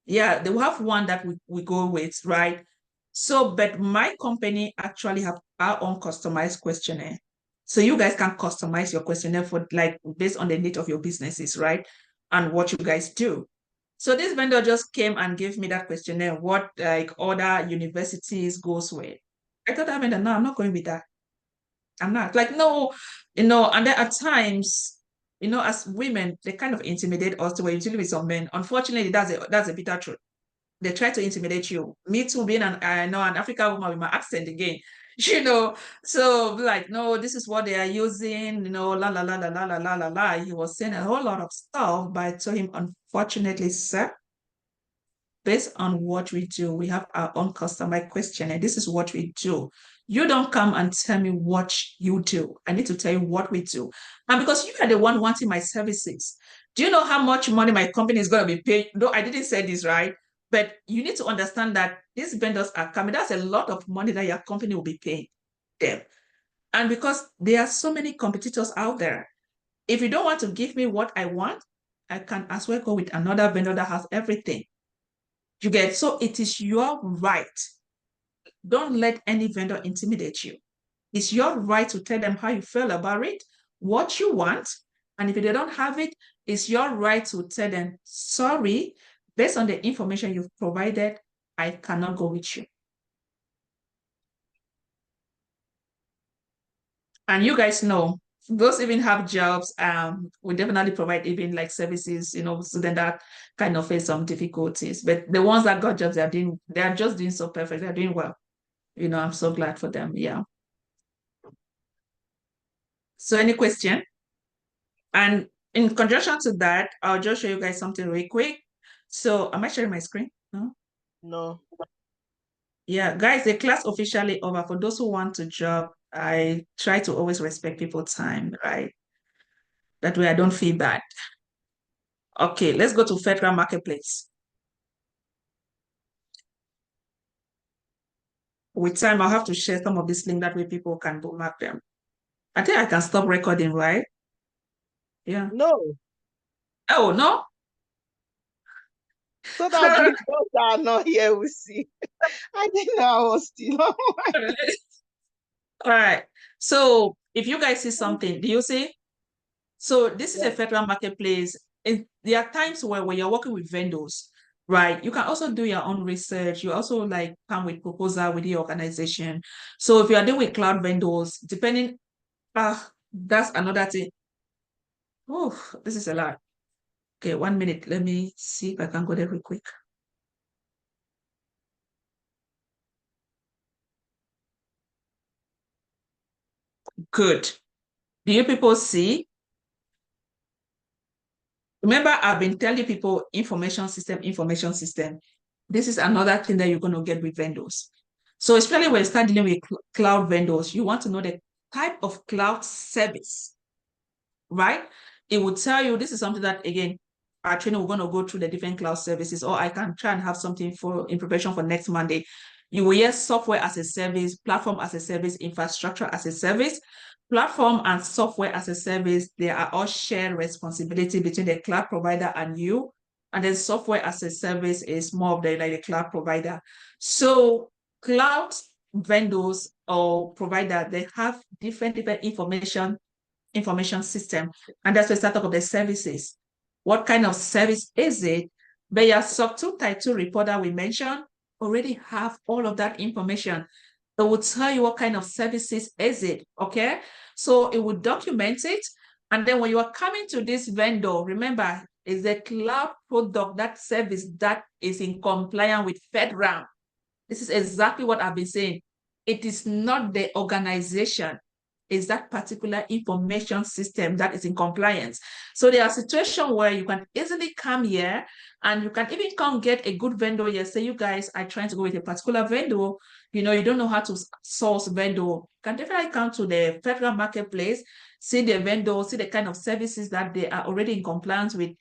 yeah, they will have one that we go with, right? So, but my company actually have our own customized questionnaire. So you guys can customize your questionnaire for like based on the need of your businesses, right? And what you guys do. So this vendor just came and gave me that questionnaire, what like other universities goes with. I thought that vendor, no, I'm not going with that. I'm not like, no, and then at times, as women, they kind of intimidate us when you're dealing with some men. Unfortunately, that's a bitter truth. They try to intimidate you. Me too, being an African woman with my accent again, So like, no, this is what they are using, la la la la la la la la la. He was saying a whole lot of stuff, but I told him, unfortunately, sir, based on what we do, we have our own customer question, and this is what we do. You don't come and tell me what you do. I need to tell you what we do. And because you are the one wanting my services, do you know how much money my company is going to be paying? No, I didn't say this, right? But you need to understand that these vendors are coming. That's a lot of money that your company will be paying them. And because there are so many competitors out there, if you don't want to give me what I want, I can as well go with another vendor that has everything. You get? So it is your right. Don't let any vendor intimidate you. It's your right to tell them how you feel about it, what you want. And if they don't have it, it's your right to tell them, sorry, based on the information you've provided, I cannot go with you. And you guys know, those even have jobs, we definitely provide even like services, students that kind of face some difficulties. But the ones that got jobs, they are just doing so perfect. They're doing well. I'm so glad for them. Yeah. So any question? And in conjunction to that, I'll just show you guys something really quick. So am I sharing my screen? No? No. Yeah, guys, the class officially over. For those who want to job, I try to always respect people's time, right? That way I don't feel bad. Okay, let's go to Federal Marketplace. With time, I'll have to share some of this link, that way people can bookmark them. I think I can stop recording, right? Yeah. No. Oh, no? So that the those that are not here will see. I didn't know I was still on. All right. So if you guys see something, do you see? So this is a Federal Marketplace. There are times where when you're working with vendors, right? You can also do your own research. You also like come with proposal with the organization. So if you are doing with cloud vendors, depending, that's another thing. Oh, this is a lot. Okay, 1 minute. Let me see if I can go there real quick. Good. Do you people see? Remember, I've been telling people information system. This is another thing that you're going to get with vendors. So especially when you start dealing with cloud vendors, you want to know the type of cloud service, right? It will tell you this is something that, again, our training, we're going to go through the different cloud services, or I can try and have something in preparation for next Monday. You will hear software as a service, platform as a service, infrastructure as a service. Platform and software as a service, they are all shared responsibility between the cloud provider and you. And then software as a service is more of the cloud provider. So cloud vendors or provider, they have different information system. And that's the startup of the services. What kind of service is it? But your SOC 2 Type 2 report that we mentioned already have all of that information. It will tell you what kind of services is it, okay? So it will document it. And then when you are coming to this vendor, remember, it's a cloud product, that service that is in compliance with FedRAMP. This is exactly what I've been saying. It is not the organization, it's that particular information system that is in compliance. So there are situations where you can easily come here and you can even come get a good vendor here. Say you guys are trying to go with a particular vendor, you don't know how to source vendor. You can definitely come to the federal marketplace, see the vendor, see the kind of services that they are already in compliance with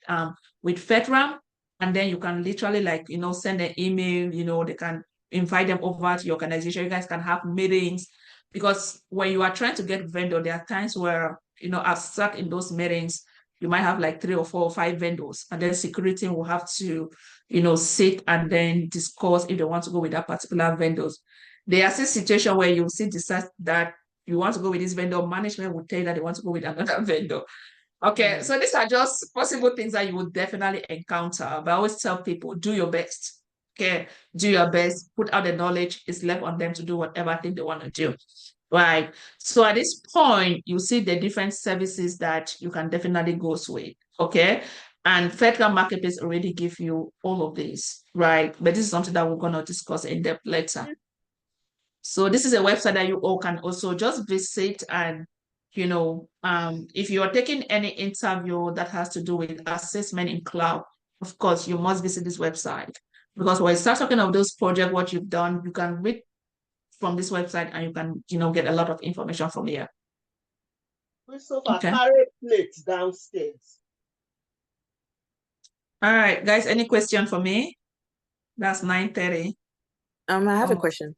FedRAMP, and then you can literally send an email, they can invite them over to your organization. You guys can have meetings, because when you are trying to get vendor, there are times where, I've sat in those meetings, you might have like 3 or 4 or 5 vendors, and then security will have to, sit and then discuss if they want to go with that particular vendors. There are still situations where you see decide that you want to go with this vendor, management will tell you that they want to go with another vendor. Okay, so these are just possible things that you would definitely encounter. But I always tell people, do your best. Okay, do your best, put out the knowledge. It's left on them to do whatever thing they want to do. Right. So at this point, you see the different services that you can definitely go with. Okay. And Federal Marketplace already give you all of these, right? But this is something that we're going to discuss in depth later. So this is a website that you all can also just visit, and if you are taking any interview that has to do with assessment in cloud, of course, you must visit this website, because when you start talking of those projects, what you've done, you can read from this website and you can, get a lot of information from here. Christopher, carry plates downstairs. All right, guys, any question for me? That's 9:30. I have a question.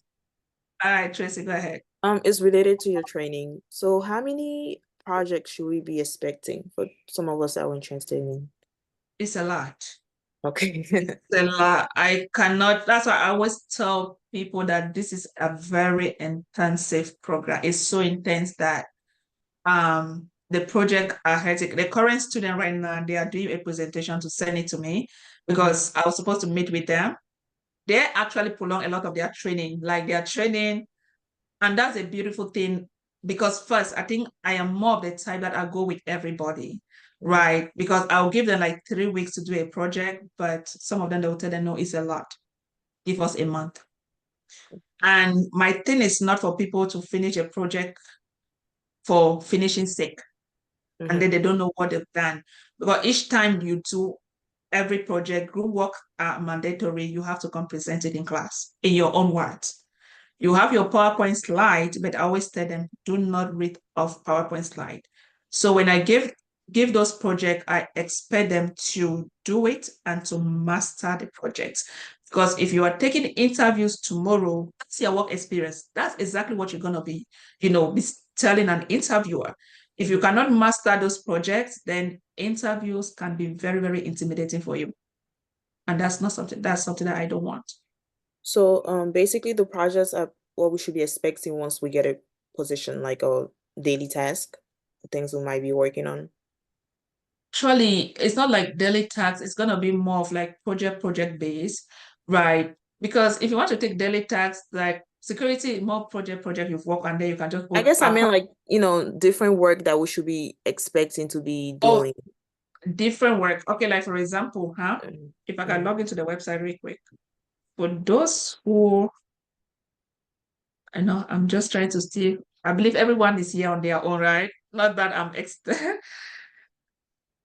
All right, Tracy, go ahead. It's related to your training. So how many projects should we be expecting for some of us that are interested in? It's a lot. Okay. It's a lot. I cannot, that's why I always tell people that this is a very intensive program. It's so intense that the project are hectic. The current student right now, they are doing a presentation to send it to me, because I was supposed to meet with them. They actually prolong a lot of their training, and that's a beautiful thing, because first, I think I am more of the type that I go with everybody, right? Because I'll give them like 3 weeks to do a project, but some of them, they'll tell them, no, it's a lot. Give us a month. And my thing is not for people to finish a project for finishing sake. And then they don't know what they've done. Because each time you do every project, group work are mandatory, you have to come present it in class in your own words. You have your PowerPoint slide, but I always tell them, do not read off PowerPoint slide. So when I give those projects, I expect them to do it and to master the project. Because if you are taking interviews tomorrow, that's your work experience. That's exactly what you're going to be telling an interviewer. If you cannot master those projects, then interviews can be very, very intimidating for you. And that's something that I don't want. So basically the projects are what we should be expecting once we get a position, like a daily task, the things we might be working on. Actually, it's not like daily tasks. It's going to be more of like project based, right? Because if you want to take daily tasks, like security, more project you've worked, and then you can just I put guess I mean like, different work that we should be expecting to be doing. different work. Okay, like for example, if I can log into the website real quick. For those who, I know I'm just trying to see, I believe everyone is here on their own, right? Not that I'm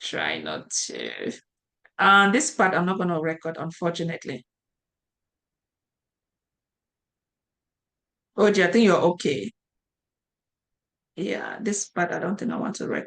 try not to. And this part I'm not going to record, unfortunately. OG, I think you're okay. Yeah, this part I don't think I want to record.